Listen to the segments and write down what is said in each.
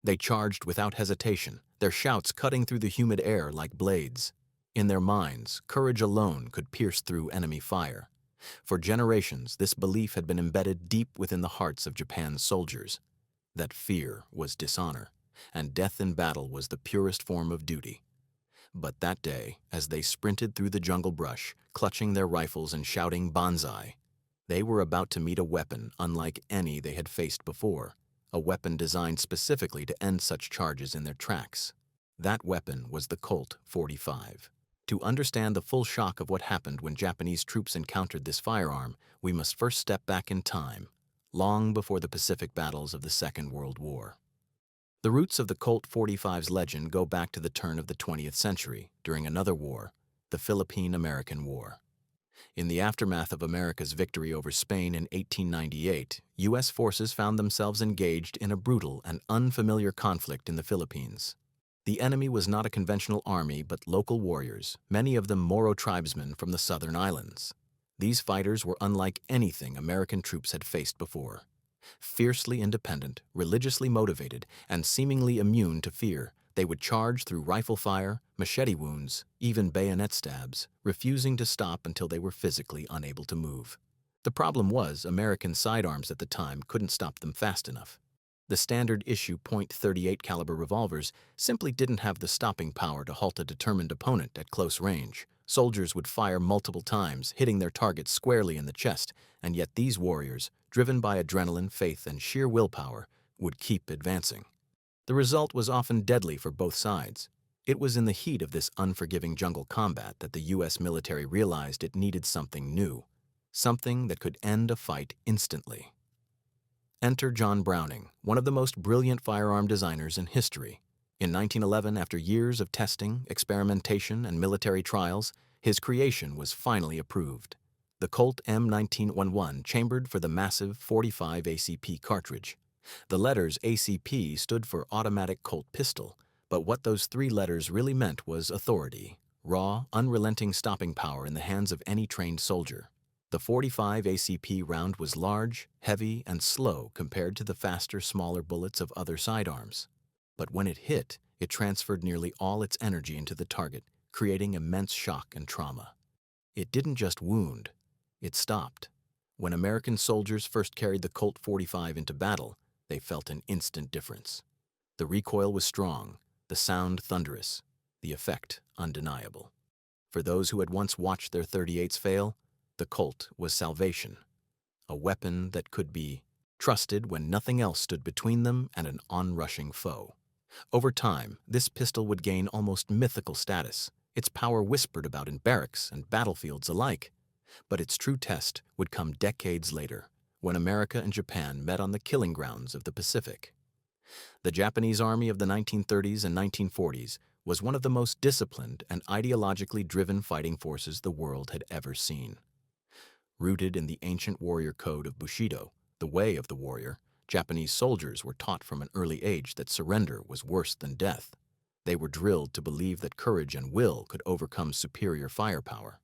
They charged without hesitation, their shouts cutting through the humid air like blades. In their minds, courage alone could pierce through enemy fire. For generations, this belief had been embedded deep within the hearts of Japan's soldiers, that fear was dishonor, and death in battle was the purest form of duty. But that day, as they sprinted through the jungle brush, clutching their rifles and shouting "Banzai," they were about to meet a weapon unlike any they had faced before, a weapon designed specifically to end such charges in their tracks. That weapon was the Colt 45. To understand the full shock of what happened when Japanese troops encountered this firearm, we must first step back in time, long before the Pacific battles of the Second World War. The roots of the Colt 45's legend go back to the turn of the 20th century, during another war, the Philippine-American War. In the aftermath of America's victory over Spain in 1898, U.S. forces found themselves engaged in a brutal and unfamiliar conflict in the Philippines. The enemy was not a conventional army but local warriors, many of them Moro tribesmen from the southern islands. These fighters were unlike anything American troops had faced before. Fiercely independent, religiously motivated, and seemingly immune to fear, they would charge through rifle fire, machete wounds, even bayonet stabs, refusing to stop until they were physically unable to move. The problem was American sidearms at the time couldn't stop them fast enough. The standard-issue .38 caliber revolvers simply didn't have the stopping power to halt a determined opponent at close range. Soldiers would fire multiple times, hitting their targets squarely in the chest, and yet these warriors, driven by adrenaline, faith, and sheer willpower, would keep advancing. The result was often deadly for both sides. It was in the heat of this unforgiving jungle combat that the U.S. military realized it needed something new, something that could end a fight instantly. Enter John Browning, one of the most brilliant firearm designers in history. In 1911, after years of testing, experimentation, and military trials, his creation was finally approved. The Colt M1911 chambered for the massive .45 ACP cartridge. The letters ACP stood for Automatic Colt Pistol, but what those three letters really meant was authority, raw, unrelenting stopping power in the hands of any trained soldier. The .45 ACP round was large, heavy, and slow compared to the faster, smaller bullets of other sidearms. But when it hit, it transferred nearly all its energy into the target, creating immense shock and trauma. It didn't just wound, it stopped. When American soldiers first carried the Colt 45 into battle, they felt an instant difference. The recoil was strong, the sound thunderous, the effect undeniable. For those who had once watched their .38s fail, the Colt was salvation, a weapon that could be trusted when nothing else stood between them and an onrushing foe. Over time, this pistol would gain almost mythical status, its power whispered about in barracks and battlefields alike. But its true test would come decades later, when America and Japan met on the killing grounds of the Pacific. The Japanese army of the 1930s and 1940s was one of the most disciplined and ideologically driven fighting forces the world had ever seen. Rooted in the ancient warrior code of Bushido, the way of the warrior, Japanese soldiers were taught from an early age that surrender was worse than death. They were drilled to believe that courage and will could overcome superior firepower.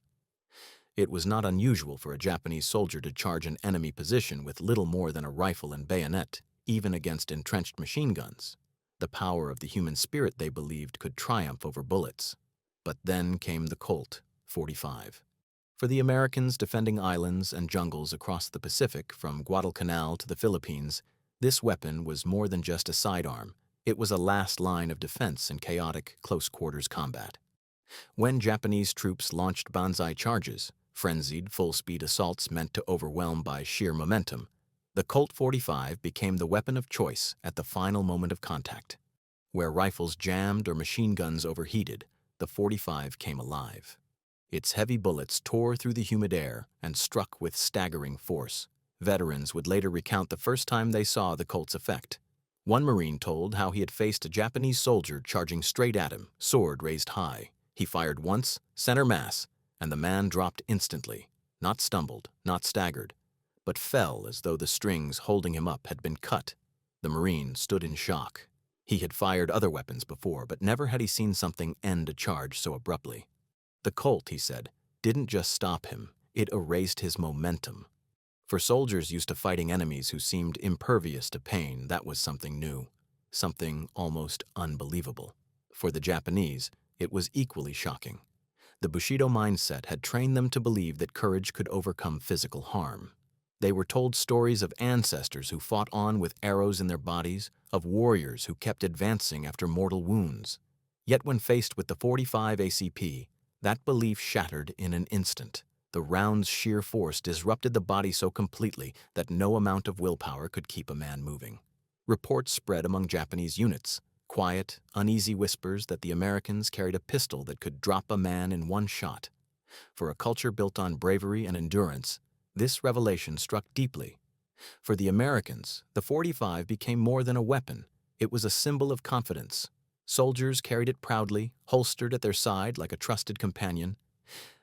It was not unusual for a Japanese soldier to charge an enemy position with little more than a rifle and bayonet, even against entrenched machine guns. The power of the human spirit, they believed, could triumph over bullets. But then came the Colt 45. For the Americans defending islands and jungles across the Pacific, from Guadalcanal to the Philippines, this weapon was more than just a sidearm. It was a last line of defense in chaotic, close-quarters combat. When Japanese troops launched banzai charges, frenzied, full-speed assaults meant to overwhelm by sheer momentum, the Colt 45 became the weapon of choice at the final moment of contact. Where rifles jammed or machine guns overheated, the 45 came alive. Its heavy bullets tore through the humid air and struck with staggering force. Veterans would later recount the first time they saw the Colt's effect. One Marine told how he had faced a Japanese soldier charging straight at him, sword raised high. He fired once, center mass, and the man dropped instantly, not stumbled, not staggered, but fell as though the strings holding him up had been cut. The Marine stood in shock. He had fired other weapons before, but never had he seen something end a charge so abruptly. The Colt, he said, didn't just stop him, it erased his momentum. For soldiers used to fighting enemies who seemed impervious to pain, that was something new. something almost unbelievable. For the Japanese, it was equally shocking. The Bushido mindset had trained them to believe that courage could overcome physical harm. They were told stories of ancestors who fought on with arrows in their bodies, of warriors who kept advancing after mortal wounds. Yet when faced with the 45 ACP, that belief shattered in an instant. The round's sheer force disrupted the body so completely that no amount of willpower could keep a man moving. Reports spread among Japanese units, quiet, uneasy whispers that the Americans carried a pistol that could drop a man in one shot. For a culture built on bravery and endurance, this revelation struck deeply. For the Americans, the 45 became more than a weapon. It was a symbol of confidence. Soldiers carried it proudly, holstered at their side like a trusted companion.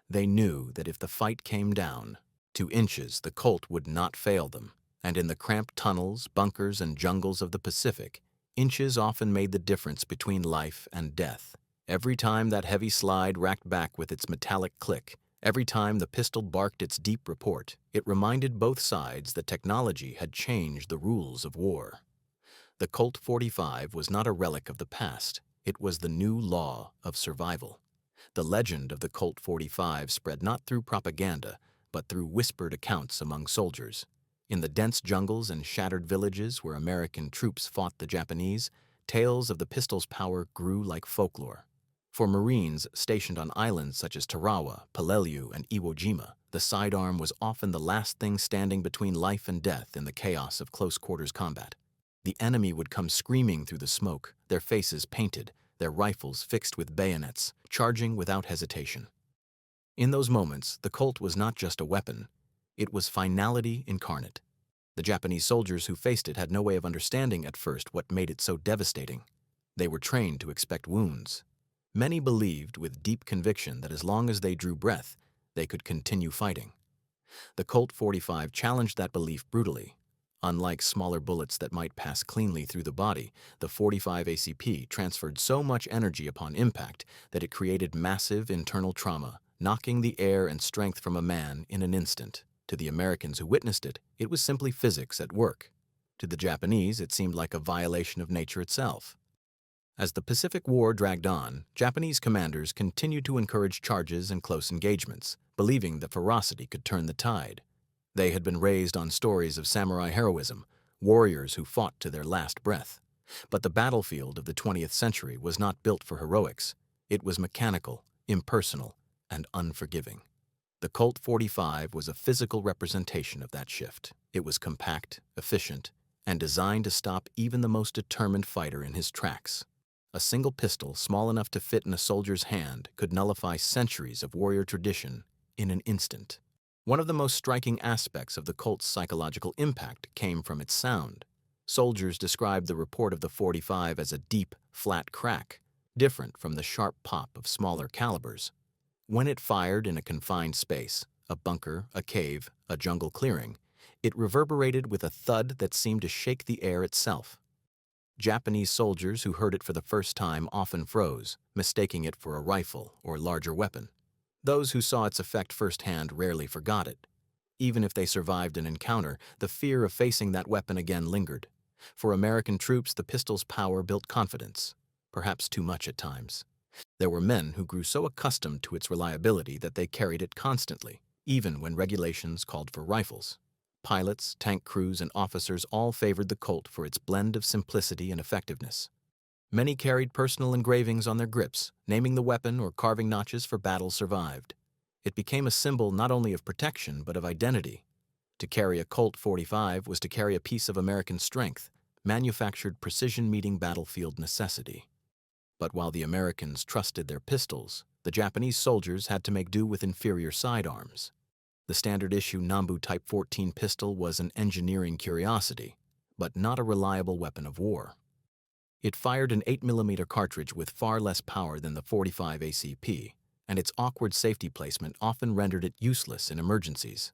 They knew that if the fight came down to inches, the Colt would not fail them. And in the cramped tunnels, bunkers, and jungles of the Pacific, inches often made the difference between life and death. Every time that heavy slide racked back with its metallic click, every time the pistol barked its deep report, it reminded both sides that technology had changed the rules of war. The Colt 45 was not a relic of the past. It was the new law of survival. The legend of the Colt 45 spread not through propaganda, but through whispered accounts among soldiers. In the dense jungles and shattered villages where American troops fought the Japanese, tales of the pistol's power grew like folklore. For Marines stationed on islands such as Tarawa, Peleliu, and Iwo Jima, the sidearm was often the last thing standing between life and death in the chaos of close-quarters combat. The enemy would come screaming through the smoke, their faces painted, their rifles fixed with bayonets, charging without hesitation. In those moments, the Colt was not just a weapon, it was finality incarnate. The Japanese soldiers who faced it had no way of understanding at first what made it so devastating. They were trained to expect wounds. Many believed with deep conviction that as long as they drew breath, they could continue fighting. The Colt 45 challenged that belief brutally. Unlike smaller bullets that might pass cleanly through the body, the 45 ACP transferred so much energy upon impact that it created massive internal trauma, knocking the air and strength from a man in an instant. To the Americans who witnessed it, it was simply physics at work. To the Japanese, it seemed like a violation of nature itself. As the Pacific War dragged on, Japanese commanders continued to encourage charges and close engagements, believing that ferocity could turn the tide. They had been raised on stories of samurai heroism, warriors who fought to their last breath. But the battlefield of the 20th century was not built for heroics. It was mechanical, impersonal, and unforgiving. The Colt 45 was a physical representation of that shift. It was compact, efficient, and designed to stop even the most determined fighter in his tracks. A single pistol small enough to fit in a soldier's hand could nullify centuries of warrior tradition in an instant. One of the most striking aspects of the Colt's psychological impact came from its sound. Soldiers described the report of the 45 as a deep, flat crack, different from the sharp pop of smaller calibers. When it fired in a confined space, a bunker, a cave, a jungle clearing, it reverberated with a thud that seemed to shake the air itself. Japanese soldiers who heard it for the first time often froze, mistaking it for a rifle or larger weapon. Those who saw its effect firsthand rarely forgot it. Even if they survived an encounter, the fear of facing that weapon again lingered. For American troops, the pistol's power built confidence, perhaps too much at times. There were men who grew so accustomed to its reliability that they carried it constantly, even when regulations called for rifles. Pilots, tank crews, and officers all favored the Colt for its blend of simplicity and effectiveness. Many carried personal engravings on their grips, naming the weapon or carving notches for battles survived. It became a symbol not only of protection but of identity. To carry a Colt 45 was to carry a piece of American strength, manufactured precision meeting battlefield necessity. But while the Americans trusted their pistols, the Japanese soldiers had to make do with inferior sidearms. The standard-issue Nambu Type 14 pistol was an engineering curiosity, but not a reliable weapon of war. It fired an 8mm cartridge with far less power than the 45 ACP, and its awkward safety placement often rendered it useless in emergencies.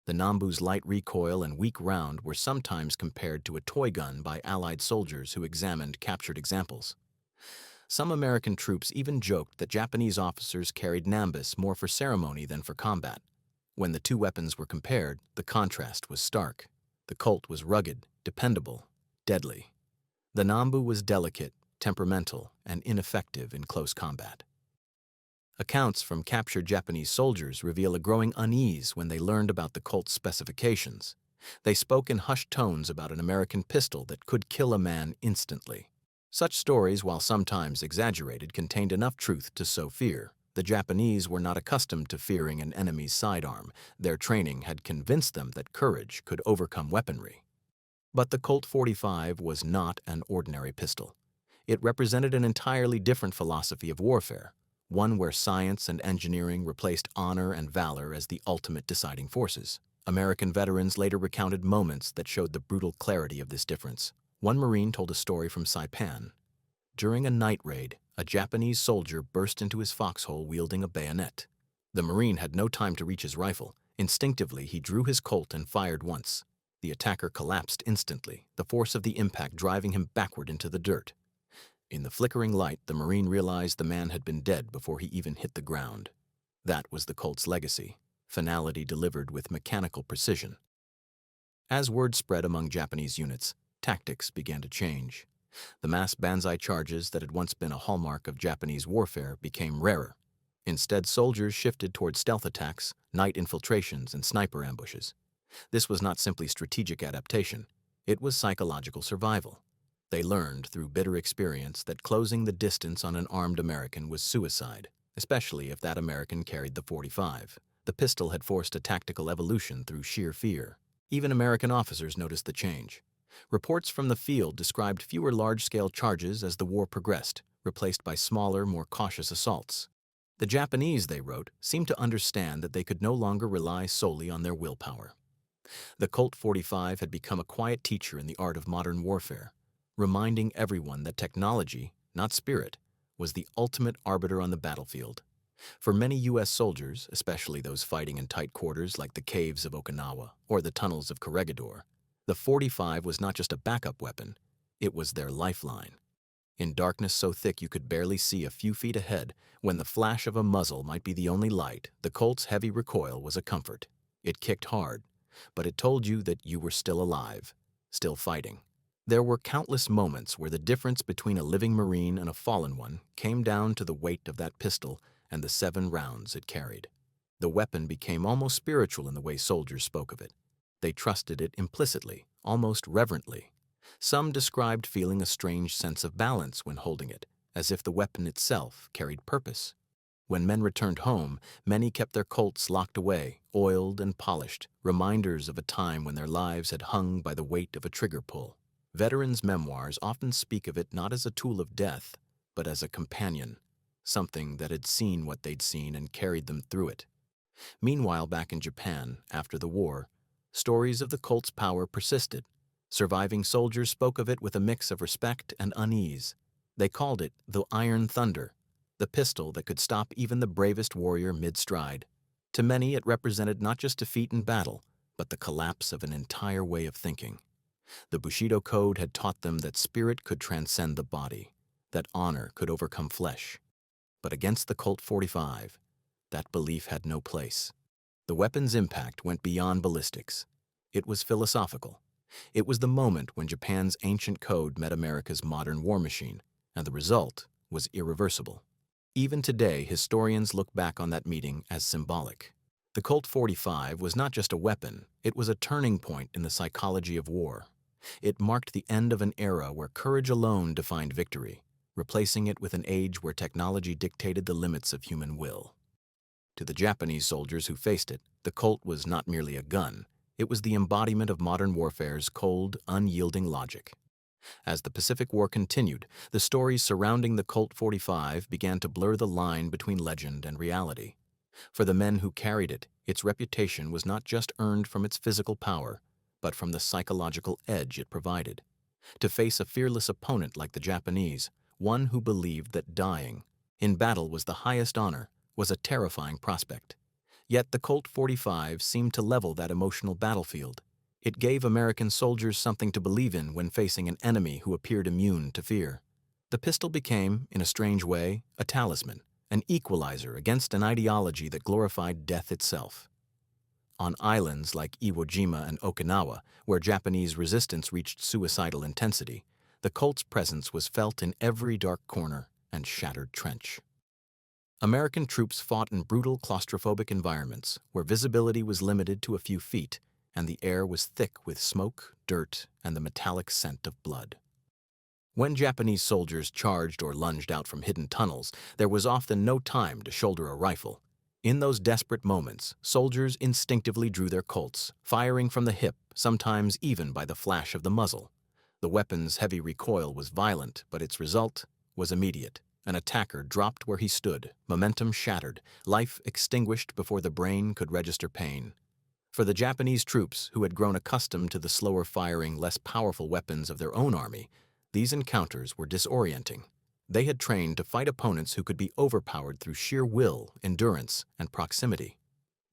The Nambu's light recoil and weak round were sometimes compared to a toy gun by Allied soldiers who examined captured examples. Some American troops even joked that Japanese officers carried Nambus more for ceremony than for combat. When the two weapons were compared, the contrast was stark. The Colt was rugged, dependable, deadly. The Nambu was delicate, temperamental, and ineffective in close combat. Accounts from captured Japanese soldiers reveal a growing unease when they learned about the Colt's specifications. They spoke in hushed tones about an American pistol that could kill a man instantly. Such stories, while sometimes exaggerated, contained enough truth to sow fear. The Japanese were not accustomed to fearing an enemy's sidearm. Their training had convinced them that courage could overcome weaponry. But the Colt 45 was not an ordinary pistol. It represented an entirely different philosophy of warfare, one where science and engineering replaced honor and valor as the ultimate deciding forces. American veterans later recounted moments that showed the brutal clarity of this difference. One Marine told a story from Saipan. During a night raid, a Japanese soldier burst into his foxhole wielding a bayonet. The Marine had no time to reach his rifle. Instinctively, he drew his Colt and fired once. The attacker collapsed instantly, the force of the impact driving him backward into the dirt. In the flickering light, the Marine realized the man had been dead before he even hit the ground. That was the Colt's legacy, finality delivered with mechanical precision. As word spread among Japanese units, tactics began to change. The mass banzai charges that had once been a hallmark of Japanese warfare became rarer. Instead, soldiers shifted toward stealth attacks, night infiltrations, and sniper ambushes. This was not simply strategic adaptation, it was psychological survival. They learned through bitter experience that closing the distance on an armed American was suicide, especially if that American carried the 45. The pistol had forced a tactical evolution through sheer fear. Even American officers noticed the change. Reports from the field described fewer large-scale charges as the war progressed, replaced by smaller, more cautious assaults. The Japanese, they wrote, seemed to understand that they could no longer rely solely on their willpower. The Colt 45 had become a quiet teacher in the art of modern warfare, reminding everyone that technology, not spirit, was the ultimate arbiter on the battlefield. For many U.S. soldiers, especially those fighting in tight quarters like the caves of Okinawa or the tunnels of Corregidor, the 45 was not just a backup weapon, it was their lifeline. In darkness so thick you could barely see a few feet ahead, when the flash of a muzzle might be the only light, the Colt's heavy recoil was a comfort. It kicked hard, but it told you that you were still alive, still fighting. There were countless moments where the difference between a living Marine and a fallen one came down to the weight of that pistol and the 7 rounds it carried. The weapon became almost spiritual in the way soldiers spoke of it. They trusted it implicitly, almost reverently. Some described feeling a strange sense of balance when holding it, as if the weapon itself carried purpose. When men returned home, many kept their Colts locked away, oiled and polished, reminders of a time when their lives had hung by the weight of a trigger pull. Veterans' memoirs often speak of it not as a tool of death, but as a companion, something that had seen what they'd seen and carried them through it. Meanwhile, back in Japan, after the war, stories of the Colt's power persisted. Surviving soldiers spoke of it with a mix of respect and unease. They called it the Iron Thunder, the pistol that could stop even the bravest warrior mid-stride. To many, it represented not just defeat in battle, but the collapse of an entire way of thinking. The Bushido Code had taught them that spirit could transcend the body, that honor could overcome flesh. But against the Colt 45, that belief had no place. The weapon's impact went beyond ballistics. It was philosophical. It was the moment when Japan's ancient code met America's modern war machine, and the result was irreversible. Even today, historians look back on that meeting as symbolic. The Colt 45 was not just a weapon, it was a turning point in the psychology of war. It marked the end of an era where courage alone defined victory, replacing it with an age where technology dictated the limits of human will. To the Japanese soldiers who faced it, the Colt was not merely a gun, it was the embodiment of modern warfare's cold, unyielding logic. As the Pacific War continued, the stories surrounding the Colt 45 began to blur the line between legend and reality. For the men who carried it, its reputation was not just earned from its physical power, but from the psychological edge it provided. To face a fearless opponent like the Japanese, one who believed that dying in battle was the highest honor, was a terrifying prospect. Yet the Colt 45 seemed to level that emotional battlefield. It gave American soldiers something to believe in when facing an enemy who appeared immune to fear. The pistol became, in a strange way, a talisman, an equalizer against an ideology that glorified death itself. On islands like Iwo Jima and Okinawa, where Japanese resistance reached suicidal intensity, The Colt's presence was felt in every dark corner and shattered trench. American troops fought in brutal claustrophobic environments where visibility was limited to a few feet and the air was thick with smoke, dirt, and the metallic scent of blood. When Japanese soldiers charged or lunged out from hidden tunnels, there was often no time to shoulder a rifle. In those desperate moments, soldiers instinctively drew their Colts, firing from the hip, sometimes even by the flash of the muzzle. The weapon's heavy recoil was violent, but its result was immediate. An attacker dropped where he stood, momentum shattered, life extinguished before the brain could register pain. For the Japanese troops, who had grown accustomed to the slower-firing, less powerful weapons of their own army, these encounters were disorienting. They had trained to fight opponents who could be overpowered through sheer will, endurance, and proximity.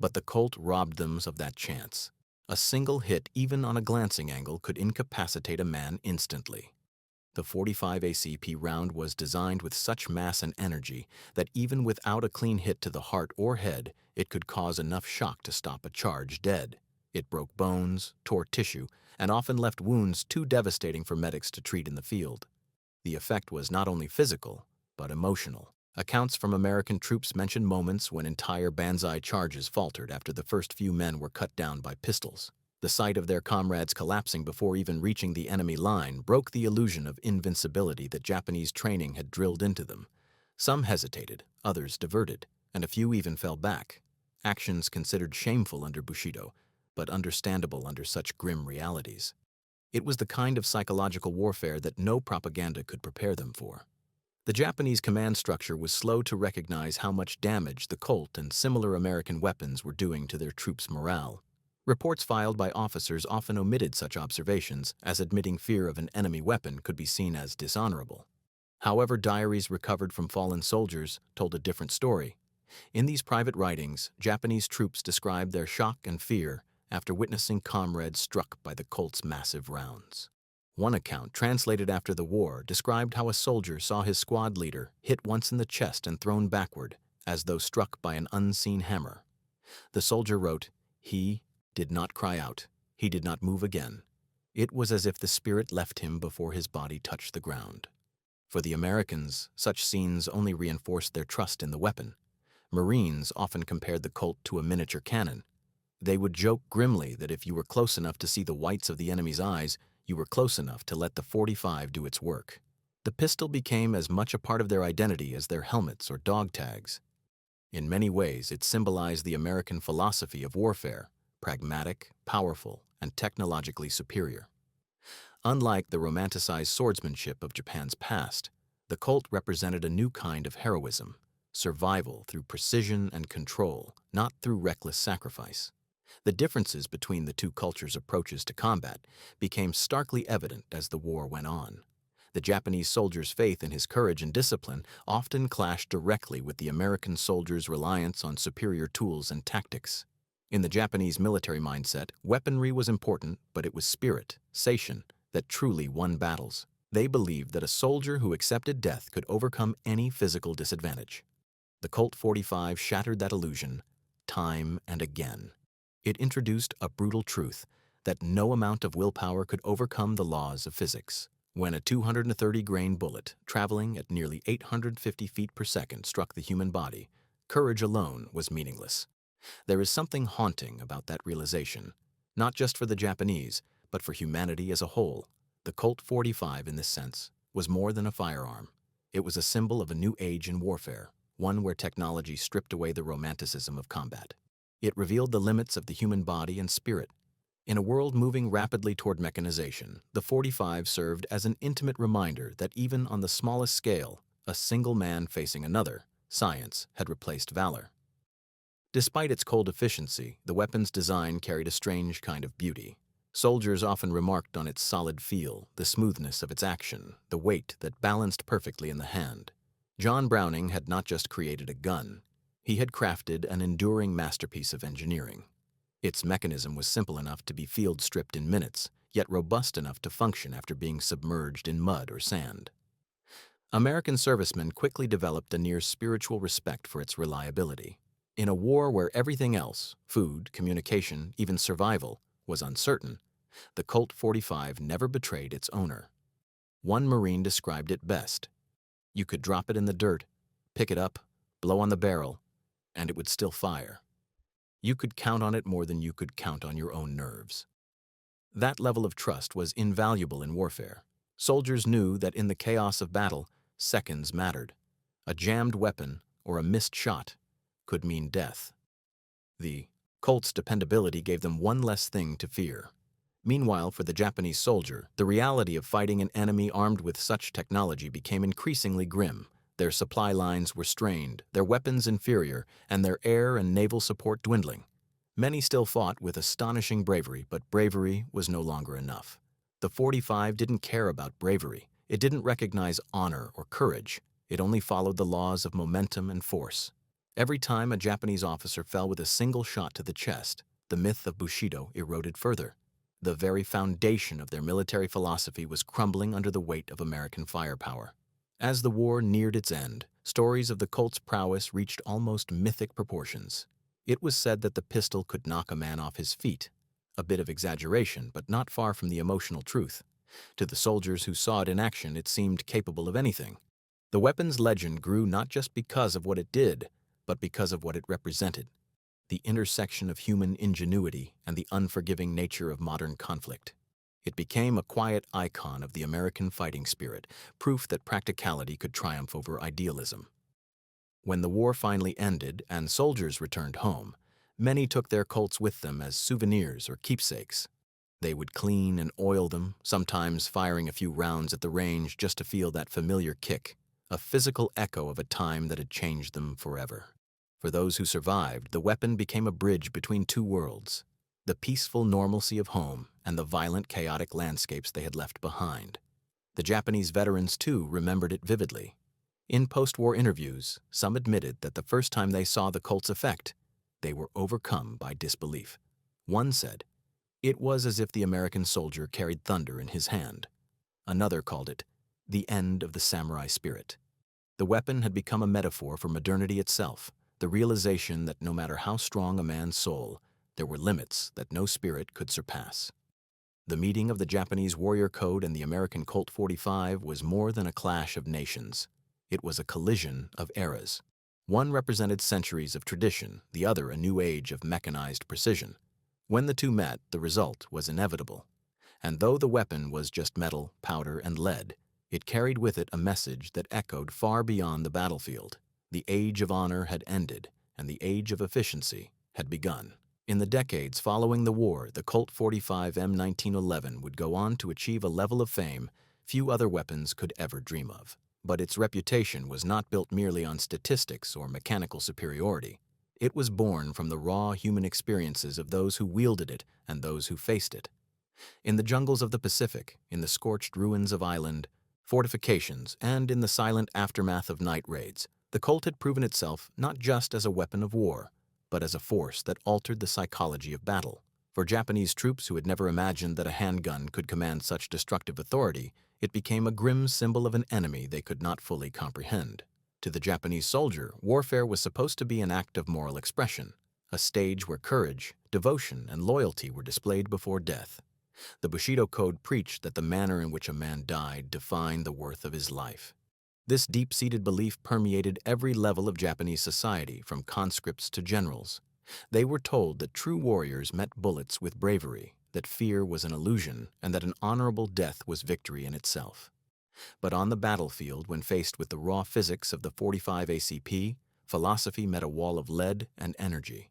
But the Colt robbed them of that chance. A single hit, even on a glancing angle, could incapacitate a man instantly. The .45 ACP round was designed with such mass and energy that even without a clean hit to the heart or head, it could cause enough shock to stop a charge dead. It broke bones, tore tissue, and often left wounds too devastating for medics to treat in the field. The effect was not only physical, but emotional. Accounts from American troops mention moments when entire banzai charges faltered after the first few men were cut down by pistols. The sight of their comrades collapsing before even reaching the enemy line broke the illusion of invincibility that Japanese training had drilled into them. Some hesitated, others diverted, and a few even fell back. Actions considered shameful under Bushido, but understandable under such grim realities. It was the kind of psychological warfare that no propaganda could prepare them for. The Japanese command structure was slow to recognize how much damage the Colt and similar American weapons were doing to their troops' morale. Reports filed by officers often omitted such observations, as admitting fear of an enemy weapon could be seen as dishonorable. However, diaries recovered from fallen soldiers told a different story. In these private writings, Japanese troops described their shock and fear after witnessing comrades struck by the Colt's massive rounds. One account, translated after the war, described how a soldier saw his squad leader hit once in the chest and thrown backward, as though struck by an unseen hammer. The soldier wrote, "He did not cry out. He did not move again. It was as if the spirit left him before his body touched the ground." For the Americans, such scenes only reinforced their trust in the weapon. Marines often compared the Colt to a miniature cannon. They would joke grimly that if you were close enough to see the whites of the enemy's eyes, you were close enough to let the .45 do its work. The pistol became as much a part of their identity as their helmets or dog tags. In many ways, it symbolized the American philosophy of warfare: pragmatic, powerful, and technologically superior. Unlike the romanticized swordsmanship of Japan's past, the Colt represented a new kind of heroism: survival through precision and control, not through reckless sacrifice. The differences between the two cultures' approaches to combat became starkly evident as the war went on. The Japanese soldier's faith in his courage and discipline often clashed directly with the American soldier's reliance on superior tools and tactics. In the Japanese military mindset, weaponry was important, but it was spirit, seishin, that truly won battles. They believed that a soldier who accepted death could overcome any physical disadvantage. The Colt .45 shattered that illusion time and again. It introduced a brutal truth that no amount of willpower could overcome the laws of physics. When a 230-grain bullet, traveling at nearly 850 feet per second, struck the human body, courage alone was meaningless. There is something haunting about that realization, not just for the Japanese, but for humanity as a whole. The Colt .45, in this sense, was more than a firearm. It was a symbol of a new age in warfare, one where technology stripped away the romanticism of combat. It revealed the limits of the human body and spirit. In a world moving rapidly toward mechanization, the .45 served as an intimate reminder that even on the smallest scale, a single man facing another, science had replaced valor. Despite its cold efficiency, the weapon's design carried a strange kind of beauty. Soldiers often remarked on its solid feel, the smoothness of its action, the weight that balanced perfectly in the hand. John Browning had not just created a gun. He had crafted an enduring masterpiece of engineering. Its mechanism was simple enough to be field-stripped in minutes, yet robust enough to function after being submerged in mud or sand. American servicemen quickly developed a near spiritual respect for its reliability. In a war where everything else, food, communication, even survival, was uncertain, the Colt .45 never betrayed its owner. One Marine described it best. You could drop it in the dirt, pick it up, blow on the barrel, and it would still fire. You could count on it more than you could count on your own nerves. That level of trust was invaluable in warfare. Soldiers knew that in the chaos of battle, seconds mattered. A jammed weapon or a missed shot could mean death. The Colt's dependability gave them one less thing to fear. Meanwhile, for the Japanese soldier, the reality of fighting an enemy armed with such technology became increasingly grim. Their supply lines were strained, their weapons inferior, and their air and naval support dwindling. Many still fought with astonishing bravery, but bravery was no longer enough. The 45 didn't care about bravery. It didn't recognize honor or courage. It only followed the laws of momentum and force. Every time a Japanese officer fell with a single shot to the chest, the myth of Bushido eroded further. The very foundation of their military philosophy was crumbling under the weight of American firepower. As the war neared its end, stories of the Colt's prowess reached almost mythic proportions. It was said that the pistol could knock a man off his feet. A bit of exaggeration, but not far from the emotional truth. To the soldiers who saw it in action, it seemed capable of anything. The weapon's legend grew not just because of what it did, but because of what it represented. The intersection of human ingenuity and the unforgiving nature of modern conflict. It became a quiet icon of the American fighting spirit, proof that practicality could triumph over idealism. When the war finally ended and soldiers returned home, many took their Colts with them as souvenirs or keepsakes. They would clean and oil them, sometimes firing a few rounds at the range just to feel that familiar kick, a physical echo of a time that had changed them forever. For those who survived, the weapon became a bridge between two worlds, the peaceful normalcy of home and the violent, chaotic landscapes they had left behind. The Japanese veterans, too, remembered it vividly. In post-war interviews, some admitted that the first time they saw the Colt's effect, they were overcome by disbelief. One said, "It was as if the American soldier carried thunder in his hand." Another called it the end of the samurai spirit. The weapon had become a metaphor for modernity itself, the realization that no matter how strong a man's soul, there were limits that no spirit could surpass. The meeting of the Japanese warrior code and the American Colt 45 was more than a clash of nations. It was a collision of eras. One represented centuries of tradition, the other a new age of mechanized precision. When the two met, the result was inevitable. And though the weapon was just metal, powder, and lead, it carried with it a message that echoed far beyond the battlefield. The age of honor had ended, and the age of efficiency had begun. In the decades following the war, the Colt 45 M1911 would go on to achieve a level of fame few other weapons could ever dream of. But its reputation was not built merely on statistics or mechanical superiority. It was born from the raw human experiences of those who wielded it and those who faced it. In the jungles of the Pacific, in the scorched ruins of island fortifications, and in the silent aftermath of night raids, the Colt had proven itself not just as a weapon of war, but as a force that altered the psychology of battle. For Japanese troops who had never imagined that a handgun could command such destructive authority, it became a grim symbol of an enemy they could not fully comprehend. To the Japanese soldier, warfare was supposed to be an act of moral expression, a stage where courage, devotion, and loyalty were displayed before death. The Bushido Code preached that the manner in which a man died defined the worth of his life. This deep-seated belief permeated every level of Japanese society, from conscripts to generals. They were told that true warriors met bullets with bravery, that fear was an illusion, and that an honorable death was victory in itself. But on the battlefield, when faced with the raw physics of the 45 ACP, philosophy met a wall of lead and energy.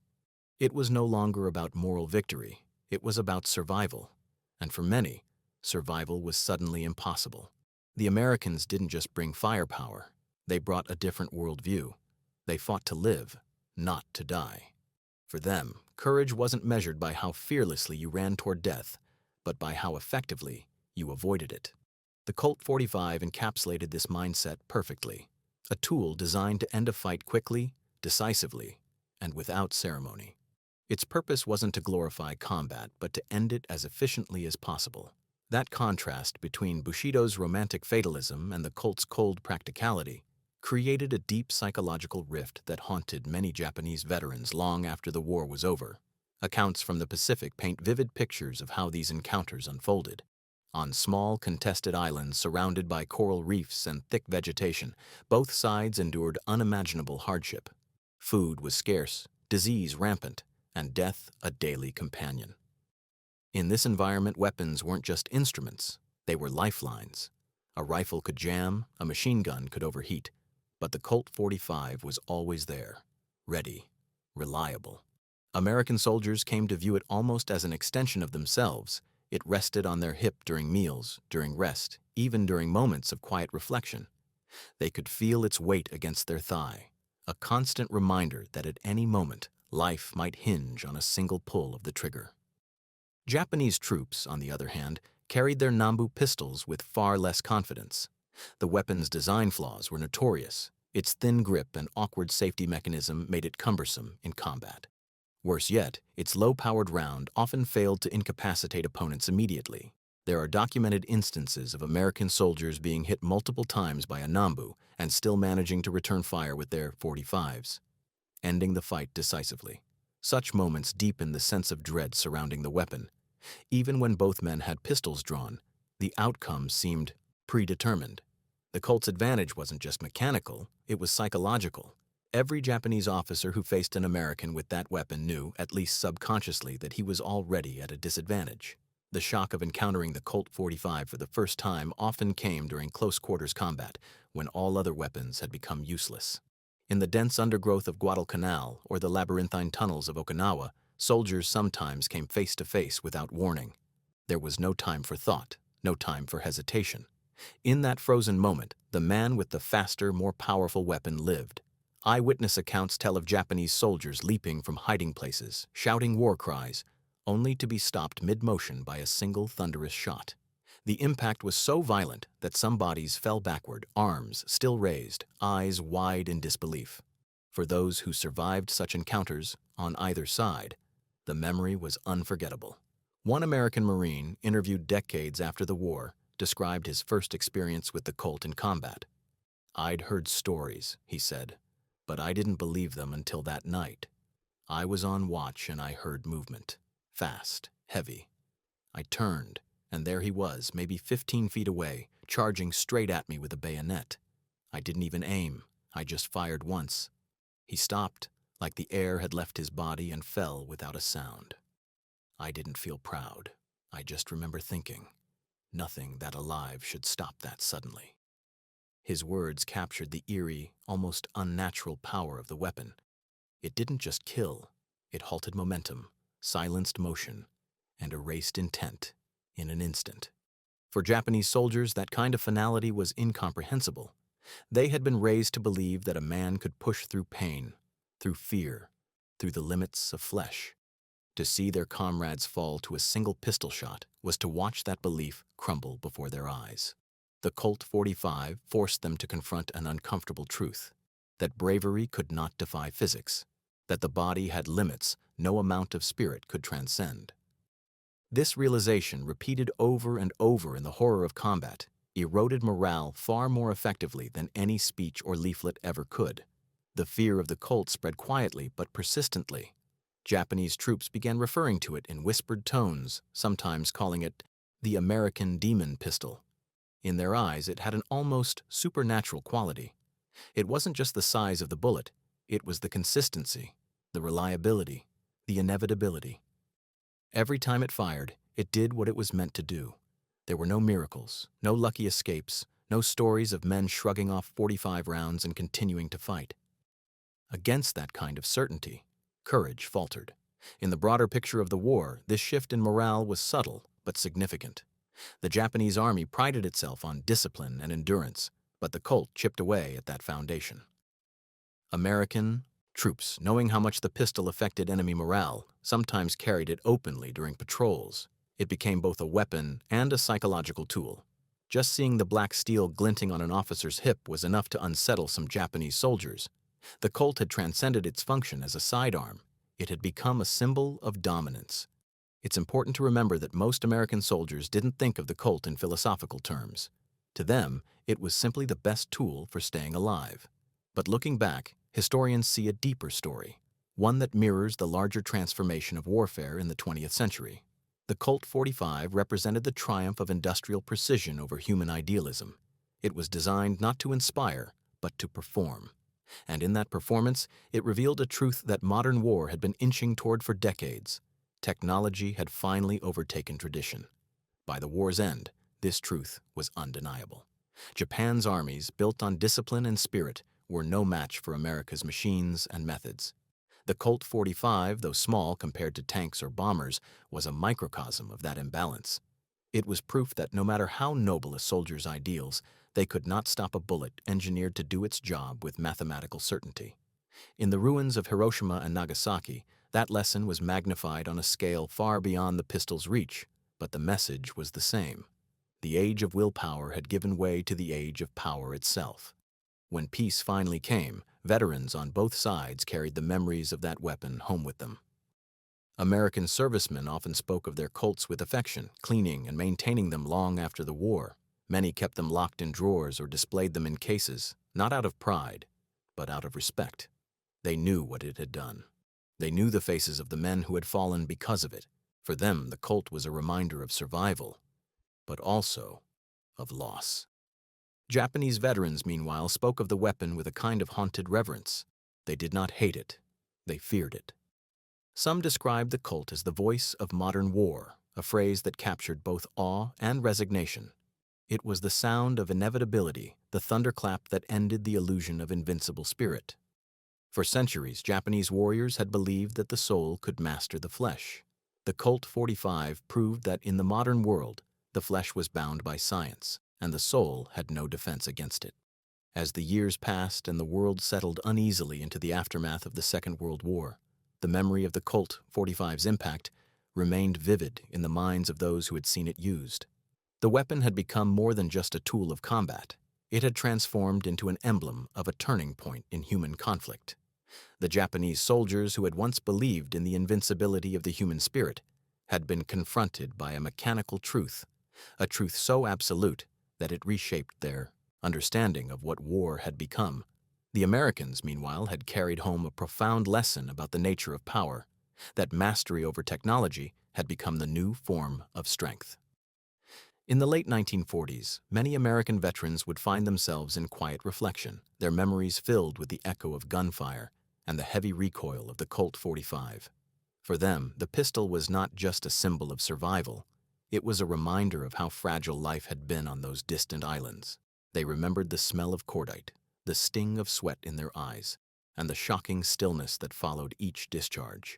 It was no longer about moral victory, it was about survival. And for many, survival was suddenly impossible. The Americans didn't just bring firepower, they brought a different worldview. They fought to live, not to die. For them, courage wasn't measured by how fearlessly you ran toward death, but by how effectively you avoided it. The Colt 45 encapsulated this mindset perfectly, a tool designed to end a fight quickly, decisively, and without ceremony. Its purpose wasn't to glorify combat, but to end it as efficiently as possible. That contrast between Bushido's romantic fatalism and the Colt's cold practicality created a deep psychological rift that haunted many Japanese veterans long after the war was over. Accounts from the Pacific paint vivid pictures of how these encounters unfolded. On small, contested islands surrounded by coral reefs and thick vegetation, both sides endured unimaginable hardship. Food was scarce, disease rampant, and death a daily companion. In this environment, weapons weren't just instruments, they were lifelines. A rifle could jam, a machine gun could overheat, but the Colt 45 was always there, ready, reliable. American soldiers came to view it almost as an extension of themselves. It rested on their hip during meals, during rest, even during moments of quiet reflection. They could feel its weight against their thigh, a constant reminder that at any moment, life might hinge on a single pull of the trigger. Japanese troops, on the other hand, carried their Nambu pistols with far less confidence. The weapon's design flaws were notorious. Its thin grip and awkward safety mechanism made it cumbersome in combat. Worse yet, its low-powered round often failed to incapacitate opponents immediately. There are documented instances of American soldiers being hit multiple times by a Nambu and still managing to return fire with their .45s, ending the fight decisively. Such moments deepen the sense of dread surrounding the weapon. Even when both men had pistols drawn, the outcome seemed predetermined. The Colt's advantage wasn't just mechanical, it was psychological. Every Japanese officer who faced an American with that weapon knew, at least subconsciously, that he was already at a disadvantage. The shock of encountering the Colt 45 for the first time often came during close-quarters combat, when all other weapons had become useless. In the dense undergrowth of Guadalcanal or the labyrinthine tunnels of Okinawa, soldiers sometimes came face to face without warning. There was no time for thought, no time for hesitation. In that frozen moment, the man with the faster, more powerful weapon lived. Eyewitness accounts tell of Japanese soldiers leaping from hiding places, shouting war cries, only to be stopped mid-motion by a single thunderous shot. The impact was so violent that some bodies fell backward, arms still raised, eyes wide in disbelief. For those who survived such encounters, on either side, the memory was unforgettable. One American Marine, interviewed decades after the war, described his first experience with the Colt in combat. "I'd heard stories," he said, "but I didn't believe them until that night. I was on watch and I heard movement. Fast, heavy. I turned, and there he was, maybe 15 feet away, charging straight at me with a bayonet. I didn't even aim. I just fired once. He stopped, like the air had left his body, and fell without a sound. I didn't feel proud. I just remember thinking, nothing that alive should stop that suddenly." His words captured the eerie, almost unnatural power of the weapon. It didn't just kill, it halted momentum, silenced motion, and erased intent in an instant. For Japanese soldiers, that kind of finality was incomprehensible. They had been raised to believe that a man could push through pain, through fear, through the limits of flesh. To see their comrades fall to a single pistol shot was to watch that belief crumble before their eyes. The Colt 45 forced them to confront an uncomfortable truth, that bravery could not defy physics, that the body had limits no amount of spirit could transcend. This realization, repeated over and over in the horror of combat, eroded morale far more effectively than any speech or leaflet ever could. The fear of the Colt spread quietly but persistently. Japanese troops began referring to it in whispered tones, sometimes calling it the American demon pistol. In their eyes, it had an almost supernatural quality. It wasn't just the size of the bullet, it was the consistency, the reliability, the inevitability. Every time it fired, it did what it was meant to do. There were no miracles, no lucky escapes, no stories of men shrugging off 45 rounds and continuing to fight. Against that kind of certainty, courage faltered. In the broader picture of the war, this shift in morale was subtle but significant. The Japanese army prided itself on discipline and endurance, but the Colt chipped away at that foundation. American troops, knowing how much the pistol affected enemy morale, sometimes carried it openly during patrols. It became both a weapon and a psychological tool. Just seeing the black steel glinting on an officer's hip was enough to unsettle some Japanese soldiers. The Colt had transcended its function as a sidearm. It had become a symbol of dominance. It's important to remember that most American soldiers didn't think of the Colt in philosophical terms. To them, it was simply the best tool for staying alive. But looking back, historians see a deeper story, one that mirrors the larger transformation of warfare in the 20th century. The Colt 45 represented the triumph of industrial precision over human idealism. It was designed not to inspire, but to perform. And in that performance, it revealed a truth that modern war had been inching toward for decades. Technology had finally overtaken tradition. By the war's end, this truth was undeniable. Japan's armies, built on discipline and spirit, were no match for America's machines and methods. The Colt 45, though small compared to tanks or bombers, was a microcosm of that imbalance. It was proof that no matter how noble a soldier's ideals, they could not stop a bullet engineered to do its job with mathematical certainty. In the ruins of Hiroshima and Nagasaki, that lesson was magnified on a scale far beyond the pistol's reach, but the message was the same. The age of willpower had given way to the age of power itself. When peace finally came, veterans on both sides carried the memories of that weapon home with them. American servicemen often spoke of their Colts with affection, cleaning and maintaining them long after the war. Many kept them locked in drawers or displayed them in cases, not out of pride, but out of respect. They knew what it had done. They knew the faces of the men who had fallen because of it. For them, the Colt was a reminder of survival, but also of loss. Japanese veterans, meanwhile, spoke of the weapon with a kind of haunted reverence. They did not hate it. They feared it. Some described the Colt as the voice of modern war, a phrase that captured both awe and resignation. It was the sound of inevitability, the thunderclap that ended the illusion of invincible spirit. For centuries, Japanese warriors had believed that the soul could master the flesh. The Colt 45 proved that in the modern world, the flesh was bound by science, and the soul had no defense against it. As the years passed and the world settled uneasily into the aftermath of the Second World War, the memory of the Colt 45's impact remained vivid in the minds of those who had seen it used. The weapon had become more than just a tool of combat. It had transformed into an emblem of a turning point in human conflict. The Japanese soldiers who had once believed in the invincibility of the human spirit had been confronted by a mechanical truth, a truth so absolute that it reshaped their understanding of what war had become. The Americans, meanwhile, had carried home a profound lesson about the nature of power, that mastery over technology had become the new form of strength. In the late 1940s, many American veterans would find themselves in quiet reflection, their memories filled with the echo of gunfire and the heavy recoil of the Colt 45. For them, the pistol was not just a symbol of survival. It was a reminder of how fragile life had been on those distant islands. They remembered the smell of cordite, the sting of sweat in their eyes, and the shocking stillness that followed each discharge.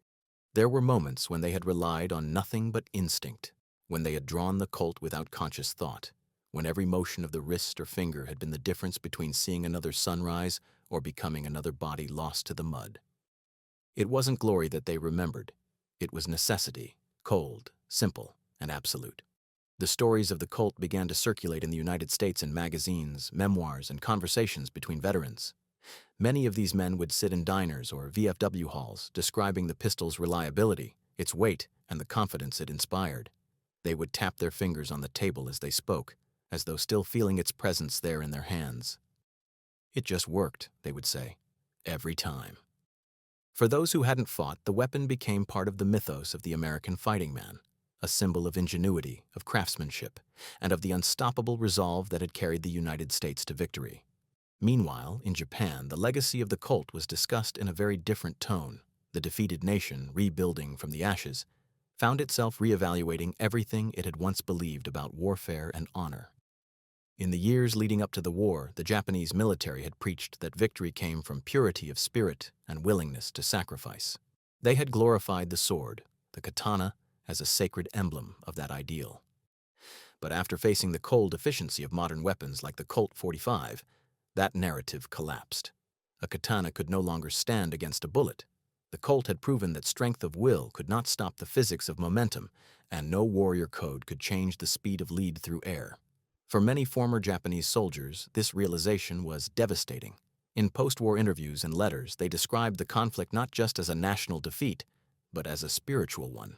There were moments when they had relied on nothing but instinct, when they had drawn the Colt without conscious thought, when every motion of the wrist or finger had been the difference between seeing another sunrise or becoming another body lost to the mud. It wasn't glory that they remembered. It was necessity, cold, simple, and absolute. The stories of the Colt began to circulate in the United States in magazines, memoirs, and conversations between veterans. Many of these men would sit in diners or VFW halls, describing the pistol's reliability, its weight, and the confidence it inspired. They would tap their fingers on the table as they spoke, as though still feeling its presence there in their hands. It just worked, they would say, every time. For those who hadn't fought, the weapon became part of the mythos of the American fighting man, a symbol of ingenuity, of craftsmanship, and of the unstoppable resolve that had carried the United States to victory. Meanwhile, in Japan, the legacy of the Colt was discussed in a very different tone. The defeated nation, rebuilding from the ashes, found itself reevaluating everything it had once believed about warfare and honor. In the years leading up to the war, the Japanese military had preached that victory came from purity of spirit and willingness to sacrifice. They had glorified the sword, the katana, as a sacred emblem of that ideal. But after facing the cold efficiency of modern weapons like the Colt 45, that narrative collapsed. A katana could no longer stand against a bullet. The Colt had proven that strength of will could not stop the physics of momentum, and no warrior code could change the speed of lead through air. For many former Japanese soldiers, this realization was devastating. In post-war interviews and letters, they described the conflict not just as a national defeat, but as a spiritual one.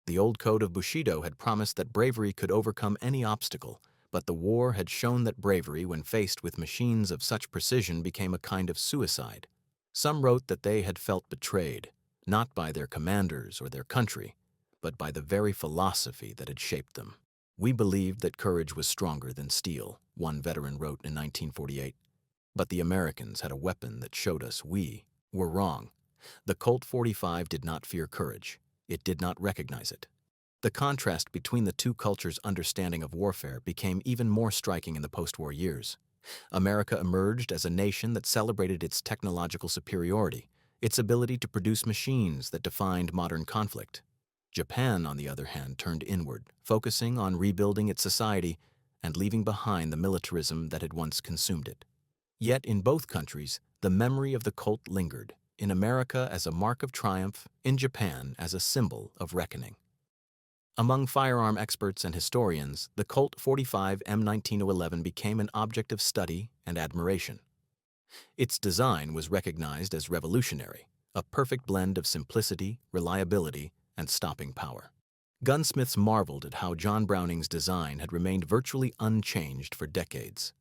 The old code of Bushido had promised that bravery could overcome any obstacle, but the war had shown that bravery, when faced with machines of such precision, became a kind of suicide. Some wrote that they had felt betrayed, not by their commanders or their country, but by the very philosophy that had shaped them. "We believed that courage was stronger than steel," one veteran wrote in 1948. But the Americans had a weapon that showed us we were wrong. The Colt 45 did not fear courage. It did not recognize it. The contrast between the two cultures' understanding of warfare became even more striking in the post-war years. America emerged as a nation that celebrated its technological superiority, its ability to produce machines that defined modern conflict. Japan, on the other hand, turned inward, focusing on rebuilding its society and leaving behind the militarism that had once consumed it. Yet in both countries, the memory of the Colt lingered, in America as a mark of triumph, in Japan as a symbol of reckoning. Among firearm experts and historians, the Colt 45 M1911 became an object of study and admiration. Its design was recognized as revolutionary, a perfect blend of simplicity, reliability, and stopping power. Gunsmiths marveled at how John Browning's design had remained virtually unchanged for decades.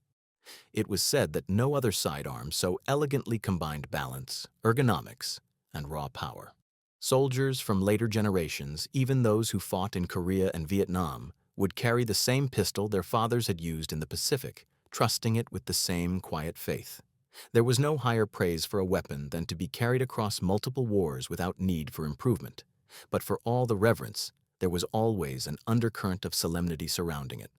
It was said that no other sidearm so elegantly combined balance, ergonomics, and raw power. Soldiers from later generations, even those who fought in Korea and Vietnam, would carry the same pistol their fathers had used in the Pacific, trusting it with the same quiet faith. There was no higher praise for a weapon than to be carried across multiple wars without need for improvement. But for all the reverence, there was always an undercurrent of solemnity surrounding it.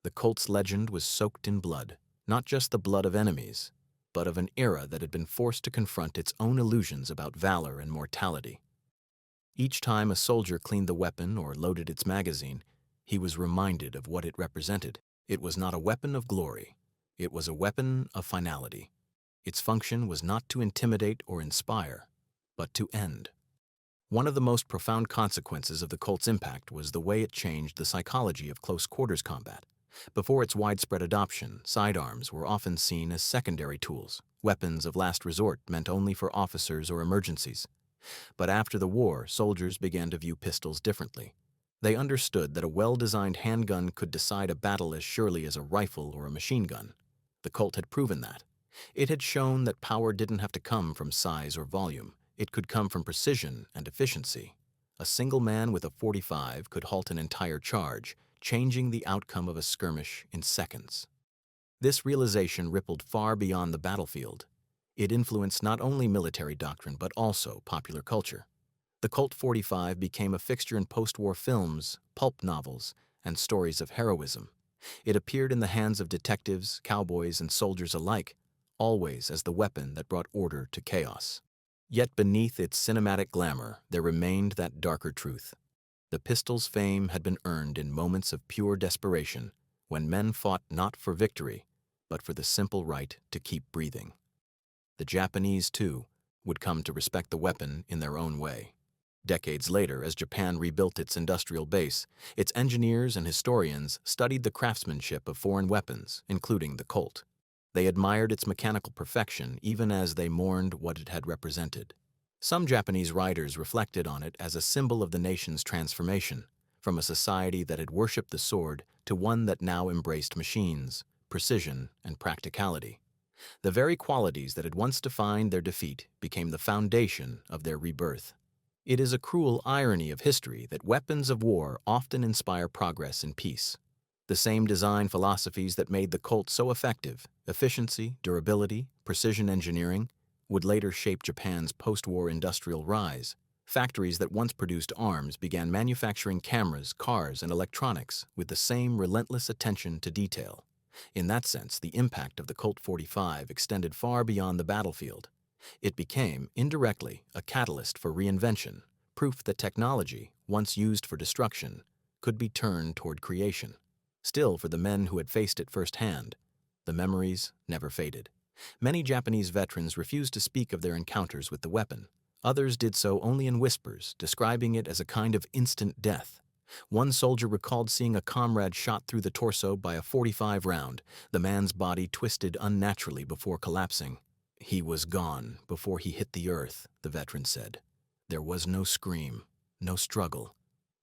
The Colt's legend was soaked in blood, not just the blood of enemies, but of an era that had been forced to confront its own illusions about valor and mortality. Each time a soldier cleaned the weapon or loaded its magazine, he was reminded of what it represented. It was not a weapon of glory. It was a weapon of finality. Its function was not to intimidate or inspire, but to end. One of the most profound consequences of the Colt's impact was the way it changed the psychology of close-quarters combat. Before its widespread adoption, sidearms were often seen as secondary tools, weapons of last resort meant only for officers or emergencies. But after the war, soldiers began to view pistols differently. They understood that a well-designed handgun could decide a battle as surely as a rifle or a machine gun. The Colt had proven that. It had shown that power didn't have to come from size or volume. It could come from precision and efficiency. A single man with a .45 could halt an entire charge, changing the outcome of a skirmish in seconds. This realization rippled far beyond the battlefield. It influenced not only military doctrine but also popular culture. The Colt 45 became a fixture in post-war films, pulp novels, and stories of heroism. It appeared in the hands of detectives, cowboys, and soldiers alike, always as the weapon that brought order to chaos. Yet beneath its cinematic glamour, there remained that darker truth. The pistol's fame had been earned in moments of pure desperation, when men fought not for victory, but for the simple right to keep breathing. The Japanese, too, would come to respect the weapon in their own way. Decades later, as Japan rebuilt its industrial base, its engineers and historians studied the craftsmanship of foreign weapons, including the Colt. They admired its mechanical perfection even as they mourned what it had represented. Some Japanese writers reflected on it as a symbol of the nation's transformation, from a society that had worshipped the sword to one that now embraced machines, precision, and practicality. The very qualities that had once defined their defeat became the foundation of their rebirth. It is a cruel irony of history that weapons of war often inspire progress in peace. The same design philosophies that made the Colt so effective, efficiency, durability, precision engineering, would later shape Japan's post-war industrial rise. Factories that once produced arms began manufacturing cameras, cars, and electronics with the same relentless attention to detail. In that sense, the impact of the Colt 45 extended far beyond the battlefield. It became, indirectly, a catalyst for reinvention, proof that technology, once used for destruction, could be turned toward creation. Still, for the men who had faced it firsthand, the memories never faded. Many Japanese veterans refused to speak of their encounters with the weapon. Others did so only in whispers, describing it as a kind of instant death. One soldier recalled seeing a comrade shot through the torso by a .45 round. The man's body twisted unnaturally before collapsing. "He was gone before he hit the earth," the veteran said. "There was no scream, no struggle.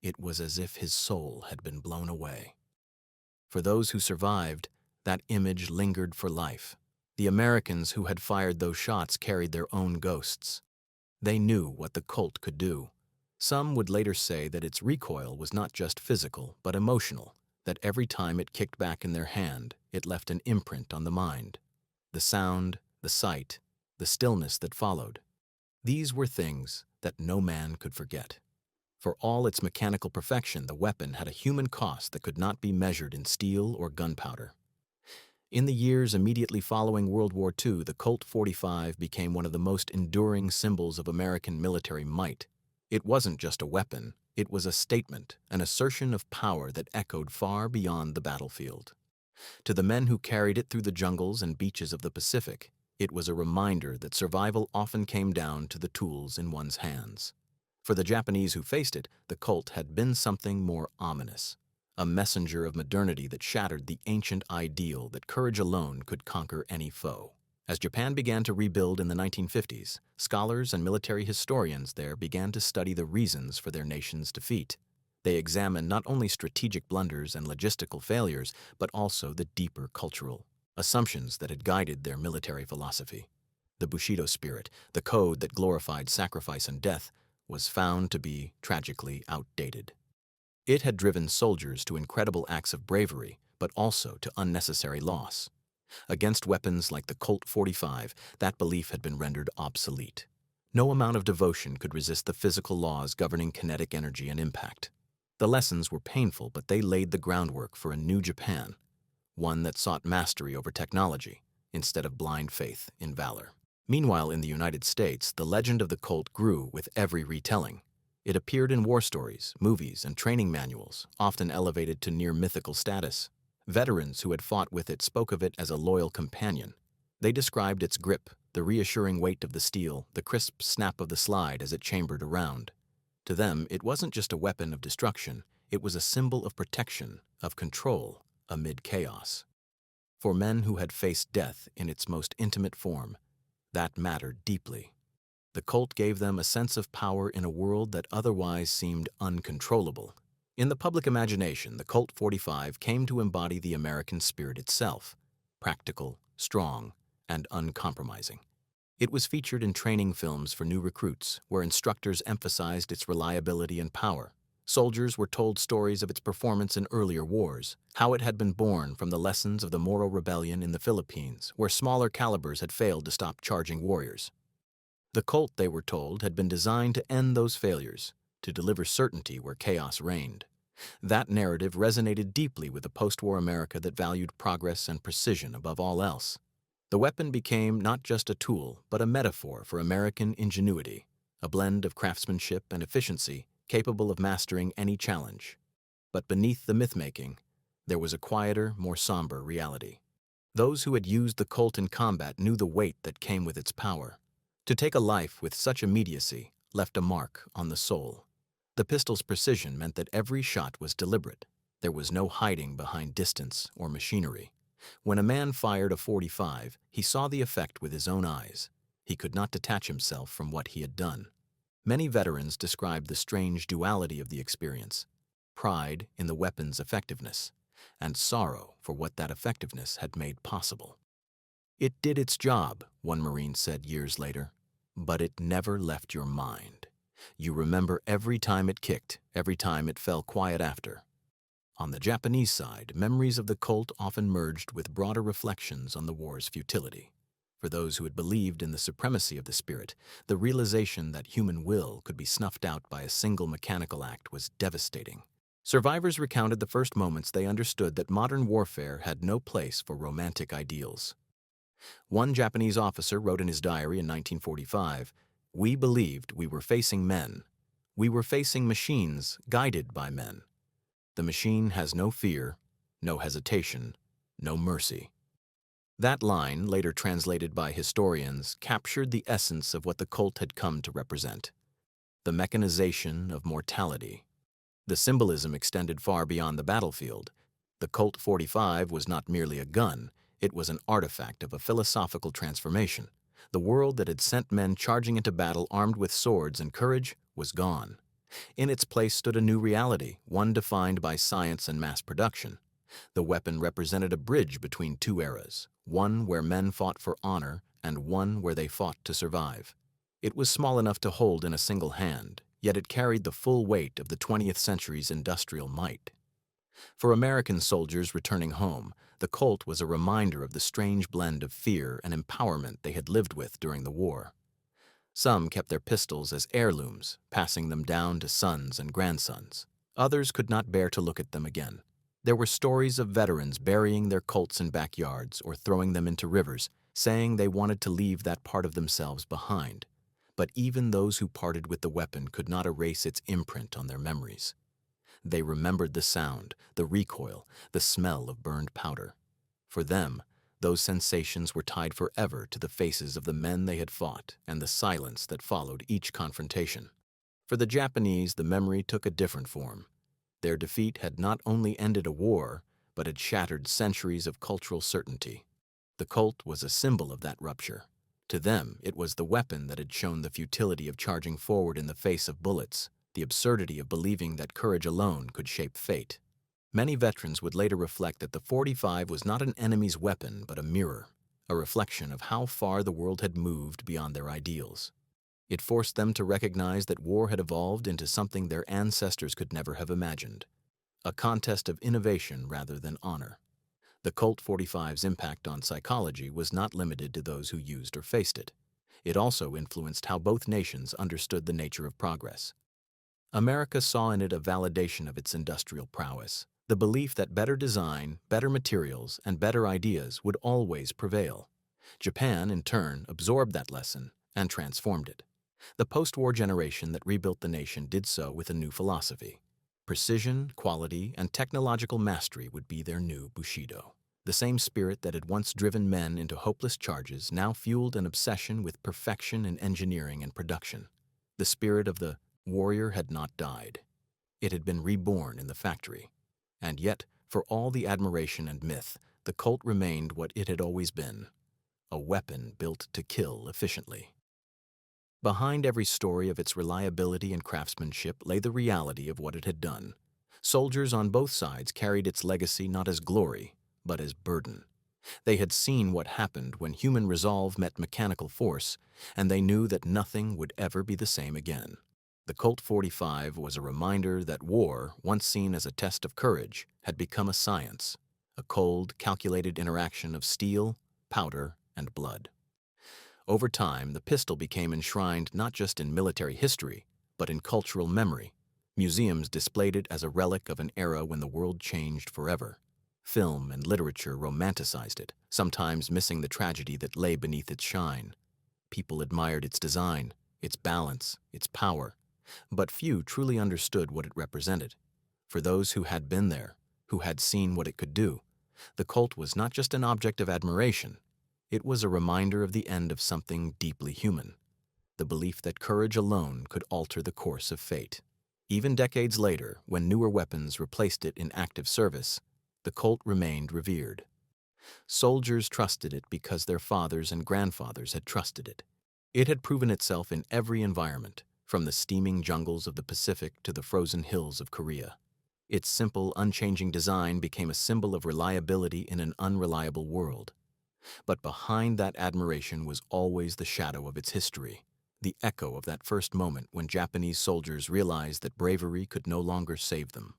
It was as if his soul had been blown away." For those who survived, that image lingered for life. The Americans who had fired those shots carried their own ghosts. They knew what the Colt could do. Some would later say that its recoil was not just physical, but emotional, that every time it kicked back in their hand, it left an imprint on the mind. The sound, the sight, the stillness that followed. These were things that no man could forget. For all its mechanical perfection, the weapon had a human cost that could not be measured in steel or gunpowder. In the years immediately following World War II, the Colt 45 became one of the most enduring symbols of American military might. It wasn't just a weapon, it was a statement, an assertion of power that echoed far beyond the battlefield. To the men who carried it through the jungles and beaches of the Pacific, it was a reminder that survival often came down to the tools in one's hands. For the Japanese who faced it, the Colt had been something more ominous, a messenger of modernity that shattered the ancient ideal that courage alone could conquer any foe. As Japan began to rebuild in the 1950s, scholars and military historians there began to study the reasons for their nation's defeat. They examined not only strategic blunders and logistical failures, but also the deeper cultural assumptions that had guided their military philosophy. The Bushido spirit, the code that glorified sacrifice and death, was found to be tragically outdated. It had driven soldiers to incredible acts of bravery, but also to unnecessary loss. Against weapons like the Colt 45, that belief had been rendered obsolete. No amount of devotion could resist the physical laws governing kinetic energy and impact. The lessons were painful, but they laid the groundwork for a new Japan, one that sought mastery over technology instead of blind faith in valor. Meanwhile, in the United States, the legend of the Colt grew with every retelling. It appeared in war stories, movies, and training manuals, often elevated to near mythical status. Veterans who had fought with it spoke of it as a loyal companion. They described its grip, the reassuring weight of the steel, the crisp snap of the slide as it chambered around. To them, it wasn't just a weapon of destruction, it was a symbol of protection, of control, amid chaos. For men who had faced death in its most intimate form, that mattered deeply. The Colt gave them a sense of power in a world that otherwise seemed uncontrollable. In the public imagination, the Colt 45 came to embody the American spirit itself, practical, strong, and uncompromising. It was featured in training films for new recruits, where instructors emphasized its reliability and power. Soldiers were told stories of its performance in earlier wars, how it had been born from the lessons of the Moro Rebellion in the Philippines, where smaller calibers had failed to stop charging warriors. The Colt, they were told, had been designed to end those failures, to deliver certainty where chaos reigned. That narrative resonated deeply with a post-war America that valued progress and precision above all else. The weapon became not just a tool, but a metaphor for American ingenuity, a blend of craftsmanship and efficiency capable of mastering any challenge. But beneath the myth-making, there was a quieter, more somber reality. Those who had used the Colt in combat knew the weight that came with its power. To take a life with such immediacy left a mark on the soul. The pistol's precision meant that every shot was deliberate. There was no hiding behind distance or machinery. When a man fired a .45, he saw the effect with his own eyes. He could not detach himself from what he had done. Many veterans described the strange duality of the experience: pride in the weapon's effectiveness, and sorrow for what that effectiveness had made possible. "It did its job," one Marine said years later, "but it never left your mind. You remember every time it kicked, every time it fell quiet after." On the Japanese side, memories of the Colt often merged with broader reflections on the war's futility. For those who had believed in the supremacy of the spirit, the realization that human will could be snuffed out by a single mechanical act was devastating. Survivors recounted the first moments they understood that modern warfare had no place for romantic ideals. One Japanese officer wrote in his diary in 1945, "We believed we were facing men. We were facing machines guided by men. The machine has no fear, no hesitation, no mercy." That line, later translated by historians, captured the essence of what the Colt had come to represent: the mechanization of mortality. The symbolism extended far beyond the battlefield. The Colt 45 was not merely a gun, it was an artifact of a philosophical transformation. The world that had sent men charging into battle armed with swords and courage was gone. In its place stood a new reality, one defined by science and mass production. The weapon represented a bridge between two eras, one where men fought for honor and one where they fought to survive. It was small enough to hold in a single hand, yet it carried the full weight of the 20th century's industrial might. For American soldiers returning home, the Colt was a reminder of the strange blend of fear and empowerment they had lived with during the war. Some kept their pistols as heirlooms, passing them down to sons and grandsons. Others could not bear to look at them again. There were stories of veterans burying their Colts in backyards or throwing them into rivers, saying they wanted to leave that part of themselves behind. But even those who parted with the weapon could not erase its imprint on their memories. They remembered the sound, the recoil, the smell of burned powder. For them, those sensations were tied forever to the faces of the men they had fought and the silence that followed each confrontation. For the Japanese, the memory took a different form. Their defeat had not only ended a war, but had shattered centuries of cultural certainty. The Colt was a symbol of that rupture. To them, it was the weapon that had shown the futility of charging forward in the face of bullets, the absurdity of believing that courage alone could shape fate. Many veterans would later reflect that the .45 was not an enemy's weapon but a mirror, a reflection of how far the world had moved beyond their ideals. It forced them to recognize that war had evolved into something their ancestors could never have imagined, a contest of innovation rather than honor. The Colt 45's impact on psychology was not limited to those who used or faced it. It also influenced how both nations understood the nature of progress. America saw in it a validation of its industrial prowess, the belief that better design, better materials, and better ideas would always prevail. Japan, in turn, absorbed that lesson and transformed it. The post-war generation that rebuilt the nation did so with a new philosophy. Precision, quality, and technological mastery would be their new Bushido. The same spirit that had once driven men into hopeless charges now fueled an obsession with perfection in engineering and production. The spirit of the warrior had not died. It had been reborn in the factory. And yet, for all the admiration and myth, the Colt remained what it had always been, a weapon built to kill efficiently. Behind every story of its reliability and craftsmanship lay the reality of what it had done. Soldiers on both sides carried its legacy not as glory, but as burden. They had seen what happened when human resolve met mechanical force, and they knew that nothing would ever be the same again. The Colt 45 was a reminder that war, once seen as a test of courage, had become a science, a cold, calculated interaction of steel, powder, and blood. Over time, the pistol became enshrined not just in military history, but in cultural memory. Museums displayed it as a relic of an era when the world changed forever. Film and literature romanticized it, sometimes missing the tragedy that lay beneath its shine. People admired its design, its balance, its power, but few truly understood what it represented. For those who had been there, who had seen what it could do, the Colt was not just an object of admiration. It was a reminder of the end of something deeply human, the belief that courage alone could alter the course of fate. Even decades later, when newer weapons replaced it in active service, the Colt remained revered. Soldiers trusted it because their fathers and grandfathers had trusted it. It had proven itself in every environment, from the steaming jungles of the Pacific to the frozen hills of Korea. Its simple, unchanging design became a symbol of reliability in an unreliable world. But behind that admiration was always the shadow of its history, the echo of that first moment when Japanese soldiers realized that bravery could no longer save them.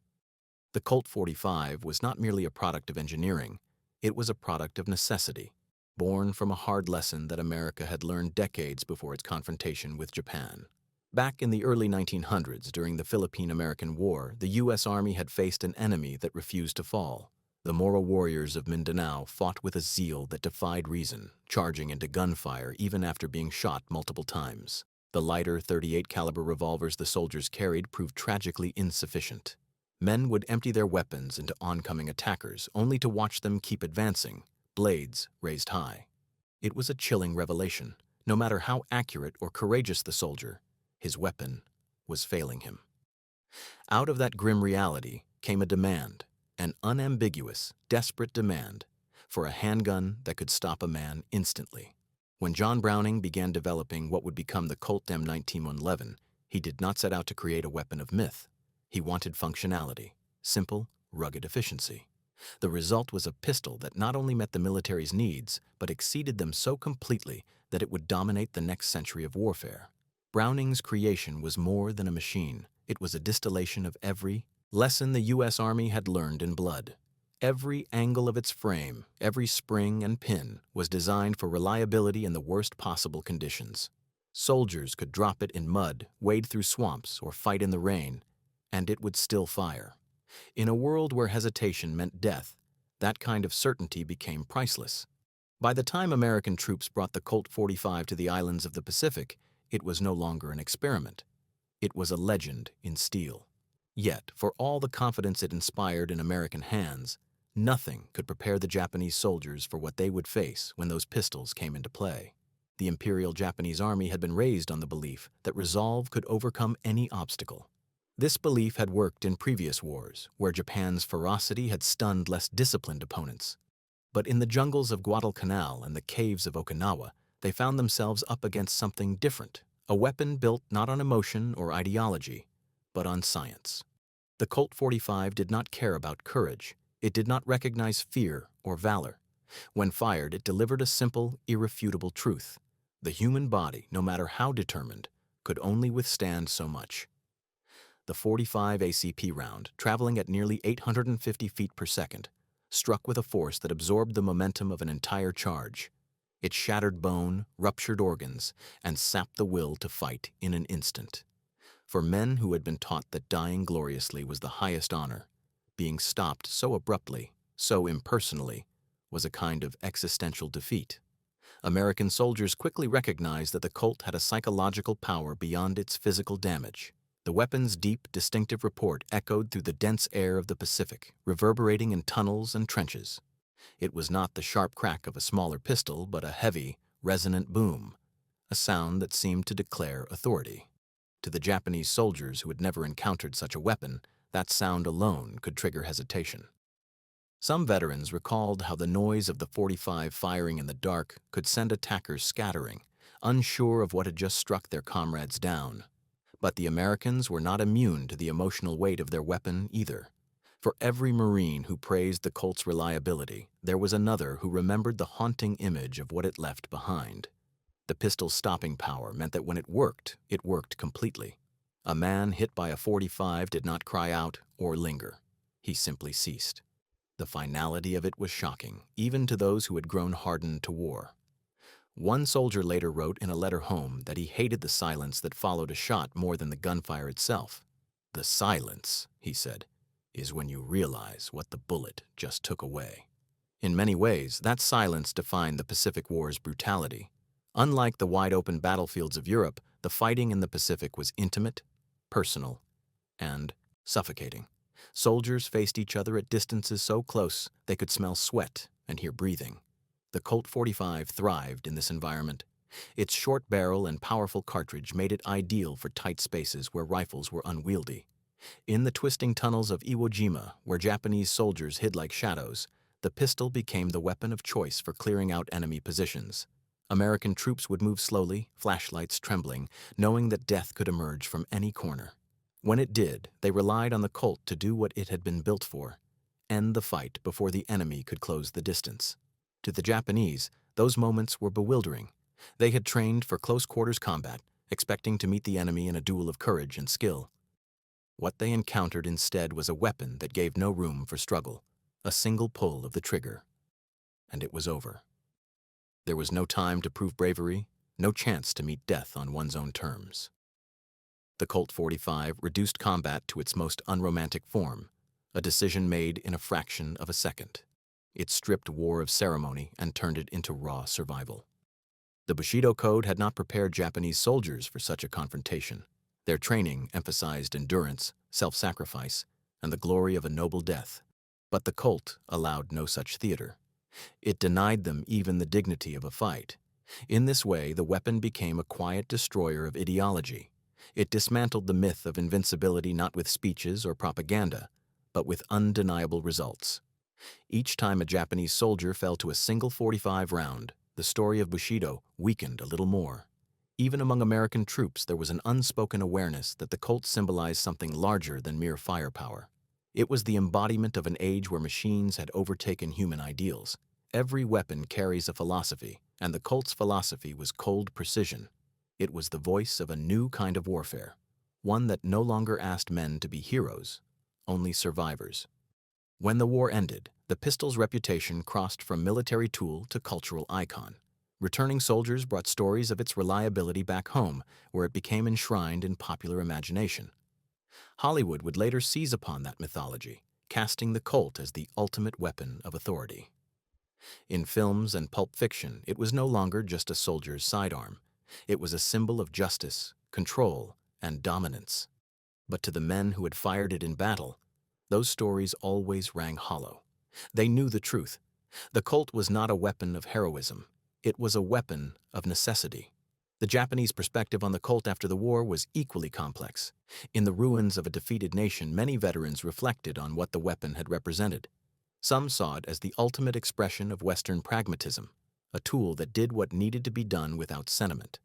The Colt 45 was not merely a product of engineering, it was a product of necessity, born from a hard lesson that America had learned decades before its confrontation with Japan. Back in the early 1900s, during the Philippine-American War, the U.S. Army had faced an enemy that refused to fall. The Moro warriors of Mindanao fought with a zeal that defied reason, charging into gunfire even after being shot multiple times. The lighter .38 caliber revolvers the soldiers carried proved tragically insufficient. Men would empty their weapons into oncoming attackers, only to watch them keep advancing, blades raised high. It was a chilling revelation. No matter how accurate or courageous the soldier, his weapon was failing him. Out of that grim reality came a demand, an unambiguous, desperate demand for a handgun that could stop a man instantly. When John Browning began developing what would become the Colt M1911, he did not set out to create a weapon of myth. He wanted functionality, simple, rugged efficiency. The result was a pistol that not only met the military's needs, but exceeded them so completely that it would dominate the next century of warfare. Browning's creation was more than a machine. It was a distillation of every lesson the U.S. Army had learned in blood. Every angle of its frame, every spring and pin, was designed for reliability in the worst possible conditions. Soldiers could drop it in mud, wade through swamps, or fight in the rain, and it would still fire. In a world where hesitation meant death, that kind of certainty became priceless. By the time American troops brought the Colt 45 to the islands of the Pacific, it was no longer an experiment. It was a legend in steel. Yet, for all the confidence it inspired in American hands, nothing could prepare the Japanese soldiers for what they would face when those pistols came into play. The Imperial Japanese Army had been raised on the belief that resolve could overcome any obstacle. This belief had worked in previous wars, where Japan's ferocity had stunned less disciplined opponents. But in the jungles of Guadalcanal and the caves of Okinawa, they found themselves up against something different, a weapon built not on emotion or ideology, but on science. The Colt 45 did not care about courage. It did not recognize fear or valor. When fired, it delivered a simple, irrefutable truth. The human body, no matter how determined, could only withstand so much. The 45 ACP round, traveling at nearly 850 feet per second, struck with a force that absorbed the momentum of an entire charge. It shattered bone, ruptured organs, and sapped the will to fight in an instant. For men who had been taught that dying gloriously was the highest honor, being stopped so abruptly, so impersonally, was a kind of existential defeat. American soldiers quickly recognized that the Colt had a psychological power beyond its physical damage. The weapon's deep, distinctive report echoed through the dense air of the Pacific, reverberating in tunnels and trenches. It was not the sharp crack of a smaller pistol, but a heavy, resonant boom, a sound that seemed to declare authority. To the Japanese soldiers who had never encountered such a weapon, that sound alone could trigger hesitation. Some veterans recalled how the noise of the 45 firing in the dark could send attackers scattering, unsure of what had just struck their comrades down. But the Americans were not immune to the emotional weight of their weapon either. For every Marine who praised the Colt's reliability, there was another who remembered the haunting image of what it left behind. The pistol's stopping power meant that when it worked completely. A man hit by a 45 did not cry out or linger. He simply ceased. The finality of it was shocking, even to those who had grown hardened to war. One soldier later wrote in a letter home that he hated the silence that followed a shot more than the gunfire itself. "The silence," he said, "is when you realize what the bullet just took away." In many ways, that silence defined the Pacific War's brutality. Unlike the wide-open battlefields of Europe, the fighting in the Pacific was intimate, personal, and suffocating. Soldiers faced each other at distances so close they could smell sweat and hear breathing. The Colt 45 thrived in this environment. Its short barrel and powerful cartridge made it ideal for tight spaces where rifles were unwieldy. In the twisting tunnels of Iwo Jima, where Japanese soldiers hid like shadows, the pistol became the weapon of choice for clearing out enemy positions. American troops would move slowly, flashlights trembling, knowing that death could emerge from any corner. When it did, they relied on the Colt to do what it had been built for: end the fight before the enemy could close the distance. To the Japanese, those moments were bewildering. They had trained for close-quarters combat, expecting to meet the enemy in a duel of courage and skill. What they encountered instead was a weapon that gave no room for struggle, a single pull of the trigger, and it was over. There was no time to prove bravery, no chance to meet death on one's own terms. The Colt 45 reduced combat to its most unromantic form, a decision made in a fraction of a second. It stripped war of ceremony and turned it into raw survival. The Bushido Code had not prepared Japanese soldiers for such a confrontation. Their training emphasized endurance, self-sacrifice, and the glory of a noble death. But the Colt allowed no such theater. It denied them even the dignity of a fight. In this way, the weapon became a quiet destroyer of ideology. It dismantled the myth of invincibility not with speeches or propaganda, but with undeniable results. Each time a Japanese soldier fell to a single 45 round, the story of Bushido weakened a little more. Even among American troops, there was an unspoken awareness that the Colt symbolized something larger than mere firepower. It was the embodiment of an age where machines had overtaken human ideals. Every weapon carries a philosophy, and the Colt's philosophy was cold precision. It was the voice of a new kind of warfare, one that no longer asked men to be heroes, only survivors. When the war ended, the pistol's reputation crossed from military tool to cultural icon. Returning soldiers brought stories of its reliability back home, where it became enshrined in popular imagination. Hollywood would later seize upon that mythology, casting the Colt as the ultimate weapon of authority. In films and pulp fiction, it was no longer just a soldier's sidearm. It was a symbol of justice, control, and dominance. But to the men who had fired it in battle, those stories always rang hollow. They knew the truth. The Colt was not a weapon of heroism. It was a weapon of necessity. The Japanese perspective on the Colt after the war was equally complex. In the ruins of a defeated nation, many veterans reflected on what the weapon had represented. Some saw it as the ultimate expression of Western pragmatism, a tool that did what needed to be done without sentiment.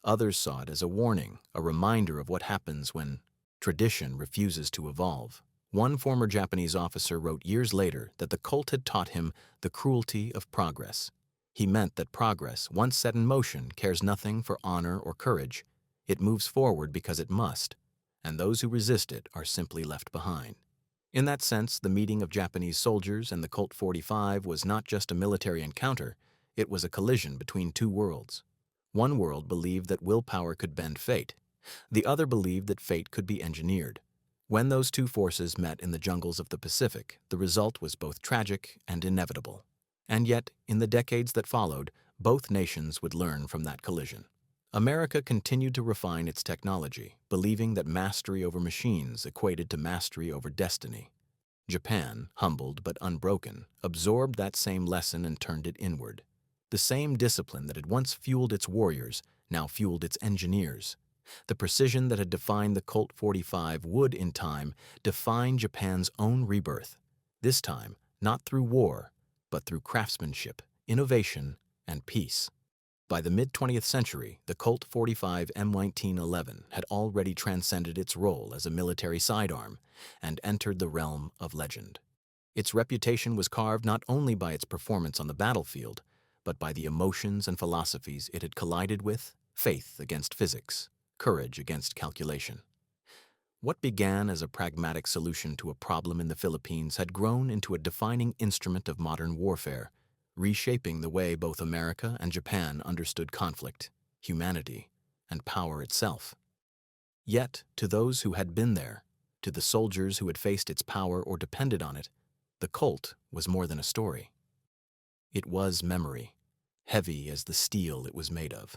Others saw it as a warning, a reminder of what happens when tradition refuses to evolve. One former Japanese officer wrote years later that the Colt had taught him the cruelty of progress. He meant that progress, once set in motion, cares nothing for honor or courage. It moves forward because it must, and those who resist it are simply left behind. In that sense, the meeting of Japanese soldiers and the Colt 45 was not just a military encounter, it was a collision between two worlds. One world believed that willpower could bend fate. The other believed that fate could be engineered. When those two forces met in the jungles of the Pacific, the result was both tragic and inevitable. And yet, in the decades that followed, both nations would learn from that collision. America continued to refine its technology, believing that mastery over machines equated to mastery over destiny. Japan, humbled but unbroken, absorbed that same lesson and turned it inward. The same discipline that had once fueled its warriors now fueled its engineers. The precision that had defined the Colt 45 would, in time, define Japan's own rebirth. This time, not through war, but through craftsmanship, innovation, and peace. By the mid-20th century, the Colt 45 M1911 had already transcended its role as a military sidearm and entered the realm of legend. Its reputation was carved not only by its performance on the battlefield, but by the emotions and philosophies it had collided with: faith against physics, courage against calculation. What began as a pragmatic solution to a problem in the Philippines had grown into a defining instrument of modern warfare, reshaping the way both America and Japan understood conflict, humanity, and power itself. Yet, to those who had been there, to the soldiers who had faced its power or depended on it, the Colt was more than a story. It was memory, heavy as the steel it was made of.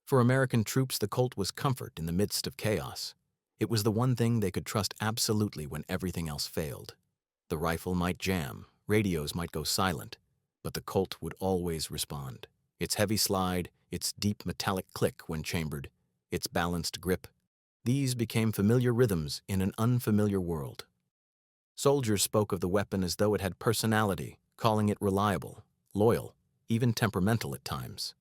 For American troops, the Colt was comfort in the midst of chaos. It was the one thing they could trust absolutely when everything else failed. The rifle might jam, radios might go silent, but the Colt would always respond. Its heavy slide, its deep metallic click when chambered, its balanced grip, these became familiar rhythms in an unfamiliar world. Soldiers spoke of the weapon as though it had personality, calling it reliable, loyal, even temperamental at times.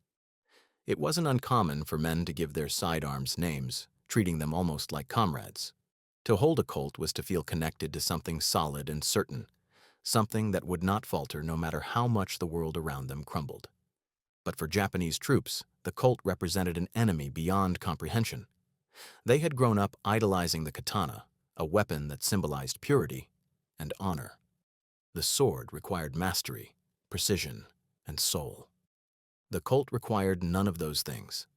It wasn't uncommon for men to give their sidearms names, treating them almost like comrades. To hold a Colt was to feel connected to something solid and certain, something that would not falter no matter how much the world around them crumbled. But for Japanese troops, the Colt represented an enemy beyond comprehension. They had grown up idolizing the katana, a weapon that symbolized purity and honor. The sword required mastery, precision, and soul. The Colt required none of those things.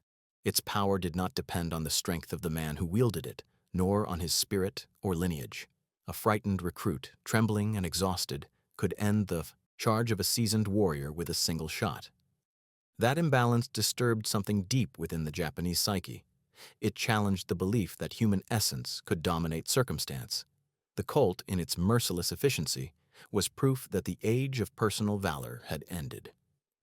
Its power did not depend on the strength of the man who wielded it, nor on his spirit or lineage. A frightened recruit, trembling and exhausted, could end the charge of a seasoned warrior with a single shot. That imbalance disturbed something deep within the Japanese psyche. It challenged the belief that human essence could dominate circumstance. The Colt, in its merciless efficiency, was proof that the age of personal valor had ended.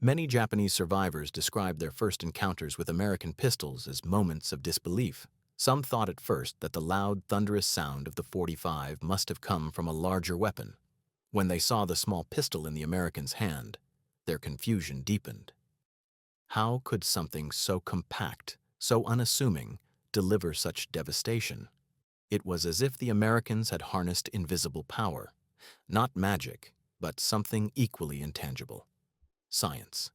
Many Japanese survivors described their first encounters with American pistols as moments of disbelief. Some thought at first that the loud, thunderous sound of the 45 must have come from a larger weapon. When they saw the small pistol in the American's hand, their confusion deepened. How could something so compact, so unassuming, deliver such devastation? It was as if the Americans had harnessed invisible power, not magic, but something equally intangible: science.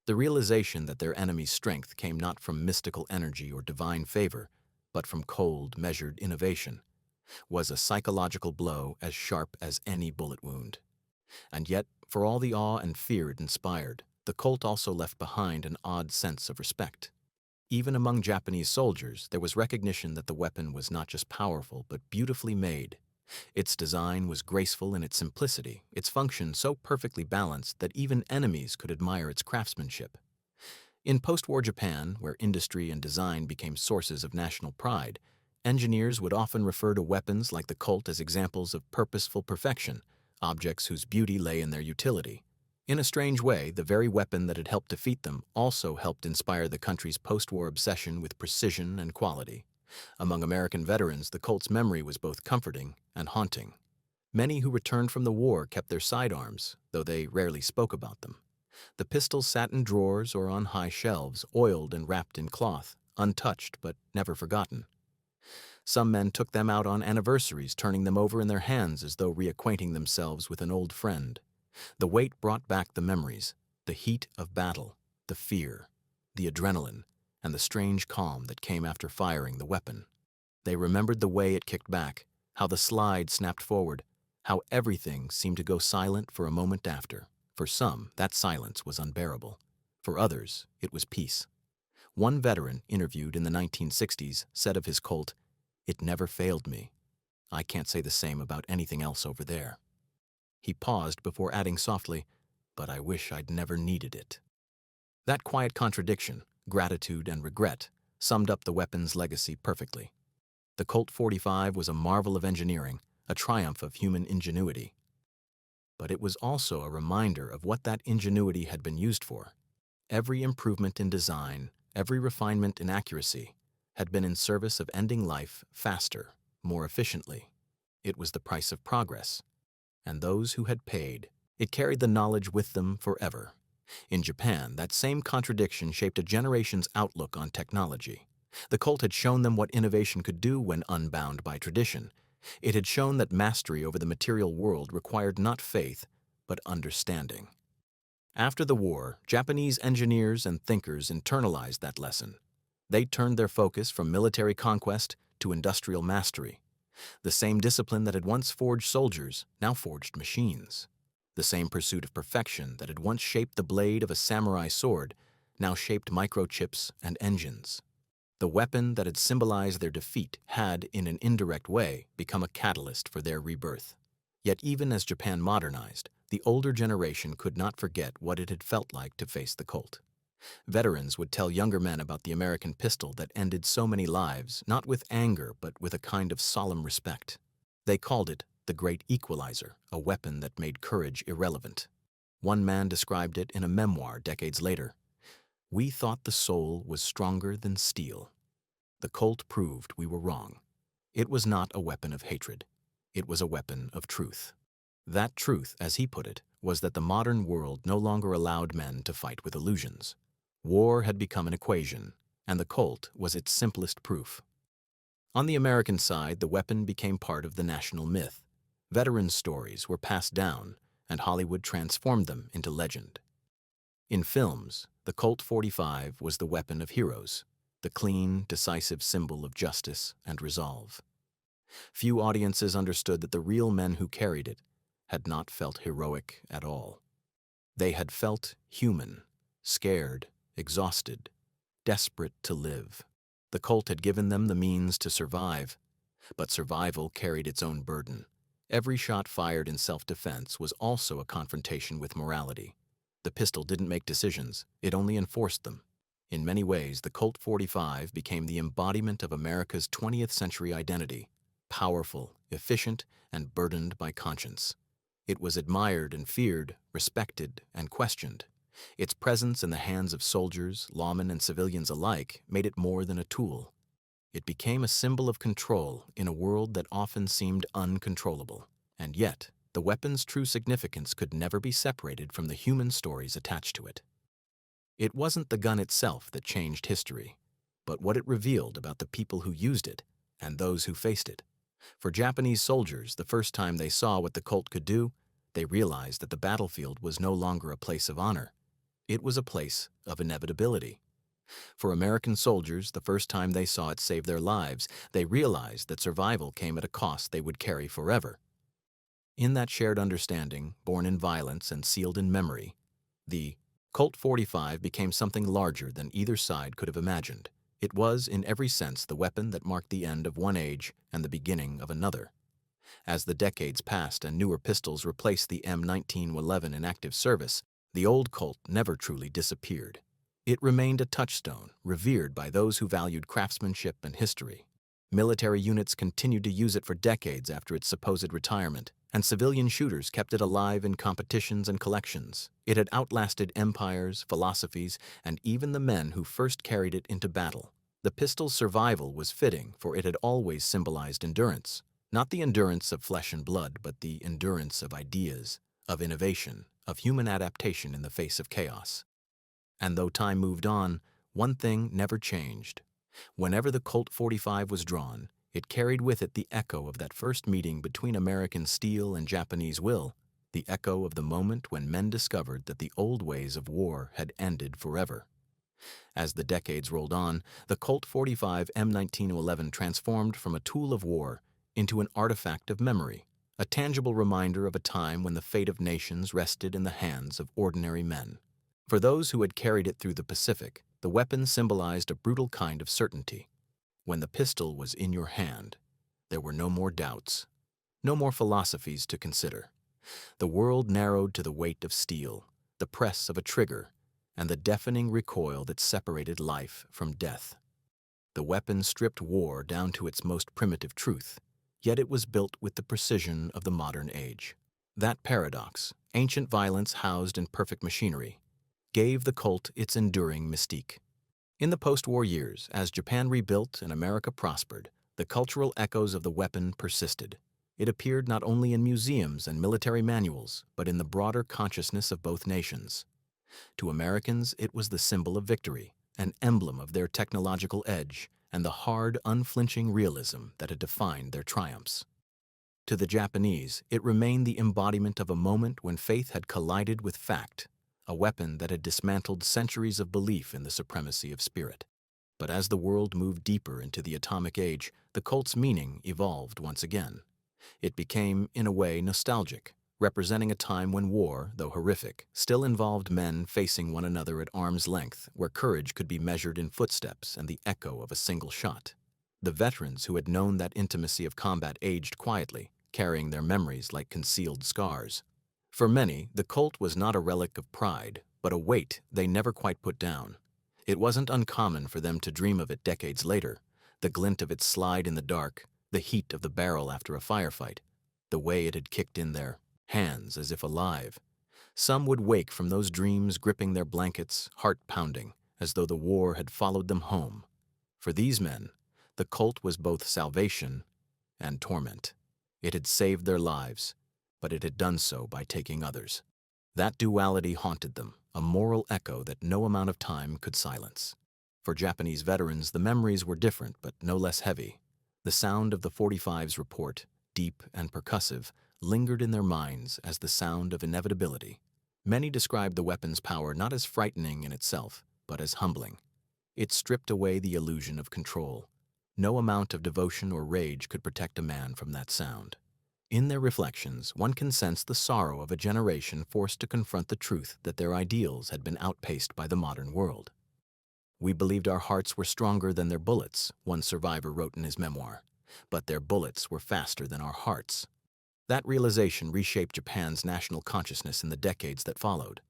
The realization that their enemy's strength came not from mystical energy or divine favor, but from cold, measured innovation, was a psychological blow as sharp as any bullet wound. And yet, for all the awe and fear it inspired, the Colt also left behind an odd sense of respect. Even among Japanese soldiers, there was recognition that the weapon was not just powerful, but beautifully made. Its design was graceful in its simplicity, its function so perfectly balanced that even enemies could admire its craftsmanship. In post-war Japan, where industry and design became sources of national pride, engineers would often refer to weapons like the Colt as examples of purposeful perfection, objects whose beauty lay in their utility. In a strange way, the very weapon that had helped defeat them also helped inspire the country's post-war obsession with precision and quality. Among American veterans, the Colt's memory was both comforting and haunting. Many who returned from the war kept their sidearms, though they rarely spoke about them. The pistols sat in drawers or on high shelves, oiled and wrapped in cloth, untouched but never forgotten. Some men took them out on anniversaries, turning them over in their hands as though reacquainting themselves with an old friend. The weight brought back the memories, the heat of battle, the fear, the adrenaline, and the strange calm that came after firing the weapon. They remembered the way it kicked back, how the slide snapped forward, how everything seemed to go silent for a moment after. For some, that silence was unbearable. For others, it was peace. One veteran, interviewed in the 1960s, said of his Colt, "It never failed me. I can't say the same about anything else over there." He paused before adding softly, "But I wish I'd never needed it." That quiet contradiction, gratitude and regret, summed up the weapon's legacy perfectly. The Colt 45 was a marvel of engineering, a triumph of human ingenuity. But it was also a reminder of what that ingenuity had been used for. Every improvement in design, every refinement in accuracy, had been in service of ending life faster, more efficiently. It was the price of progress. And those who had paid, it carried the knowledge with them forever. In Japan, that same contradiction shaped a generation's outlook on technology. The Colt had shown them what innovation could do when unbound by tradition. It had shown that mastery over the material world required not faith, but understanding. After the war, Japanese engineers and thinkers internalized that lesson. They turned their focus from military conquest to industrial mastery. The same discipline that had once forged soldiers now forged machines. The same pursuit of perfection that had once shaped the blade of a samurai sword now shaped microchips and engines. The weapon that had symbolized their defeat had, in an indirect way, become a catalyst for their rebirth. Yet even as Japan modernized, the older generation could not forget what it had felt like to face the Colt. Veterans would tell younger men about the American pistol that ended so many lives, not with anger, but with a kind of solemn respect. They called it the Great Equalizer, a weapon that made courage irrelevant. One man described it in a memoir decades later. "We thought the soul was stronger than steel. The Colt proved we were wrong. It was not a weapon of hatred. It was a weapon of truth." That truth, as he put it, was that the modern world no longer allowed men to fight with illusions. War had become an equation, and the Colt was its simplest proof. On the American side, the weapon became part of the national myth. Veterans' stories were passed down, and Hollywood transformed them into legend. In films, the Colt 45 was the weapon of heroes, the clean, decisive symbol of justice and resolve. Few audiences understood that the real men who carried it had not felt heroic at all. They had felt human, scared, exhausted, desperate to live. The Colt had given them the means to survive, but survival carried its own burden. Every shot fired in self-defense was also a confrontation with morality. The pistol didn't make decisions, it only enforced them. In many ways, the Colt 45 became the embodiment of America's 20th century identity, powerful, efficient, and burdened by conscience. It was admired and feared, respected and questioned. Its presence in the hands of soldiers, lawmen, and civilians alike made it more than a tool. It became a symbol of control in a world that often seemed uncontrollable. And yet, the weapon's true significance could never be separated from the human stories attached to it. It wasn't the gun itself that changed history, but what it revealed about the people who used it and those who faced it. For Japanese soldiers, the first time they saw what the Colt could do, they realized that the battlefield was no longer a place of honor. It was a place of inevitability. For American soldiers, the first time they saw it save their lives, they realized that survival came at a cost they would carry forever. In that shared understanding, born in violence and sealed in memory, the Colt 45 became something larger than either side could have imagined. It was, in every sense, the weapon that marked the end of one age and the beginning of another. As the decades passed and newer pistols replaced the M1911 in active service, the old Colt never truly disappeared. It remained a touchstone, revered by those who valued craftsmanship and history. Military units continued to use it for decades after its supposed retirement, and civilian shooters kept it alive in competitions and collections. It had outlasted empires, philosophies, and even the men who first carried it into battle. The pistol's survival was fitting, for it had always symbolized endurance. Not the endurance of flesh and blood, but the endurance of ideas, of innovation, of human adaptation in the face of chaos. And though time moved on, one thing never changed. Whenever the Colt 45 was drawn, it carried with it the echo of that first meeting between American steel and Japanese will, the echo of the moment when men discovered that the old ways of war had ended forever. As the decades rolled on, the Colt 45 M1911 transformed from a tool of war into an artifact of memory, a tangible reminder of a time when the fate of nations rested in the hands of ordinary men. For those who had carried it through the Pacific, the weapon symbolized a brutal kind of certainty. When the pistol was in your hand, there were no more doubts, no more philosophies to consider. The world narrowed to the weight of steel, the press of a trigger, and the deafening recoil that separated life from death. The weapon stripped war down to its most primitive truth, yet it was built with the precision of the modern age. That paradox, ancient violence housed in perfect machinery, gave the Colt its enduring mystique. In the post-war years, as Japan rebuilt and America prospered, the cultural echoes of the weapon persisted. It appeared not only in museums and military manuals, but in the broader consciousness of both nations. To Americans, it was the symbol of victory, an emblem of their technological edge, and the hard, unflinching realism that had defined their triumphs. To the Japanese, it remained the embodiment of a moment when faith had collided with fact, a weapon that had dismantled centuries of belief in the supremacy of spirit. But as the world moved deeper into the atomic age, the Colt's meaning evolved once again. It became, in a way, nostalgic, representing a time when war, though horrific, still involved men facing one another at arm's length, where courage could be measured in footsteps and the echo of a single shot. The veterans who had known that intimacy of combat aged quietly, carrying their memories like concealed scars. For many, the Colt was not a relic of pride, but a weight they never quite put down. It wasn't uncommon for them to dream of it decades later, the glint of its slide in the dark, the heat of the barrel after a firefight, the way it had kicked in their hands as if alive. Some would wake from those dreams gripping their blankets, heart pounding, as though the war had followed them home. For these men, the Colt was both salvation and torment. It had saved their lives, but it had done so by taking others. That duality haunted them, a moral echo that no amount of time could silence. For Japanese veterans, the memories were different but no less heavy. The sound of the 45's report, deep and percussive, lingered in their minds as the sound of inevitability. Many described the weapon's power not as frightening in itself, but as humbling. It stripped away the illusion of control. No amount of devotion or rage could protect a man from that sound. In their reflections, one can sense the sorrow of a generation forced to confront the truth that their ideals had been outpaced by the modern world. "We believed our hearts were stronger than their bullets," one survivor wrote in his memoir, "but their bullets were faster than our hearts." That realization reshaped Japan's national consciousness in the decades that followed.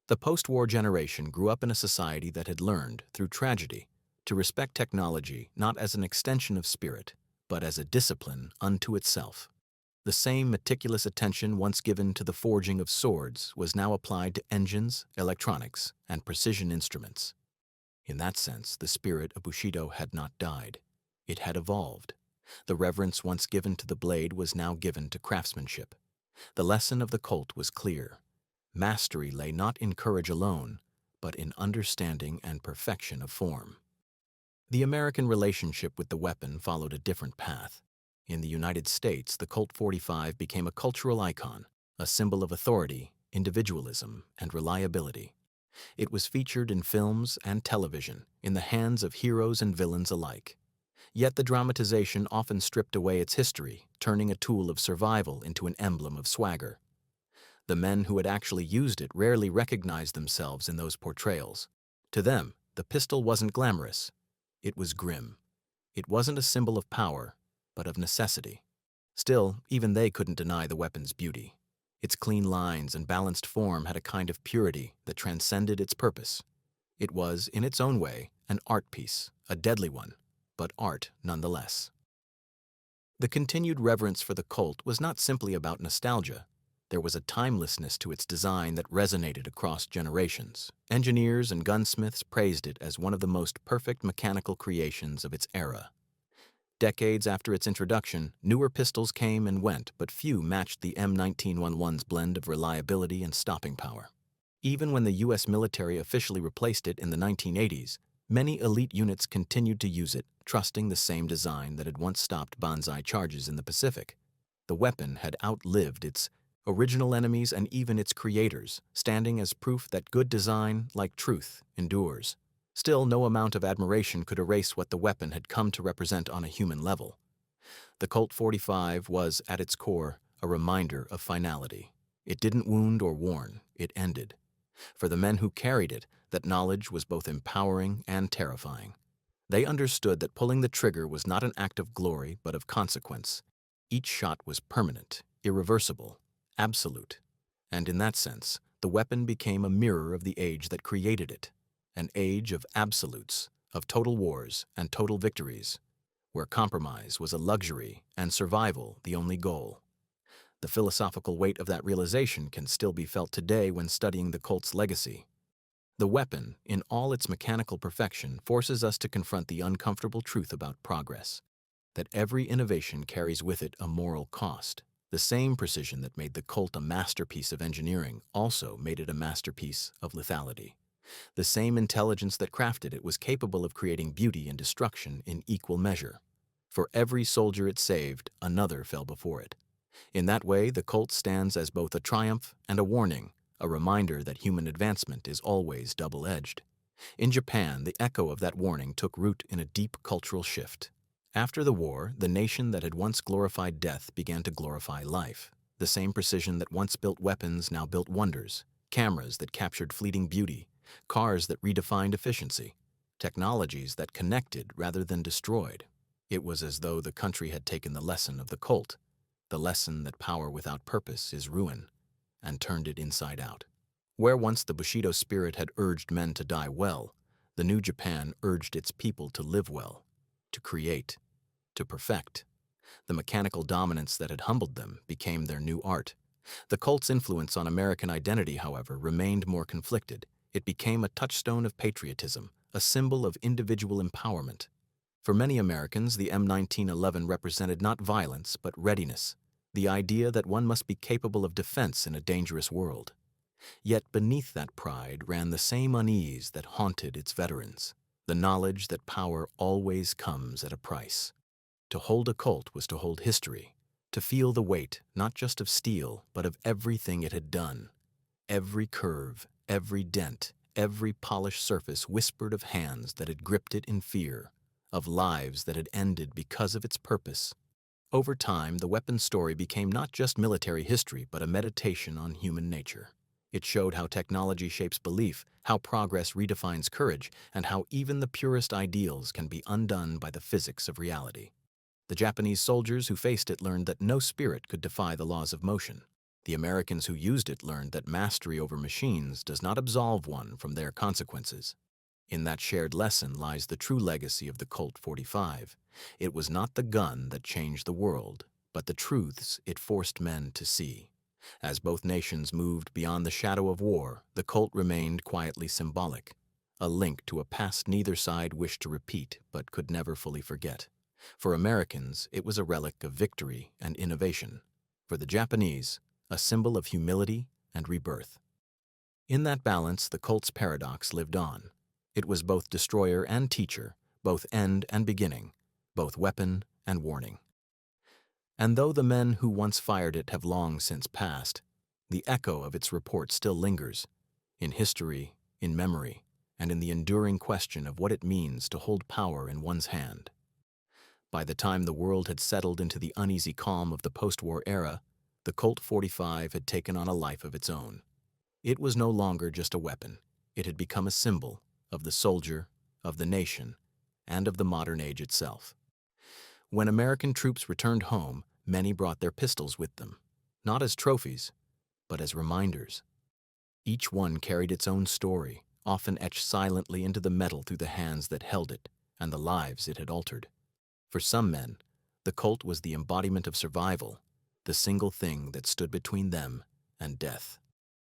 The post-war generation grew up in a society that had learned, through tragedy, to respect technology not as an extension of spirit, but as a discipline unto itself. The same meticulous attention once given to the forging of swords was now applied to engines, electronics, and precision instruments. In that sense, the spirit of Bushido had not died. It had evolved. The reverence once given to the blade was now given to craftsmanship. The lesson of the Colt was clear. Mastery lay not in courage alone, but in understanding and perfection of form. The American relationship with the weapon followed a different path. In the United States, the Colt 45 became a cultural icon, a symbol of authority, individualism, and reliability. It was featured in films and television, in the hands of heroes and villains alike. Yet the dramatization often stripped away its history, turning a tool of survival into an emblem of swagger. The men who had actually used it rarely recognized themselves in those portrayals. To them, the pistol wasn't glamorous. It was grim. It wasn't a symbol of power, but of necessity. Still, even they couldn't deny the weapon's beauty. Its clean lines and balanced form had a kind of purity that transcended its purpose. It was, in its own way, an art piece, a deadly one, but art nonetheless. The continued reverence for the Colt was not simply about nostalgia. There was a timelessness to its design that resonated across generations. Engineers and gunsmiths praised it as one of the most perfect mechanical creations of its era. Decades after its introduction, newer pistols came and went, but few matched the M1911's blend of reliability and stopping power. Even when the U.S. military officially replaced it in the 1980s, many elite units continued to use it, trusting the same design that had once stopped banzai charges in the Pacific. The weapon had outlived its original enemies and even its creators, standing as proof that good design, like truth, endures. Still, no amount of admiration could erase what the weapon had come to represent on a human level. The Colt 45 was, at its core, a reminder of finality. It didn't wound or warn, it ended. For the men who carried it, that knowledge was both empowering and terrifying. They understood that pulling the trigger was not an act of glory, but of consequence. Each shot was permanent, irreversible, absolute. And in that sense, the weapon became a mirror of the age that created it. An age of absolutes, of total wars and total victories, where compromise was a luxury and survival the only goal. The philosophical weight of that realization can still be felt today when studying the Colt's legacy. The weapon, in all its mechanical perfection, forces us to confront the uncomfortable truth about progress, that every innovation carries with it a moral cost. The same precision that made the Colt a masterpiece of engineering also made it a masterpiece of lethality. The same intelligence that crafted it was capable of creating beauty and destruction in equal measure. For every soldier it saved, another fell before it. In that way, the Colt stands as both a triumph and a warning, a reminder that human advancement is always double-edged. In Japan, the echo of that warning took root in a deep cultural shift. After the war, the nation that had once glorified death began to glorify life. The same precision that once built weapons now built wonders, cameras that captured fleeting beauty, cars that redefined efficiency, technologies that connected rather than destroyed. It was as though the country had taken the lesson of the Colt, the lesson that power without purpose is ruin, and turned it inside out. Where once the Bushido spirit had urged men to die well, the new Japan urged its people to live well, to create, to perfect. The mechanical dominance that had humbled them became their new art. The Colt's influence on American identity, however, remained more conflicted. It became a touchstone of patriotism, a symbol of individual empowerment. For many Americans, the M1911 represented not violence, but readiness, the idea that one must be capable of defense in a dangerous world. Yet beneath that pride ran the same unease that haunted its veterans, the knowledge that power always comes at a price. To hold a Colt was to hold history, to feel the weight not just of steel, but of everything it had done. Every curve, every dent, every polished surface whispered of hands that had gripped it in fear, of lives that had ended because of its purpose. Over time, the weapon's story became not just military history, but a meditation on human nature. It showed how technology shapes belief, how progress redefines courage, and how even the purest ideals can be undone by the physics of reality. The Japanese soldiers who faced it learned that no spirit could defy the laws of motion. The Americans who used it learned that mastery over machines does not absolve one from their consequences. In that shared lesson lies the true legacy of the Colt 45. It was not the gun that changed the world, but the truths it forced men to see. As both nations moved beyond the shadow of war, the Colt remained quietly symbolic, a link to a past neither side wished to repeat but could never fully forget. For Americans, it was a relic of victory and innovation. For the Japanese, a symbol of humility and rebirth. In that balance, the Colt's paradox lived on. It was both destroyer and teacher, both end and beginning, both weapon and warning. And though the men who once fired it have long since passed, the echo of its report still lingers, in history, in memory, and in the enduring question of what it means to hold power in one's hand. By the time the world had settled into the uneasy calm of the post-war era, the Colt 45 had taken on a life of its own. It was no longer just a weapon. It had become a symbol of the soldier, of the nation, and of the modern age itself. When American troops returned home, many brought their pistols with them, not as trophies, but as reminders. Each one carried its own story, often etched silently into the metal through the hands that held it and the lives it had altered. For some men, the Colt was the embodiment of survival, the single thing that stood between them and death.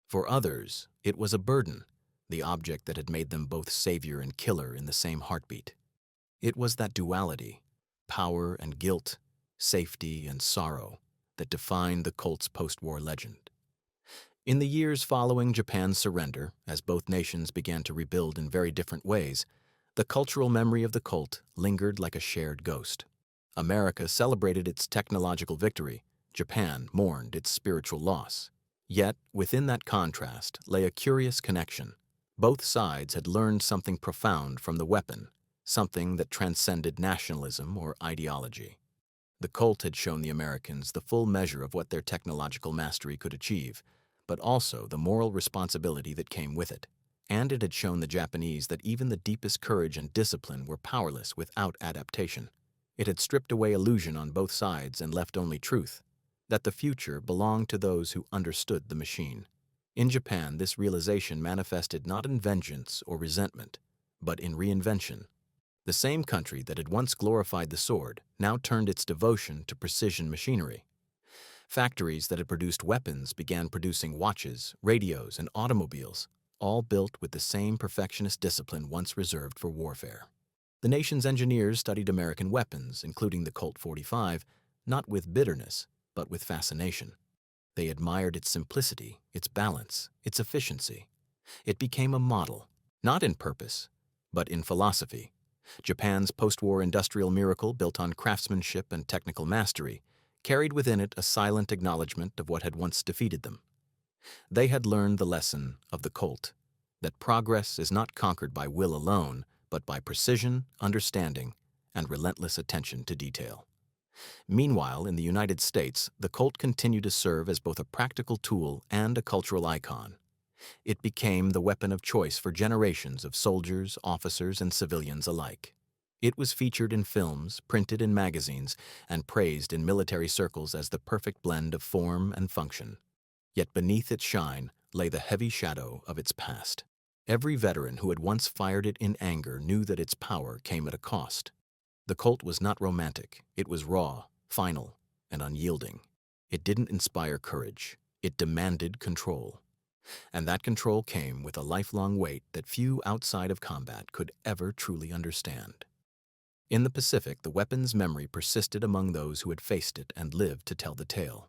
For others, it was a burden, the object that had made them both savior and killer in the same heartbeat. It was that duality, power and guilt, safety and sorrow, that defined the Colt's post-war legend. In the years following Japan's surrender, as both nations began to rebuild in very different ways, the cultural memory of the Colt lingered like a shared ghost. America celebrated its technological victory. Japan mourned its spiritual loss. Yet, within that contrast lay a curious connection. Both sides had learned something profound from the weapon, something that transcended nationalism or ideology. The Colt had shown the Americans the full measure of what their technological mastery could achieve, but also the moral responsibility that came with it. And it had shown the Japanese that even the deepest courage and discipline were powerless without adaptation. It had stripped away illusion on both sides and left only truth, that the future belonged to those who understood the machine. In Japan, this realization manifested not in vengeance or resentment, but in reinvention. The same country that had once glorified the sword now turned its devotion to precision machinery. Factories that had produced weapons began producing watches, radios, and automobiles, all built with the same perfectionist discipline once reserved for warfare. The nation's engineers studied American weapons, including the Colt 45, not with bitterness, but with fascination. They admired its simplicity, its balance, its efficiency. It became a model, not in purpose, but in philosophy. Japan's post-war industrial miracle, built on craftsmanship and technical mastery, carried within it a silent acknowledgement of what had once defeated them. They had learned the lesson of the Colt, that progress is not conquered by will alone, but by precision, understanding, and relentless attention to detail. Meanwhile, in the United States, the Colt continued to serve as both a practical tool and a cultural icon. It became the weapon of choice for generations of soldiers, officers, and civilians alike. It was featured in films, printed in magazines, and praised in military circles as the perfect blend of form and function. Yet beneath its shine lay the heavy shadow of its past. Every veteran who had once fired it in anger knew that its power came at a cost. The Colt was not romantic. It was raw, final, and unyielding. It didn't inspire courage. It demanded control. And that control came with a lifelong weight that few outside of combat could ever truly understand. In the Pacific, the weapon's memory persisted among those who had faced it and lived to tell the tale.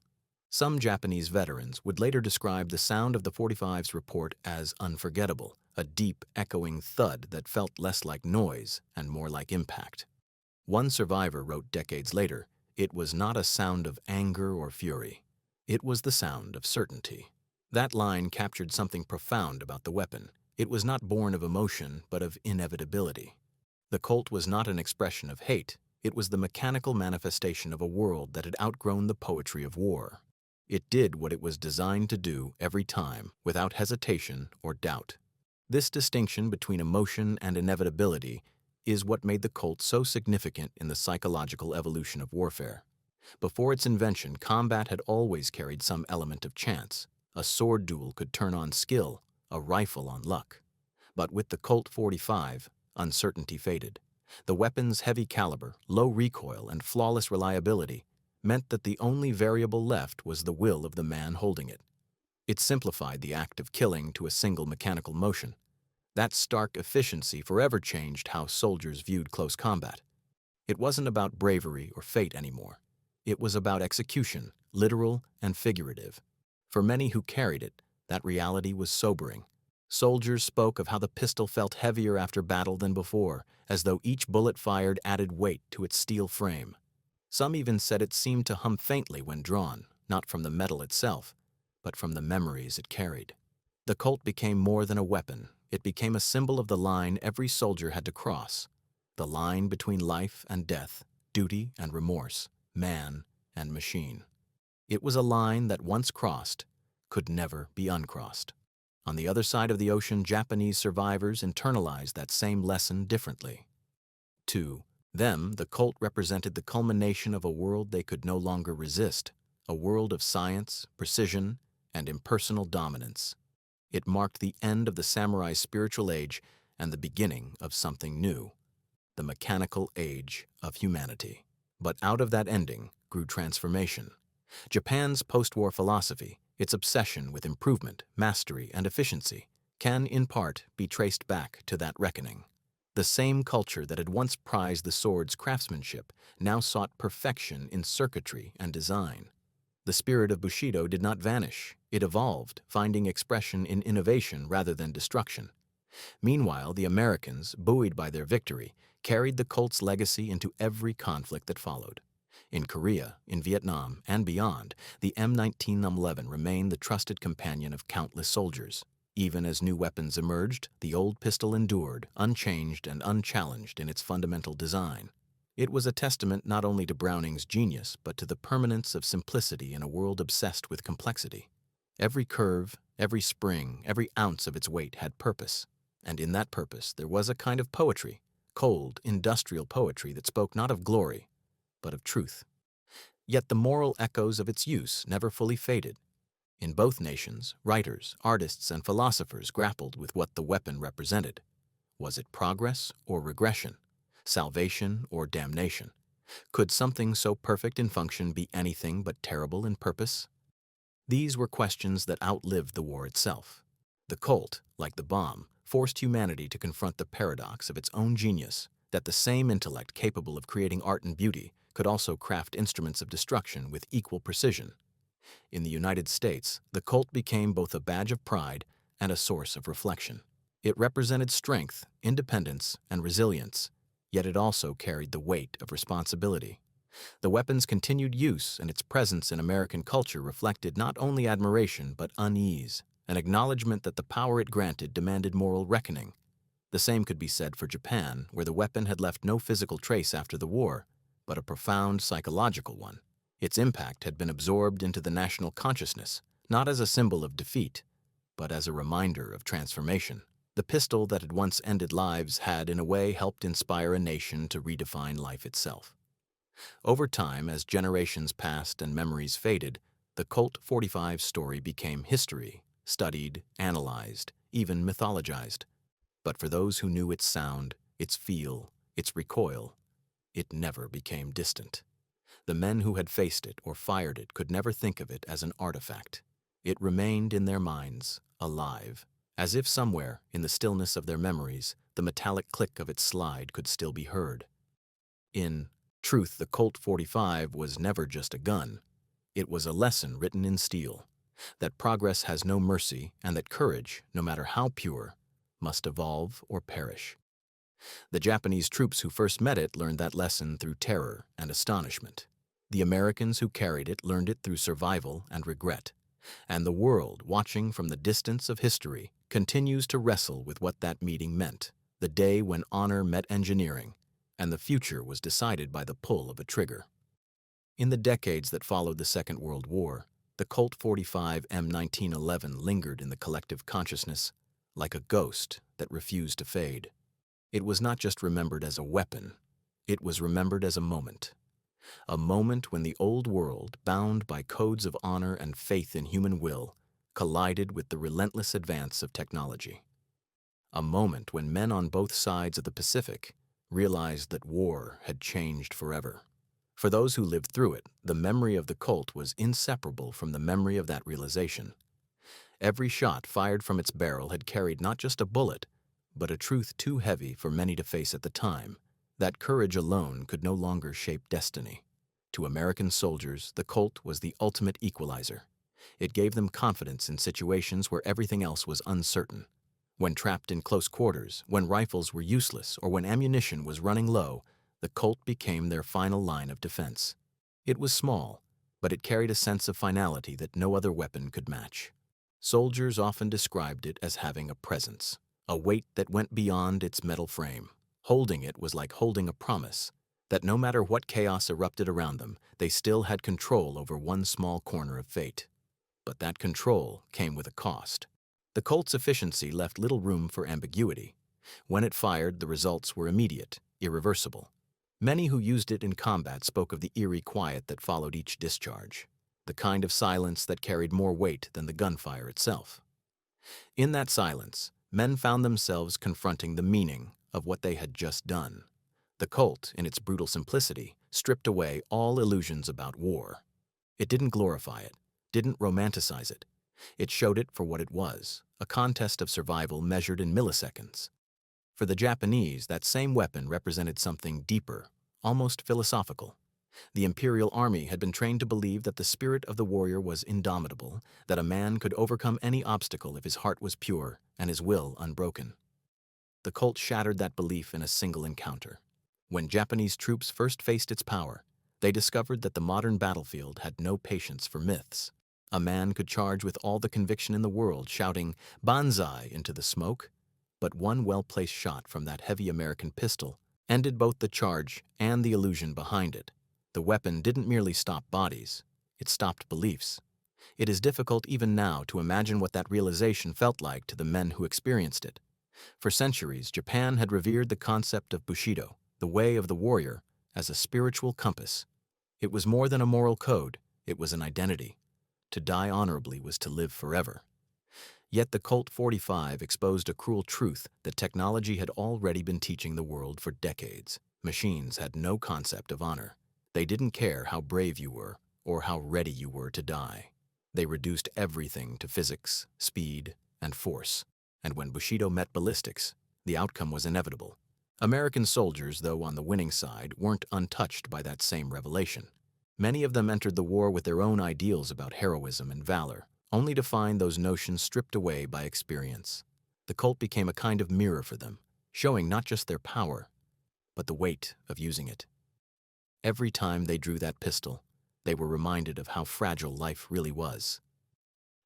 Some Japanese veterans would later describe the sound of the 45's report as unforgettable, a deep, echoing thud that felt less like noise and more like impact. One survivor wrote decades later, "It was not a sound of anger or fury. It was the sound of certainty." That line captured something profound about the weapon. It was not born of emotion, but of inevitability. The Colt was not an expression of hate. It was the mechanical manifestation of a world that had outgrown the poetry of war. It did what it was designed to do every time, without hesitation or doubt. This distinction between emotion and inevitability is what made the Colt so significant in the psychological evolution of warfare. Before its invention, combat had always carried some element of chance. A sword duel could turn on skill, a rifle on luck. But with the Colt 45, uncertainty faded. The weapon's heavy caliber, low recoil, and flawless reliability meant that the only variable left was the will of the man holding it. It simplified the act of killing to a single mechanical motion. That stark efficiency forever changed how soldiers viewed close combat. It wasn't about bravery or fate anymore. It was about execution, literal and figurative. For many who carried it, that reality was sobering. Soldiers spoke of how the pistol felt heavier after battle than before, as though each bullet fired added weight to its steel frame. Some even said it seemed to hum faintly when drawn, not from the metal itself, but from the memories it carried. The Colt became more than a weapon. It became a symbol of the line every soldier had to cross, the line between life and death, duty and remorse, man and machine. It was a line that once crossed could never be uncrossed. On the other side of the ocean, Japanese survivors internalized that same lesson differently. To them, the Colt represented the culmination of a world they could no longer resist, a world of science, precision, and impersonal dominance. It marked the end of the samurai's spiritual age and the beginning of something new, the mechanical age of humanity. But out of that ending grew transformation. Japan's post-war philosophy, its obsession with improvement, mastery, and efficiency, can in part be traced back to that reckoning. The same culture that had once prized the sword's craftsmanship now sought perfection in circuitry and design. The spirit of Bushido did not vanish. It evolved, finding expression in innovation rather than destruction. Meanwhile, the Americans, buoyed by their victory, carried the Colt's legacy into every conflict that followed. In Korea, in Vietnam, and beyond, the M1911 remained the trusted companion of countless soldiers. Even as new weapons emerged, the old pistol endured, unchanged and unchallenged in its fundamental design. It was a testament not only to Browning's genius, but to the permanence of simplicity in a world obsessed with complexity. Every curve, every spring, every ounce of its weight had purpose. And in that purpose there was a kind of poetry, cold, industrial poetry that spoke not of glory, but of truth. Yet the moral echoes of its use never fully faded. In both nations, writers, artists, and philosophers grappled with what the weapon represented. Was it progress or regression? Salvation or damnation? Could something so perfect in function be anything but terrible in purpose? These were questions that outlived the war itself. The Colt, like the bomb, forced humanity to confront the paradox of its own genius, that the same intellect capable of creating art and beauty could also craft instruments of destruction with equal precision. In the United States, the Colt became both a badge of pride and a source of reflection. It represented strength, independence, and resilience, yet it also carried the weight of responsibility. The weapon's continued use and its presence in American culture reflected not only admiration but unease, an acknowledgement that the power it granted demanded moral reckoning. The same could be said for Japan, where the weapon had left no physical trace after the war, but a profound psychological one. Its impact had been absorbed into the national consciousness, not as a symbol of defeat, but as a reminder of transformation. The pistol that had once ended lives had, in a way, helped inspire a nation to redefine life itself. Over time, as generations passed and memories faded, the Colt 45 story became history, studied, analyzed, even mythologized. But for those who knew its sound, its feel, its recoil, it never became distant. The men who had faced it or fired it could never think of it as an artifact. It remained in their minds, alive, as if somewhere, in the stillness of their memories, the metallic click of its slide could still be heard. In truth, the Colt 45 was never just a gun. It was a lesson written in steel, that progress has no mercy and that courage, no matter how pure, must evolve or perish. The Japanese troops who first met it learned that lesson through terror and astonishment. The Americans who carried it learned it through survival and regret. And the world, watching from the distance of history, continues to wrestle with what that meeting meant, the day when honor met engineering, and the future was decided by the pull of a trigger. In the decades that followed the Second World War, the Colt 45 M1911 lingered in the collective consciousness like a ghost that refused to fade. It was not just remembered as a weapon, it was remembered as a moment when the old world, bound by codes of honor and faith in human will, collided with the relentless advance of technology. A moment when men on both sides of the Pacific realized that war had changed forever. For those who lived through it, the memory of the Colt was inseparable from the memory of that realization. Every shot fired from its barrel had carried not just a bullet, but a truth too heavy for many to face at the time, that courage alone could no longer shape destiny. To American soldiers, the Colt was the ultimate equalizer. It gave them confidence in situations where everything else was uncertain. When trapped in close quarters, when rifles were useless, or when ammunition was running low, the Colt became their final line of defense. It was small, but it carried a sense of finality that no other weapon could match. Soldiers often described it as having a presence, a weight that went beyond its metal frame. Holding it was like holding a promise that no matter what chaos erupted around them, they still had control over one small corner of fate. But that control came with a cost. The Colt's efficiency left little room for ambiguity. When it fired, the results were immediate, irreversible. Many who used it in combat spoke of the eerie quiet that followed each discharge, the kind of silence that carried more weight than the gunfire itself. In that silence, men found themselves confronting the meaning of what they had just done. The Colt, in its brutal simplicity, stripped away all illusions about war. It didn't glorify it, didn't romanticize it. It showed it for what it was, a contest of survival measured in milliseconds. For the Japanese, that same weapon represented something deeper, almost philosophical. The Imperial Army had been trained to believe that the spirit of the warrior was indomitable, that a man could overcome any obstacle if his heart was pure and his will unbroken. The Colt shattered that belief in a single encounter. When Japanese troops first faced its power, they discovered that the modern battlefield had no patience for myths. A man could charge with all the conviction in the world, shouting "Banzai" into the smoke, but one well-placed shot from that heavy American pistol ended both the charge and the illusion behind it. The weapon didn't merely stop bodies, it stopped beliefs. It is difficult even now to imagine what that realization felt like to the men who experienced it. For centuries, Japan had revered the concept of Bushido, the way of the warrior, as a spiritual compass. It was more than a moral code, it was an identity. To die honorably was to live forever. Yet the Colt 45 exposed a cruel truth that technology had already been teaching the world for decades. Machines had no concept of honor. They didn't care how brave you were or how ready you were to die. They reduced everything to physics, speed, and force. And when Bushido met ballistics, the outcome was inevitable. American soldiers, though on the winning side, weren't untouched by that same revelation. Many of them entered the war with their own ideals about heroism and valor, only to find those notions stripped away by experience. The Colt became a kind of mirror for them, showing not just their power, but the weight of using it. Every time they drew that pistol, they were reminded of how fragile life really was.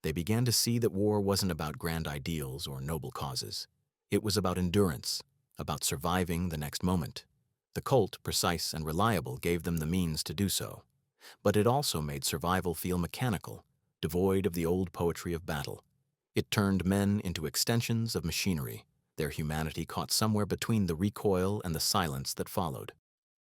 They began to see that war wasn't about grand ideals or noble causes. It was about endurance, about surviving the next moment. The Colt, precise and reliable, gave them the means to do so. But it also made survival feel mechanical, devoid of the old poetry of battle. It turned men into extensions of machinery, their humanity caught somewhere between the recoil and the silence that followed.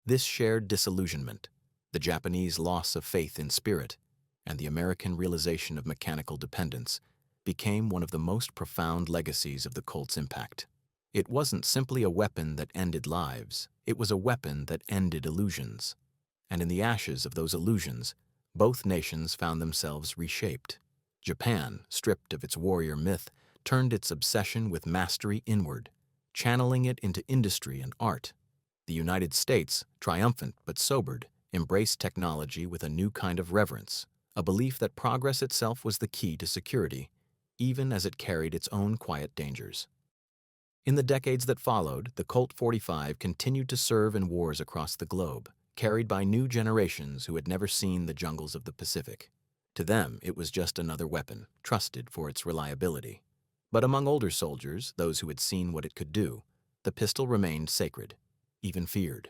This shared disillusionment, the Japanese loss of faith in spirit, and the American realization of mechanical dependence, became one of the most profound legacies of the Colt's impact. It wasn't simply a weapon that ended lives, it was a weapon that ended illusions. And in the ashes of those illusions, both nations found themselves reshaped. Japan, stripped of its warrior myth, turned its obsession with mastery inward, channeling it into industry and art. The United States, triumphant but sobered, embraced technology with a new kind of reverence, a belief that progress itself was the key to security, even as it carried its own quiet dangers. In the decades that followed, the Colt 45 continued to serve in wars across the globe, carried by new generations who had never seen the jungles of the Pacific. To them, it was just another weapon, trusted for its reliability. But among older soldiers, those who had seen what it could do, the pistol remained sacred, even feared.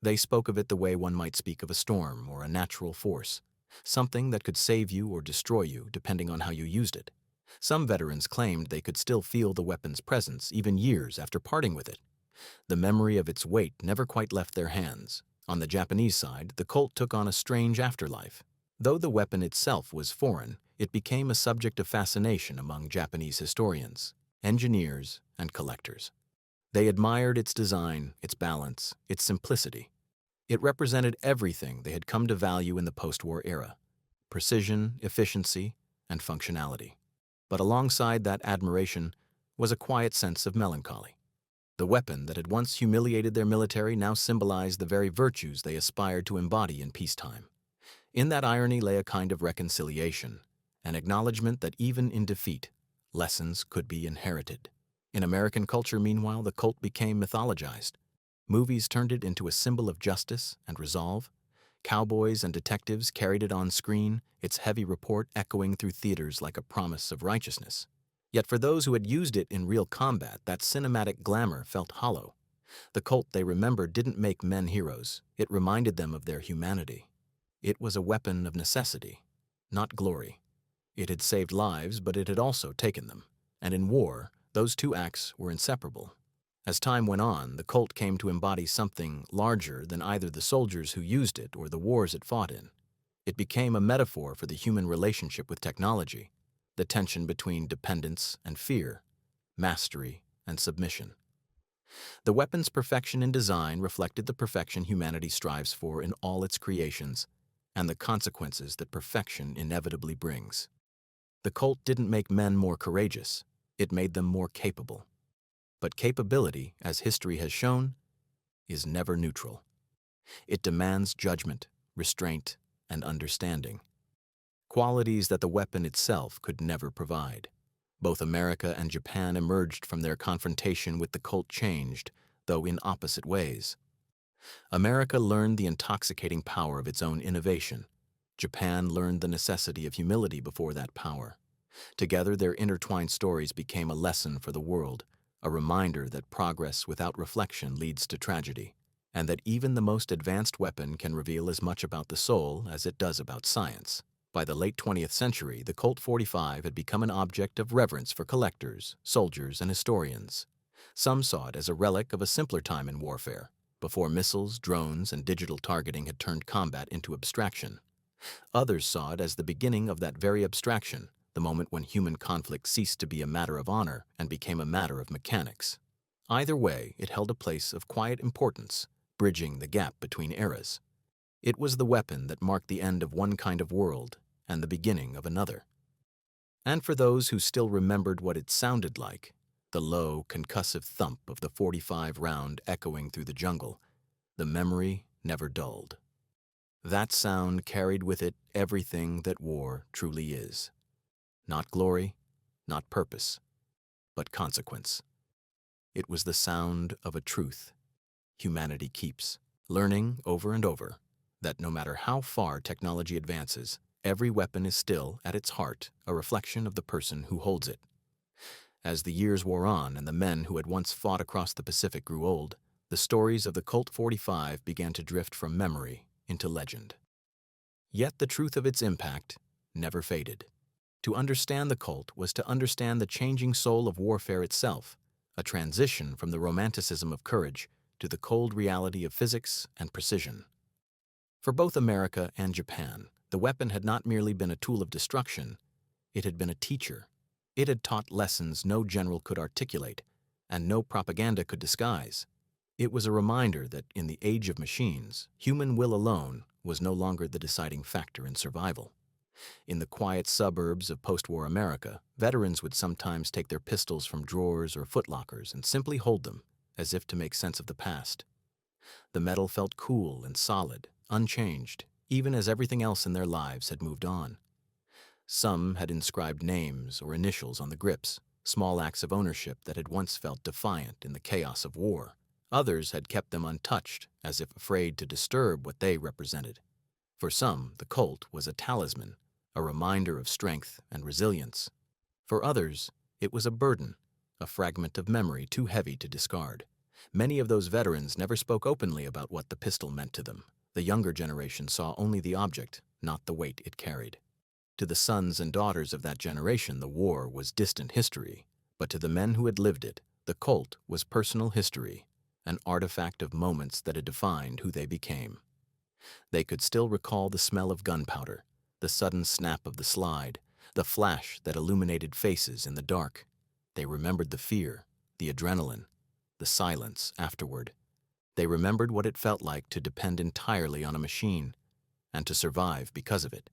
They spoke of it the way one might speak of a storm or a natural force, something that could save you or destroy you depending on how you used it. Some veterans claimed they could still feel the weapon's presence even years after parting with it. The memory of its weight never quite left their hands. On the Japanese side, the Colt took on a strange afterlife. Though the weapon itself was foreign, it became a subject of fascination among Japanese historians, engineers, and collectors. They admired its design, its balance, its simplicity. It represented everything they had come to value in the post-war era: precision, efficiency, and functionality. But alongside that admiration was a quiet sense of melancholy. The weapon that had once humiliated their military now symbolized the very virtues they aspired to embody in peacetime. In that irony lay a kind of reconciliation, an acknowledgement that even in defeat, lessons could be inherited. In American culture, meanwhile, the Colt became mythologized. Movies turned it into a symbol of justice and resolve. Cowboys and detectives carried it on screen, its heavy report echoing through theaters like a promise of righteousness. Yet for those who had used it in real combat, that cinematic glamour felt hollow. The Colt they remembered didn't make men heroes. It reminded them of their humanity. It was a weapon of necessity, not glory. It had saved lives, but it had also taken them. And in war, those two acts were inseparable. As time went on, the Colt came to embody something larger than either the soldiers who used it or the wars it fought in. It became a metaphor for the human relationship with technology, the tension between dependence and fear, mastery and submission. The weapon's perfection in design reflected the perfection humanity strives for in all its creations, and the consequences that perfection inevitably brings. The Colt didn't make men more courageous, it made them more capable. But capability, as history has shown, is never neutral. It demands judgment, restraint, and understanding, qualities that the weapon itself could never provide. Both America and Japan emerged from their confrontation with the Colt changed, though in opposite ways. America learned the intoxicating power of its own innovation. Japan learned the necessity of humility before that power. Together, their intertwined stories became a lesson for the world, a reminder that progress without reflection leads to tragedy, and that even the most advanced weapon can reveal as much about the soul as it does about science. By the late 20th century, the Colt 45 had become an object of reverence for collectors, soldiers, and historians. Some saw it as a relic of a simpler time in warfare, before missiles, drones, and digital targeting had turned combat into abstraction. Others saw it as the beginning of that very abstraction, the moment when human conflict ceased to be a matter of honor and became a matter of mechanics. Either way, it held a place of quiet importance, bridging the gap between eras. It was the weapon that marked the end of one kind of world and the beginning of another. And for those who still remembered what it sounded like, the low, concussive thump of the 45 round echoing through the jungle, the memory never dulled. That sound carried with it everything that war truly is. Not glory, not purpose, but consequence. It was the sound of a truth humanity keeps, learning over and over that no matter how far technology advances, every weapon is still, at its heart, a reflection of the person who holds it. As the years wore on and the men who had once fought across the Pacific grew old, the stories of the Colt 45 began to drift from memory into legend. Yet the truth of its impact never faded. To understand the Colt was to understand the changing soul of warfare itself, a transition from the romanticism of courage to the cold reality of physics and precision. For both America and Japan, the weapon had not merely been a tool of destruction, it had been a teacher. It had taught lessons no general could articulate and no propaganda could disguise. It was a reminder that in the age of machines, human will alone was no longer the deciding factor in survival. In the quiet suburbs of post-war America, veterans would sometimes take their pistols from drawers or footlockers and simply hold them, as if to make sense of the past. The metal felt cool and solid, unchanged, even as everything else in their lives had moved on. Some had inscribed names or initials on the grips, small acts of ownership that had once felt defiant in the chaos of war. Others had kept them untouched, as if afraid to disturb what they represented. For some, the Colt was a talisman, a reminder of strength and resilience. For others, it was a burden, a fragment of memory too heavy to discard. Many of those veterans never spoke openly about what the pistol meant to them. The younger generation saw only the object, not the weight it carried. To the sons and daughters of that generation, the war was distant history, but to the men who had lived it, the Colt was personal history, an artifact of moments that had defined who they became. They could still recall the smell of gunpowder, the sudden snap of the slide, the flash that illuminated faces in the dark. They remembered the fear, the adrenaline, the silence afterward. They remembered what it felt like to depend entirely on a machine, and to survive because of it.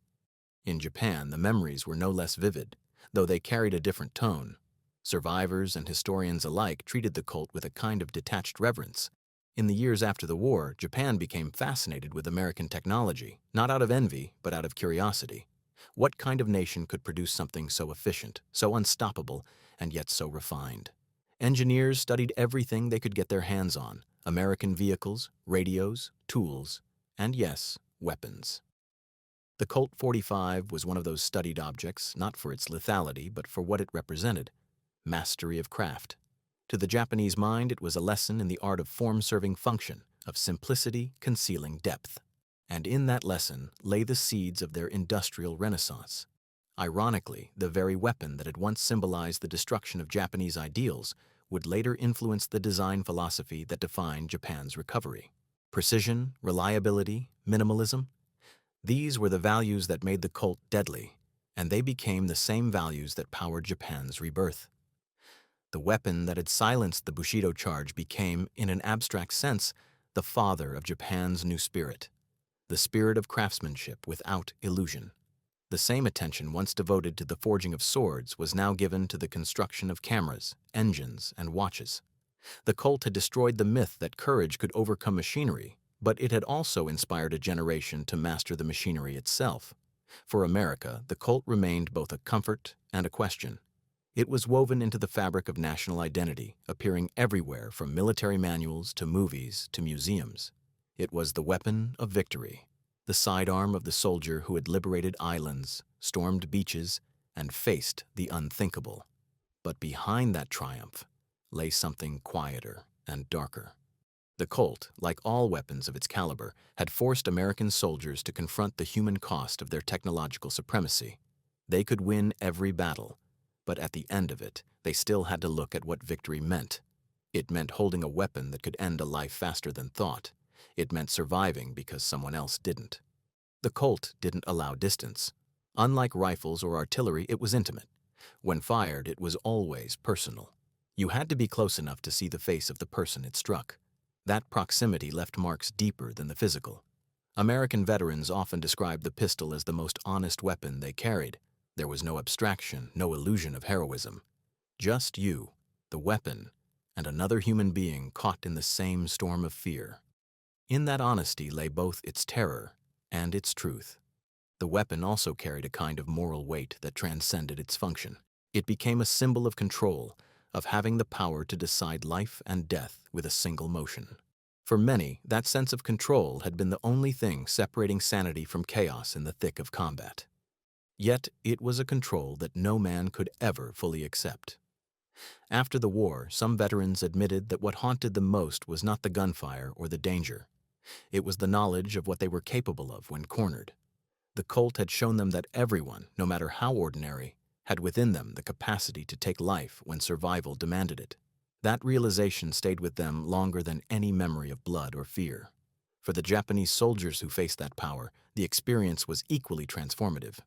In Japan, the memories were no less vivid, though they carried a different tone. Survivors and historians alike treated the Colt with a kind of detached reverence. In the years after the war, Japan became fascinated with American technology, not out of envy, but out of curiosity. What kind of nation could produce something so efficient, so unstoppable, and yet so refined? Engineers studied everything they could get their hands on: American vehicles, radios, tools, and yes, weapons. The Colt 45 was one of those studied objects, not for its lethality, but for what it represented: mastery of craft. To the Japanese mind, it was a lesson in the art of form-serving function, of simplicity concealing depth. And in that lesson lay the seeds of their industrial renaissance. Ironically, the very weapon that had once symbolized the destruction of Japanese ideals would later influence the design philosophy that defined Japan's recovery. Precision, reliability, minimalism, these were the values that made the Colt deadly, and they became the same values that powered Japan's rebirth. The weapon that had silenced the Bushido charge became, in an abstract sense, the father of Japan's new spirit, the spirit of craftsmanship without illusion. The same attention once devoted to the forging of swords was now given to the construction of cameras, engines, and watches. The Colt had destroyed the myth that courage could overcome machinery, but it had also inspired a generation to master the machinery itself. For America, the Colt remained both a comfort and a question. It was woven into the fabric of national identity, appearing everywhere from military manuals to movies to museums. It was the weapon of victory, the sidearm of the soldier who had liberated islands, stormed beaches, and faced the unthinkable. But behind that triumph lay something quieter and darker. The Colt, like all weapons of its caliber, had forced American soldiers to confront the human cost of their technological supremacy. They could win every battle, but at the end of it, they still had to look at what victory meant. It meant holding a weapon that could end a life faster than thought. It meant surviving because someone else didn't. The Colt didn't allow distance. Unlike rifles or artillery, it was intimate. When fired, it was always personal. You had to be close enough to see the face of the person it struck. That proximity left marks deeper than the physical. American veterans often described the pistol as the most honest weapon they carried. There was no abstraction, no illusion of heroism. Just you, the weapon, and another human being caught in the same storm of fear. In that honesty lay both its terror and its truth. The weapon also carried a kind of moral weight that transcended its function. It became a symbol of control, of having the power to decide life and death with a single motion. For many, that sense of control had been the only thing separating sanity from chaos in the thick of combat. Yet it was a control that no man could ever fully accept. After the war, some veterans admitted that what haunted them most was not the gunfire or the danger. It was the knowledge of what they were capable of when cornered. The Colt had shown them that everyone, no matter how ordinary, had within them the capacity to take life when survival demanded it. That realization stayed with them longer than any memory of blood or fear. For the Japanese soldiers who faced that power, the experience was equally transformative.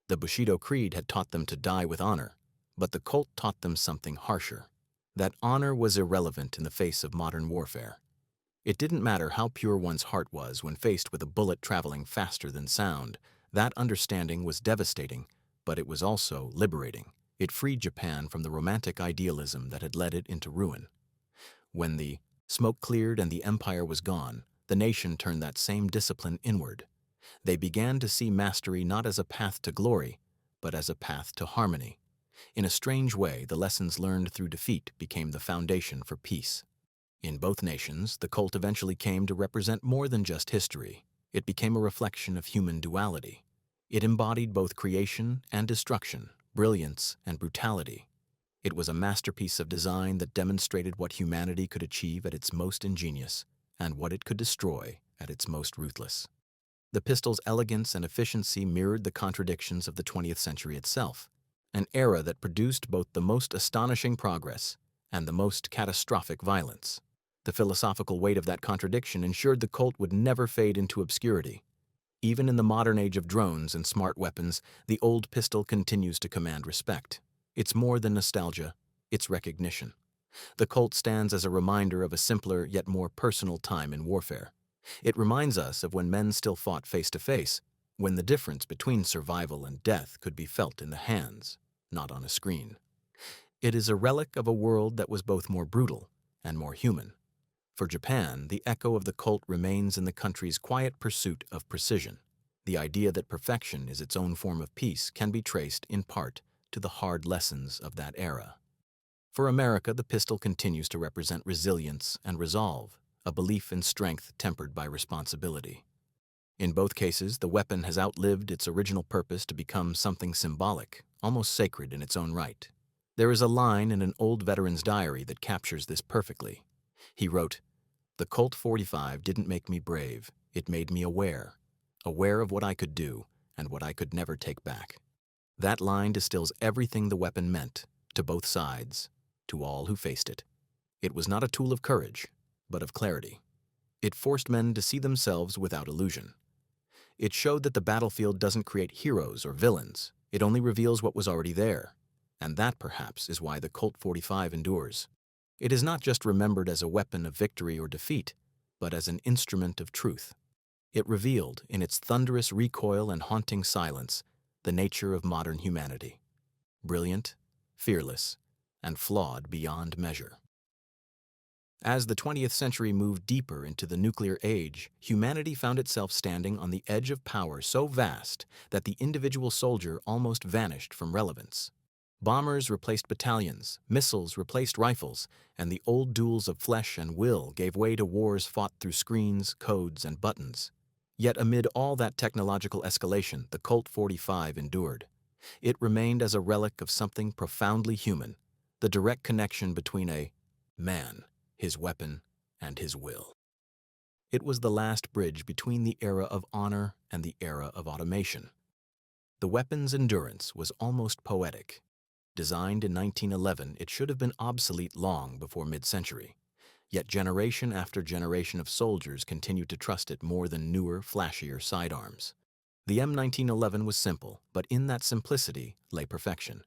The Bushido Creed had taught them to die with honor, but the Colt taught them something harsher. That honor was irrelevant in the face of modern warfare. It didn't matter how pure one's heart was when faced with a bullet traveling faster than sound. That understanding was devastating, but it was also liberating. It freed Japan from the romantic idealism that had led it into ruin. When the smoke cleared and the empire was gone, the nation turned that same discipline inward. They began to see mastery not as a path to glory, but as a path to harmony. In a strange way, the lessons learned through defeat became the foundation for peace. In both nations, the Colt eventually came to represent more than just history. It became a reflection of human duality. It embodied both creation and destruction, brilliance and brutality. It was a masterpiece of design that demonstrated what humanity could achieve at its most ingenious and what it could destroy at its most ruthless. The pistol's elegance and efficiency mirrored the contradictions of the 20th century itself, an era that produced both the most astonishing progress and the most catastrophic violence. The philosophical weight of that contradiction ensured the Colt would never fade into obscurity. Even in the modern age of drones and smart weapons, the old pistol continues to command respect. It's more than nostalgia, it's recognition. The Colt stands as a reminder of a simpler yet more personal time in warfare. It reminds us of when men still fought face to face, when the difference between survival and death could be felt in the hands, not on a screen. It is a relic of a world that was both more brutal and more human. For Japan, the echo of the Colt remains in the country's quiet pursuit of precision. The idea that perfection is its own form of peace can be traced, in part, to the hard lessons of that era. For America, the pistol continues to represent resilience and resolve, a belief in strength tempered by responsibility. In both cases, the weapon has outlived its original purpose to become something symbolic, almost sacred in its own right. There is a line in an old veteran's diary that captures this perfectly. He wrote, "The Colt 45 didn't make me brave, it made me aware of what I could do and what I could never take back." That line distills everything the weapon meant, to both sides, to all who faced it. It was not a tool of courage, but of clarity. It forced men to see themselves without illusion. It showed that the battlefield doesn't create heroes or villains, it only reveals what was already there. And that, perhaps, is why the Colt 45 endures. It is not just remembered as a weapon of victory or defeat, but as an instrument of truth. It revealed, in its thunderous recoil and haunting silence, the nature of modern humanity. Brilliant, fearless, and flawed beyond measure. As the 20th century moved deeper into the nuclear age, humanity found itself standing on the edge of power so vast that the individual soldier almost vanished from relevance. Bombers replaced battalions, missiles replaced rifles, and the old duels of flesh and will gave way to wars fought through screens, codes, and buttons. Yet amid all that technological escalation, the Colt 45 endured. It remained as a relic of something profoundly human, the direct connection between a man, his weapon, and his will. It was the last bridge between the era of honor and the era of automation. The weapon's endurance was almost poetic. Designed in 1911, it should have been obsolete long before mid-century. Yet generation after generation of soldiers continued to trust it more than newer, flashier sidearms. The M1911 was simple, but in that simplicity lay perfection.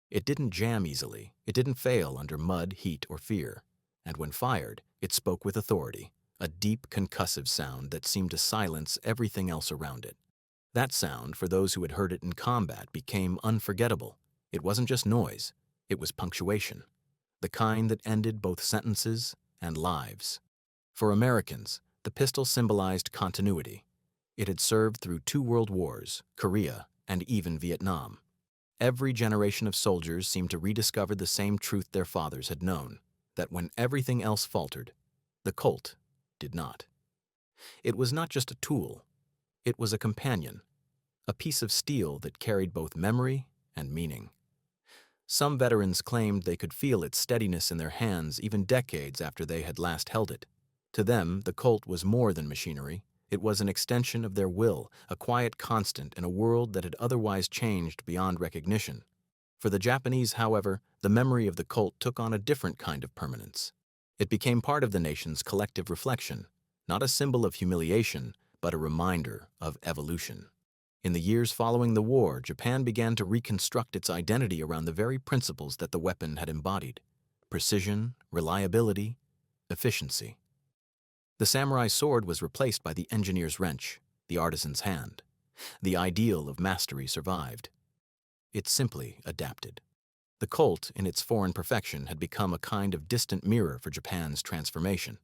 It didn't jam easily, it didn't fail under mud, heat, or fear. And when fired, it spoke with authority, a deep, concussive sound that seemed to silence everything else around it. That sound, for those who had heard it in combat, became unforgettable. It wasn't just noise, it was punctuation, the kind that ended both sentences and lives. For Americans, the pistol symbolized continuity. It had served through 2 world wars, Korea, and even Vietnam. Every generation of soldiers seemed to rediscover the same truth their fathers had known, that when everything else faltered, the Colt did not. It was not just a tool, it was a companion, a piece of steel that carried both memory and meaning. Some veterans claimed they could feel its steadiness in their hands even decades after they had last held it. To them, the Colt was more than machinery. It was an extension of their will, a quiet constant in a world that had otherwise changed beyond recognition. For the Japanese, however, the memory of the Colt took on a different kind of permanence. It became part of the nation's collective reflection, not a symbol of humiliation, but a reminder of evolution. In the years following the war, Japan began to reconstruct its identity around the very principles that the weapon had embodied: precision, reliability, efficiency. The samurai sword was replaced by the engineer's wrench, the artisan's hand. The ideal of mastery survived. It simply adapted. The Colt, in its foreign perfection, had become a kind of distant mirror for Japan's transformation.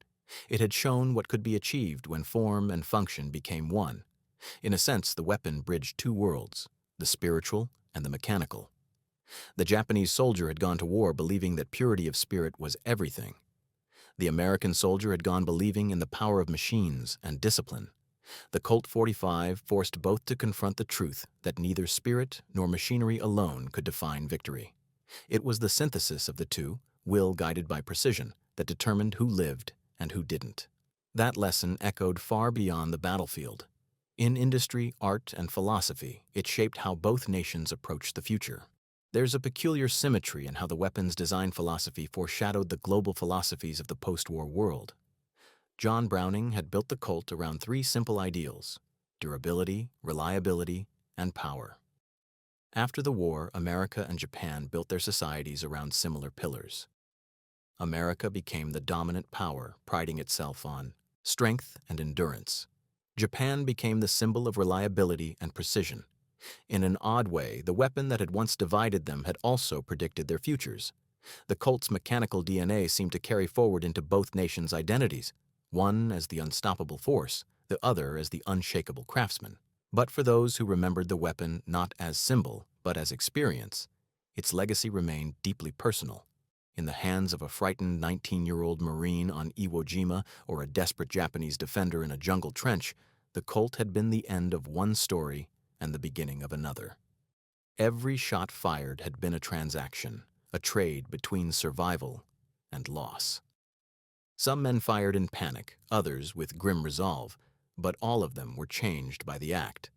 It had shown what could be achieved when form and function became one. In a sense, the weapon bridged 2 worlds, the spiritual and the mechanical. The Japanese soldier had gone to war believing that purity of spirit was everything. The American soldier had gone believing in the power of machines and discipline. The Colt 45 forced both to confront the truth that neither spirit nor machinery alone could define victory. It was the synthesis of the two, will guided by precision, that determined who lived and who didn't. That lesson echoed far beyond the battlefield. In industry, art, and philosophy, it shaped how both nations approached the future. There's a peculiar symmetry in how the weapons design philosophy foreshadowed the global philosophies of the post-war world. John Browning had built the Colt around 3 simple ideals: durability, reliability, and power. After the war, America and Japan built their societies around similar pillars. America became the dominant power, priding itself on strength and endurance. Japan became the symbol of reliability and precision. In an odd way, the weapon that had once divided them had also predicted their futures. The Colt's mechanical DNA seemed to carry forward into both nations' identities, one as the unstoppable force, the other as the unshakable craftsman. But for those who remembered the weapon not as symbol, but as experience, its legacy remained deeply personal. In the hands of a frightened 19-year-old Marine on Iwo Jima or a desperate Japanese defender in a jungle trench, the Colt had been the end of one story and the beginning of another. Every shot fired had been a transaction, a trade between survival and loss. Some men fired in panic, others with grim resolve, but all of them were changed by the act.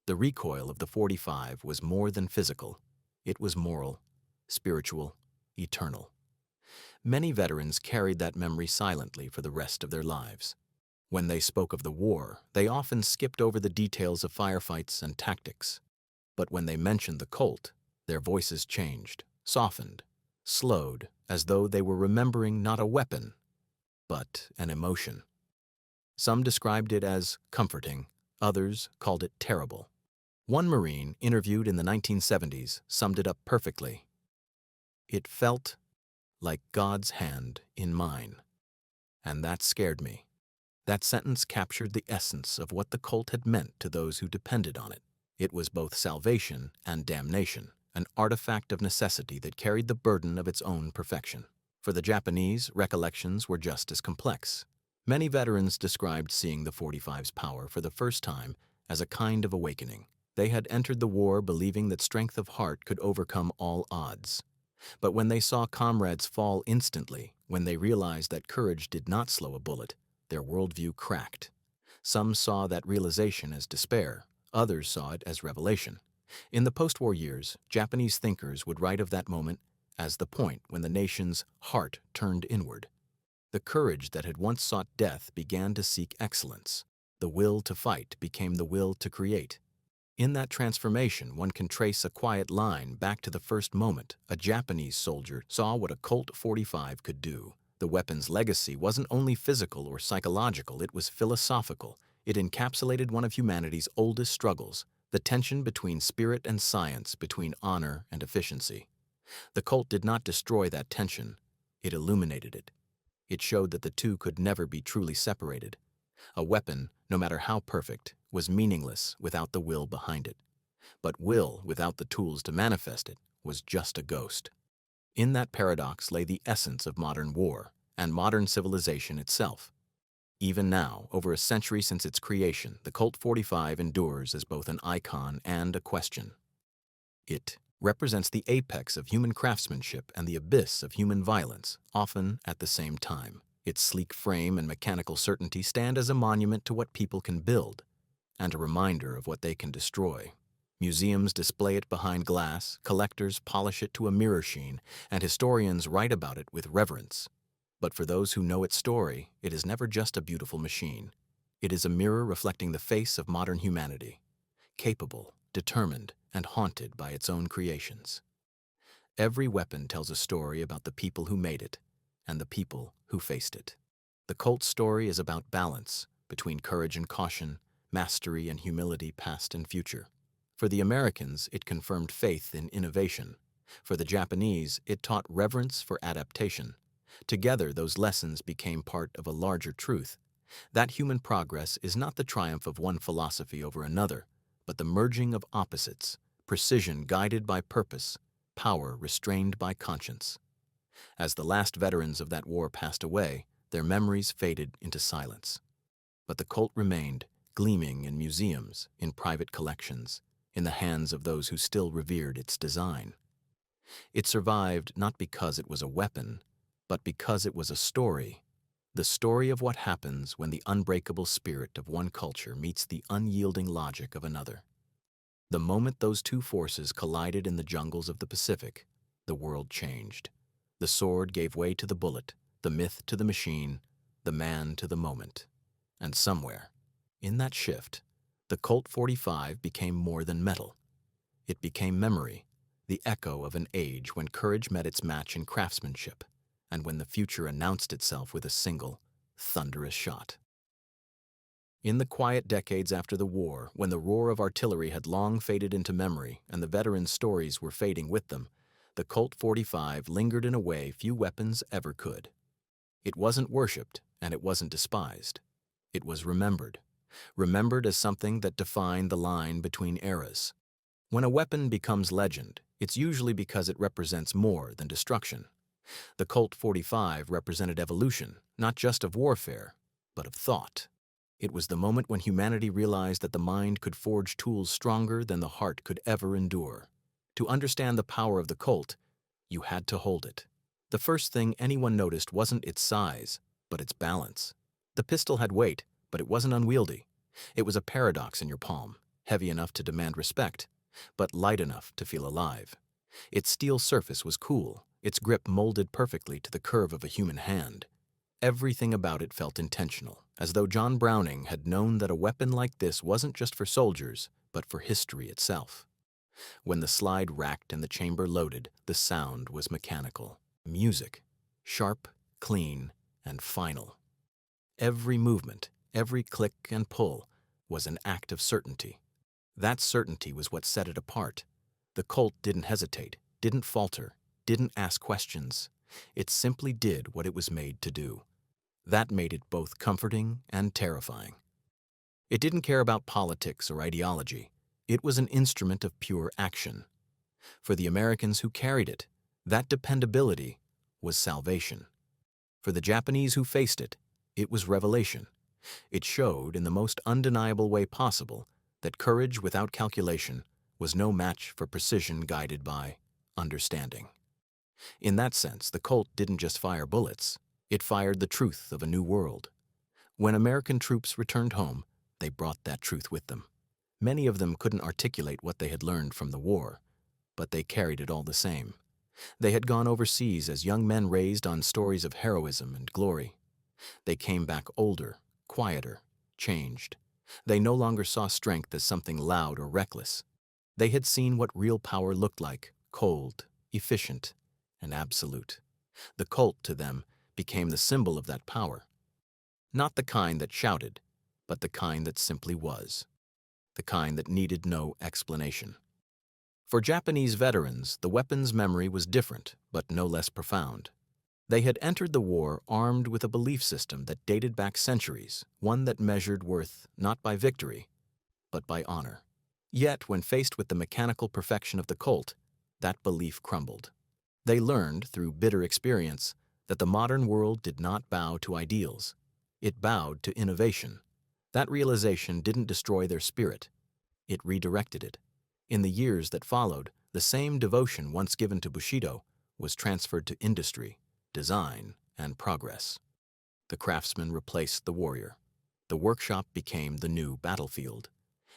The recoil of the .45 was more than physical. It was moral, spiritual, eternal. Many veterans carried that memory silently for the rest of their lives. When they spoke of the war, they often skipped over the details of firefights and tactics. But when they mentioned the Colt, their voices changed, softened, slowed, as though they were remembering not a weapon, but an emotion. Some described it as comforting, others called it terrible. One Marine interviewed in the 1970s summed it up perfectly. "It felt like God's hand in mine." And that scared me. That sentence captured the essence of what the Colt had meant to those who depended on it. It was both salvation and damnation, an artifact of necessity that carried the burden of its own perfection. For the Japanese, recollections were just as complex. Many veterans described seeing the .45's power for the first time as a kind of awakening. They had entered the war believing that strength of heart could overcome all odds. But when they saw comrades fall instantly, when they realized that courage did not slow a bullet, their worldview cracked. Some saw that realization as despair, others saw it as revelation. In the post-war years, Japanese thinkers would write of that moment as the point when the nation's heart turned inward. The courage that had once sought death began to seek excellence. The will to fight became the will to create. In that transformation, one can trace a quiet line back to the first moment a Japanese soldier saw what a Colt .45 could do. The weapon's legacy wasn't only physical or psychological, it was philosophical. It encapsulated one of humanity's oldest struggles, the tension between spirit and science, between honor and efficiency. The Colt did not destroy that tension, it illuminated it. It showed that the two could never be truly separated. A weapon, no matter how perfect, was meaningless without the will behind it. But will, without the tools to manifest it, was just a ghost. In that paradox lay the essence of modern war and modern civilization itself. Even now, over a century since its creation, the Colt .45 endures as both an icon and a question. It represents the apex of human craftsmanship and the abyss of human violence, often at the same time. Its sleek frame and mechanical certainty stand as a monument to what people can build, and a reminder of what they can destroy. Museums display it behind glass, collectors polish it to a mirror sheen, and historians write about it with reverence. But for those who know its story, it is never just a beautiful machine. It is a mirror reflecting the face of modern humanity, capable, determined, and haunted by its own creations. Every weapon tells a story about the people who made it, and the people who faced it. The Colt's story is about balance between courage and caution, mastery and humility past and future. For the Americans, it confirmed faith in innovation. For the Japanese, it taught reverence for adaptation. Together, those lessons became part of a larger truth. That human progress is not the triumph of one philosophy over another, but the merging of opposites, precision guided by purpose, power restrained by conscience. As the last veterans of that war passed away, their memories faded into silence. But the Colt remained, gleaming in museums, in private collections, in the hands of those who still revered its design. It survived not because it was a weapon, but because it was a story, the story of what happens when the unbreakable spirit of one culture meets the unyielding logic of another. The moment those two forces collided in the jungles of the Pacific, the world changed. The sword gave way to the bullet, the myth to the machine, the man to the moment. And somewhere, in that shift, the Colt .45 became more than metal. It became memory, the echo of an age when courage met its match in craftsmanship, and when the future announced itself with a single, thunderous shot. In the quiet decades after the war, when the roar of artillery had long faded into memory and the veterans' stories were fading with them, the Colt .45 lingered in a way few weapons ever could. It wasn't worshipped, and it wasn't despised. It was remembered as something that defined the line between eras. When a weapon becomes legend, it's usually because it represents more than destruction. The Colt .45 represented evolution, not just of warfare, but of thought. It was the moment when humanity realized that the mind could forge tools stronger than the heart could ever endure. To understand the power of the Colt, You had to hold it. The first thing anyone noticed wasn't its size, but its balance. The pistol had weight, but it wasn't unwieldy. It was a paradox in your palm, heavy enough to demand respect, but light enough to feel alive. Its steel surface was cool, its grip molded perfectly to the curve of a human hand. Everything about it felt intentional, as though John Browning had known that a weapon like this wasn't just for soldiers, but for history itself. When the slide racked and the chamber loaded, the sound was mechanical. Music, sharp, clean, and final. Every movement, every click and pull, was an act of certainty. That certainty was what set it apart. The Colt didn't hesitate, didn't falter, didn't ask questions. It simply did what it was made to do. That made it both comforting and terrifying. It didn't care about politics or ideology. It was an instrument of pure action. For the Americans who carried it, that dependability was salvation. For the Japanese who faced it, it was revelation. It showed, in the most undeniable way possible, that courage without calculation was no match for precision guided by understanding. In that sense, the Colt didn't just fire bullets. It fired the truth of a new world. When American troops returned home, they brought that truth with them. Many of them couldn't articulate what they had learned from the war, but they carried it all the same. They had gone overseas as young men raised on stories of heroism and glory. They came back older, quieter, changed. They no longer saw strength as something loud or reckless. They had seen what real power looked like, cold, efficient, and absolute. The Colt, to them, became the symbol of that power. Not the kind that shouted, but the kind that simply was. The kind that needed no explanation. For Japanese veterans, the weapon's memory was different, but no less profound. They had entered the war armed with a belief system that dated back centuries, one that measured worth not by victory, but by honor. Yet, when faced with the mechanical perfection of the Colt, that belief crumbled. They learned, through bitter experience, that the modern world did not bow to ideals. It bowed to innovation. That realization didn't destroy their spirit. It redirected it. In the years that followed, the same devotion once given to Bushido was transferred to industry, design, and progress. The craftsman replaced the warrior. The workshop became the new battlefield.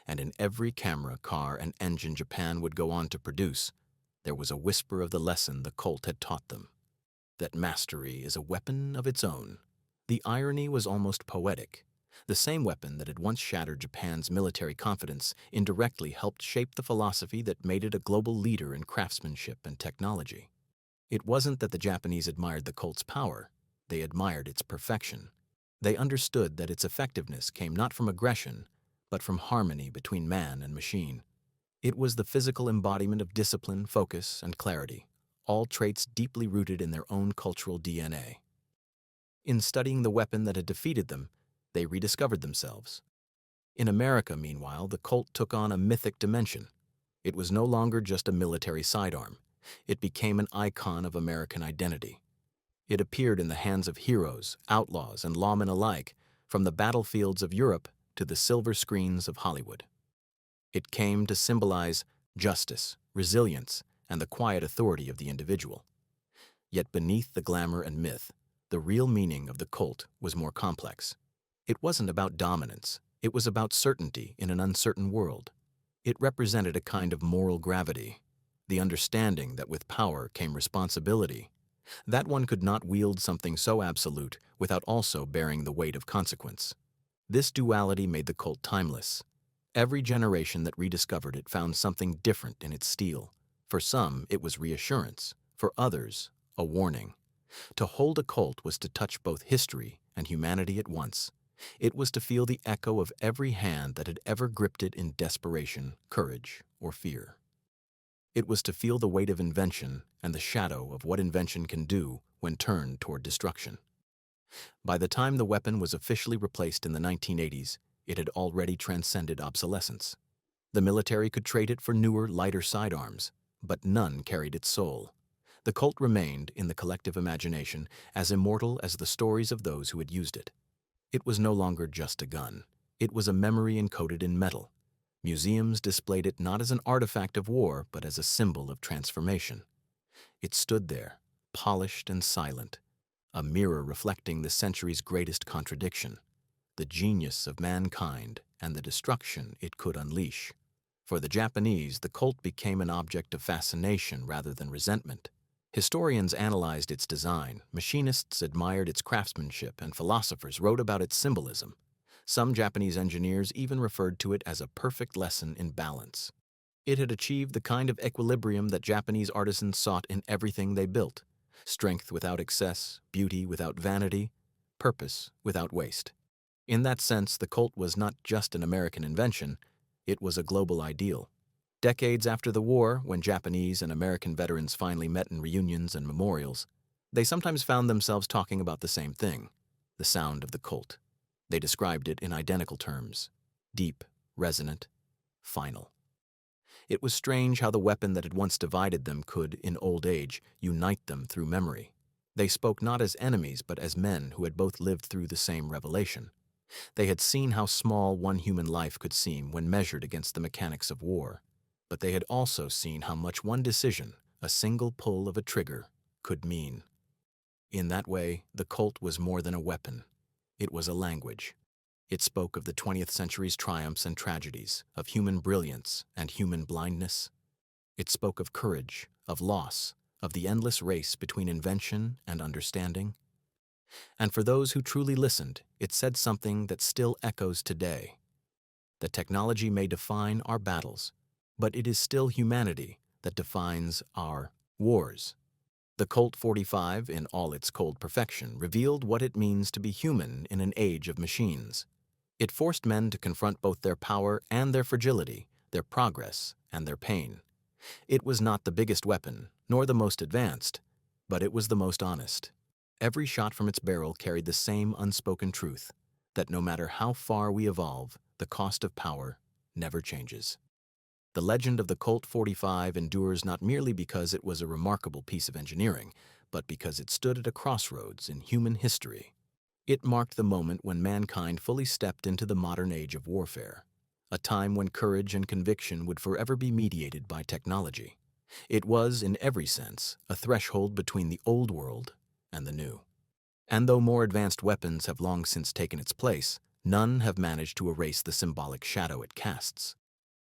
And in every camera, car, and engine Japan would go on to produce, there was a whisper of the lesson the Colt had taught them, that mastery is a weapon of its own. The irony was almost poetic. The same weapon that had once shattered Japan's military confidence indirectly helped shape the philosophy that made it a global leader in craftsmanship and technology. It wasn't that the Japanese admired the Colt's power, they admired its perfection. They understood that its effectiveness came not from aggression, but from harmony between man and machine. It was the physical embodiment of discipline, focus, and clarity, all traits deeply rooted in their own cultural DNA. In studying the weapon that had defeated them, they rediscovered themselves. In America, meanwhile, the Colt took on a mythic dimension. It was no longer just a military sidearm. It became an icon of American identity. It appeared in the hands of heroes, outlaws, and lawmen alike, from the battlefields of Europe to the silver screens of Hollywood. It came to symbolize justice, resilience, and the quiet authority of the individual. Yet beneath the glamour and myth, the real meaning of the Colt was more complex. It wasn't about dominance. It was about certainty in an uncertain world. It represented a kind of moral gravity, the understanding that with power came responsibility, that one could not wield something so absolute without also bearing the weight of consequence. This duality made the Colt timeless. Every generation that rediscovered it found something different in its steel. For some, it was reassurance. For others, a warning. To hold a Colt was to touch both history and humanity at once. It was to feel the echo of every hand that had ever gripped it in desperation, courage, or fear. It was to feel the weight of invention and the shadow of what invention can do when turned toward destruction. By the time the weapon was officially replaced in the 1980s, it had already transcended obsolescence. The military could trade it for newer, lighter sidearms, but none carried its soul. The Colt remained, in the collective imagination, as immortal as the stories of those who had used it. It was no longer just a gun. It was a memory encoded in metal. Museums displayed it not as an artifact of war, but as a symbol of transformation. It stood there, polished and silent, a mirror reflecting the century's greatest contradiction, the genius of mankind and the destruction it could unleash. For the Japanese, the Colt became an object of fascination rather than resentment. Historians analyzed its design, machinists admired its craftsmanship, and philosophers wrote about its symbolism. Some Japanese engineers even referred to it as a perfect lesson in balance. It had achieved the kind of equilibrium that Japanese artisans sought in everything they built: strength without excess, beauty without vanity, purpose without waste. In that sense, the Colt was not just an American invention, it was a global ideal. Decades after the war, when Japanese and American veterans finally met in reunions and memorials, they sometimes found themselves talking about the same thing: the sound of the Colt. They described it in identical terms: deep, resonant, final. It was strange how the weapon that had once divided them could, in old age, unite them through memory. They spoke not as enemies but as men who had both lived through the same revelation. They had seen how small one human life could seem when measured against the mechanics of war, but they had also seen how much one decision, a single pull of a trigger, could mean. In that way, the Colt was more than a weapon. It was a language. It spoke of the 20th century's triumphs and tragedies, of human brilliance and human blindness. It spoke of courage, of loss, of the endless race between invention and understanding. And for those who truly listened, it said something that still echoes today: that technology may define our battles, but it is still humanity that defines our wars. The Colt 45, in all its cold perfection, revealed what it means to be human in an age of machines. It forced men to confront both their power and their fragility, their progress and their pain. It was not the biggest weapon, nor the most advanced, but it was the most honest. Every shot from its barrel carried the same unspoken truth: that no matter how far we evolve, the cost of power never changes. The legend of the Colt 45 endures not merely because it was a remarkable piece of engineering, but because it stood at a crossroads in human history. It marked the moment when mankind fully stepped into the modern age of warfare, a time when courage and conviction would forever be mediated by technology. It was, in every sense, a threshold between the old world and the new. And though more advanced weapons have long since taken its place, none have managed to erase the symbolic shadow it casts.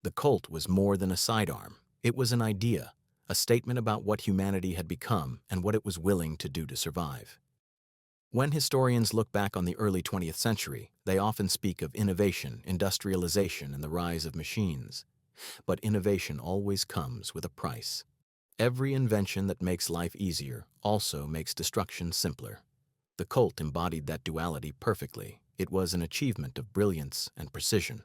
The Colt was more than a sidearm. It was an idea, a statement about what humanity had become and what it was willing to do to survive. When historians look back on the early 20th century, they often speak of innovation, industrialization, and the rise of machines. But innovation always comes with a price. Every invention that makes life easier also makes destruction simpler. The Colt embodied that duality perfectly. It was an achievement of brilliance and precision,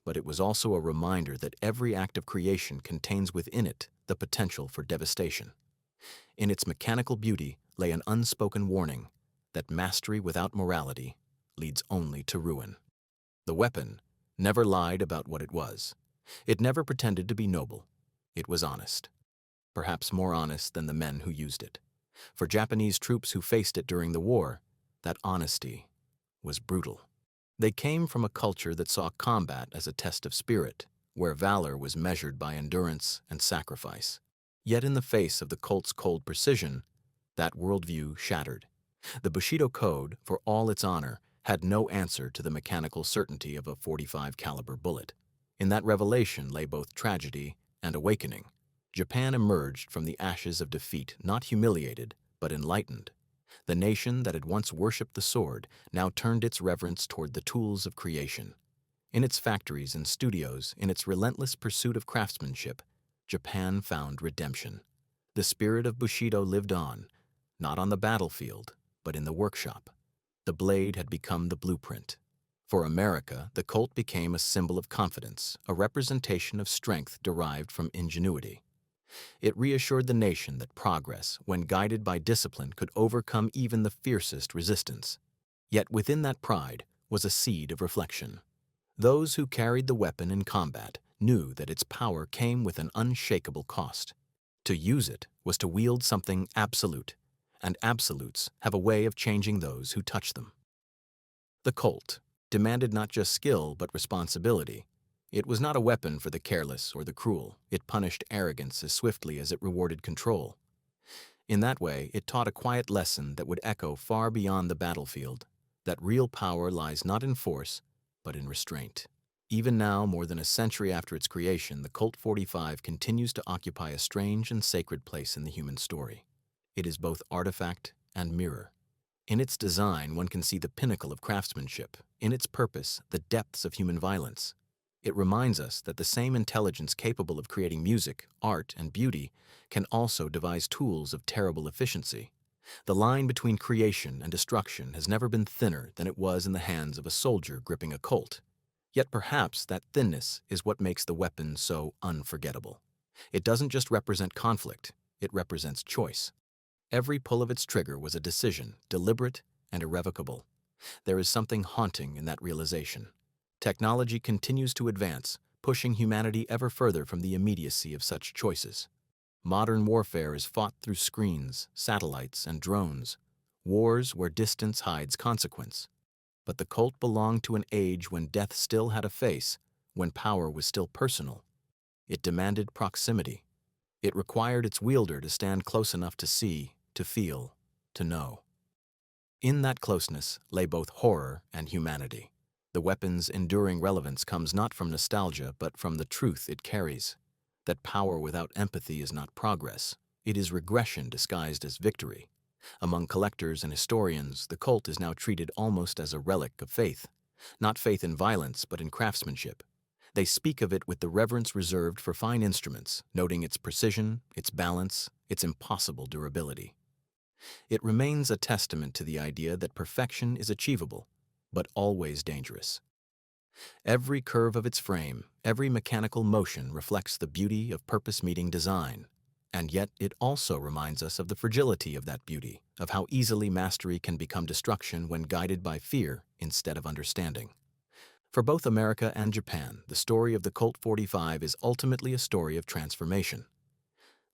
but it was also a reminder that every act of creation contains within it the potential for devastation. In its mechanical beauty lay an unspoken warning that mastery without morality leads only to ruin. The weapon never lied about what it was. It never pretended to be noble. It was honest, perhaps more honest than the men who used it. For Japanese troops who faced it during the war, that honesty was brutal. They came from a culture that saw combat as a test of spirit, where valor was measured by endurance and sacrifice. Yet in the face of the Colt's cold precision, that worldview shattered. The Bushido Code, for all its honor, had no answer to the mechanical certainty of a .45 caliber bullet. In that revelation lay both tragedy and awakening. Japan emerged from the ashes of defeat not humiliated, but enlightened. The nation that had once worshipped the sword now turned its reverence toward the tools of creation. In its factories and studios, in its relentless pursuit of craftsmanship, Japan found redemption. The spirit of Bushido lived on, not on the battlefield, but in the workshop. The blade had become the blueprint. For America, the Colt became a symbol of confidence, a representation of strength derived from ingenuity. It reassured the nation that progress, when guided by discipline, could overcome even the fiercest resistance. Yet within that pride was a seed of reflection. Those who carried the weapon in combat knew that its power came with an unshakable cost. To use it was to wield something absolute, and absolutes have a way of changing those who touch them. The Colt demanded not just skill but responsibility. It was not a weapon for the careless or the cruel. It punished arrogance as swiftly as it rewarded control. In that way, it taught a quiet lesson that would echo far beyond the battlefield, that real power lies not in force, but in restraint. Even now, more than a century after its creation, the Colt 45 continues to occupy a strange and sacred place in the human story. It is both artifact and mirror. In its design, one can see the pinnacle of craftsmanship. In its purpose, the depths of human violence. It reminds us that the same intelligence capable of creating music, art, and beauty can also devise tools of terrible efficiency. The line between creation and destruction has never been thinner than it was in the hands of a soldier gripping a Colt. Yet perhaps that thinness is what makes the weapon so unforgettable. It doesn't just represent conflict, it represents choice. Every pull of its trigger was a decision, deliberate and irrevocable. There is something haunting in that realization. Technology continues to advance, pushing humanity ever further from the immediacy of such choices. Modern warfare is fought through screens, satellites, and drones, wars where distance hides consequence. But the Colt belonged to an age when death still had a face, when power was still personal. It demanded proximity. It required its wielder to stand close enough to see, to feel, to know. In that closeness lay both horror and humanity. The weapon's enduring relevance comes not from nostalgia, but from the truth it carries. That power without empathy is not progress. It is regression disguised as victory. Among collectors and historians, the Colt is now treated almost as a relic of faith. Not faith in violence, but in craftsmanship. They speak of it with the reverence reserved for fine instruments, noting its precision, its balance, its impossible durability. It remains a testament to the idea that perfection is achievable, but always dangerous. Every curve of its frame, every mechanical motion reflects the beauty of purpose-meeting design. And yet it also reminds us of the fragility of that beauty, of how easily mastery can become destruction when guided by fear instead of understanding. For both America and Japan, the story of the Colt 45 is ultimately a story of transformation.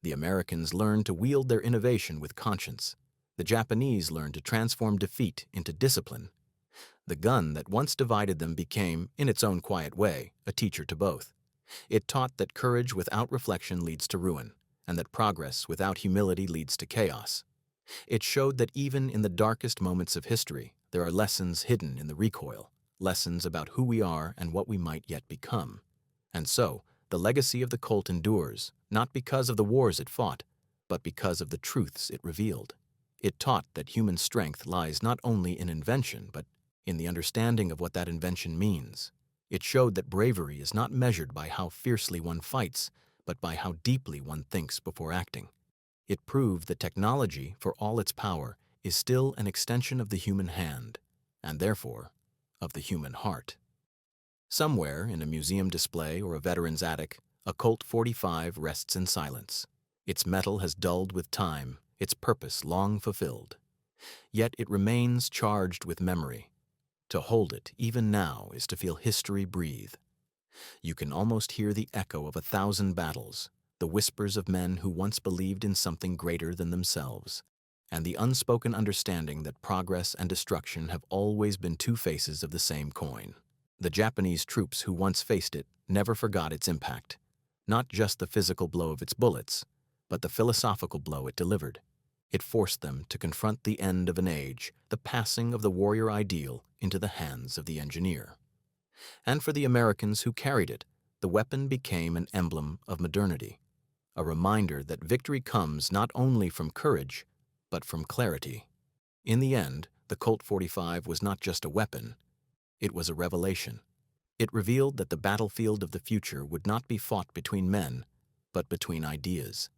The Americans learned to wield their innovation with conscience. The Japanese learned to transform defeat into discipline. The gun that once divided them became, in its own quiet way, a teacher to both. It taught that courage without reflection leads to ruin, and that progress without humility leads to chaos. It showed that even in the darkest moments of history, there are lessons hidden in the recoil, lessons about who we are and what we might yet become. And so, the legacy of the Colt endures, not because of the wars it fought, but because of the truths it revealed. It taught that human strength lies not only in invention, but in the understanding of what that invention means. It showed that bravery is not measured by how fiercely one fights, but by how deeply one thinks before acting. It proved that technology, for all its power, is still an extension of the human hand, and therefore, of the human heart. Somewhere, in a museum display or a veteran's attic, a Colt 45 rests in silence. Its metal has dulled with time, its purpose long fulfilled. Yet it remains charged with memory. To hold it, even now, is to feel history breathe. You can almost hear the echo of 1,000 battles, the whispers of men who once believed in something greater than themselves, and the unspoken understanding that progress and destruction have always been two faces of the same coin. The Japanese troops who once faced it never forgot its impact, not just the physical blow of its bullets, but the philosophical blow it delivered. It forced them to confront the end of an age, the passing of the warrior ideal into the hands of the engineer. And for the Americans who carried it, the weapon became an emblem of modernity, a reminder that victory comes not only from courage, but from clarity. In the end, the Colt 45 was not just a weapon, it was a revelation. It revealed that the battlefield of the future would not be fought between men, but between ideas,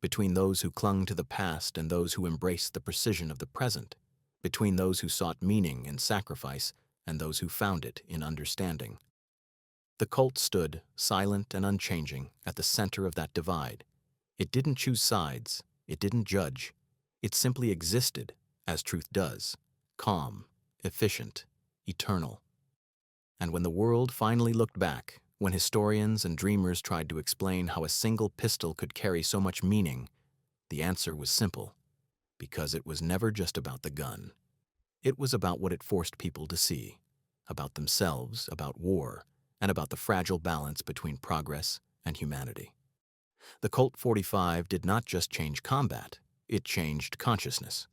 between those who clung to the past and those who embraced the precision of the present, between those who sought meaning in sacrifice and those who found it in understanding. The Colt stood, silent and unchanging, at the center of that divide. It didn't choose sides, it didn't judge. It simply existed, as truth does, calm, efficient, eternal. And when the world finally looked back, when historians and dreamers tried to explain how a single pistol could carry so much meaning, the answer was simple, because it was never just about the gun. It was about what it forced people to see, about themselves, about war, and about the fragile balance between progress and humanity. The Colt 45 did not just change combat, It changed consciousness.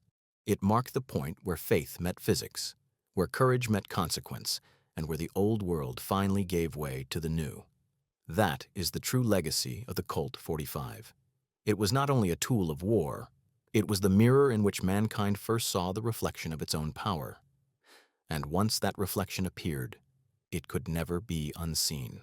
It marked the point where faith met physics, where courage met consequence, and where the old world finally gave way to the new. That is the true legacy of the Colt 45. It was not only a tool of war, it was the mirror in which mankind first saw the reflection of its own power. And once that reflection appeared, it could never be unseen.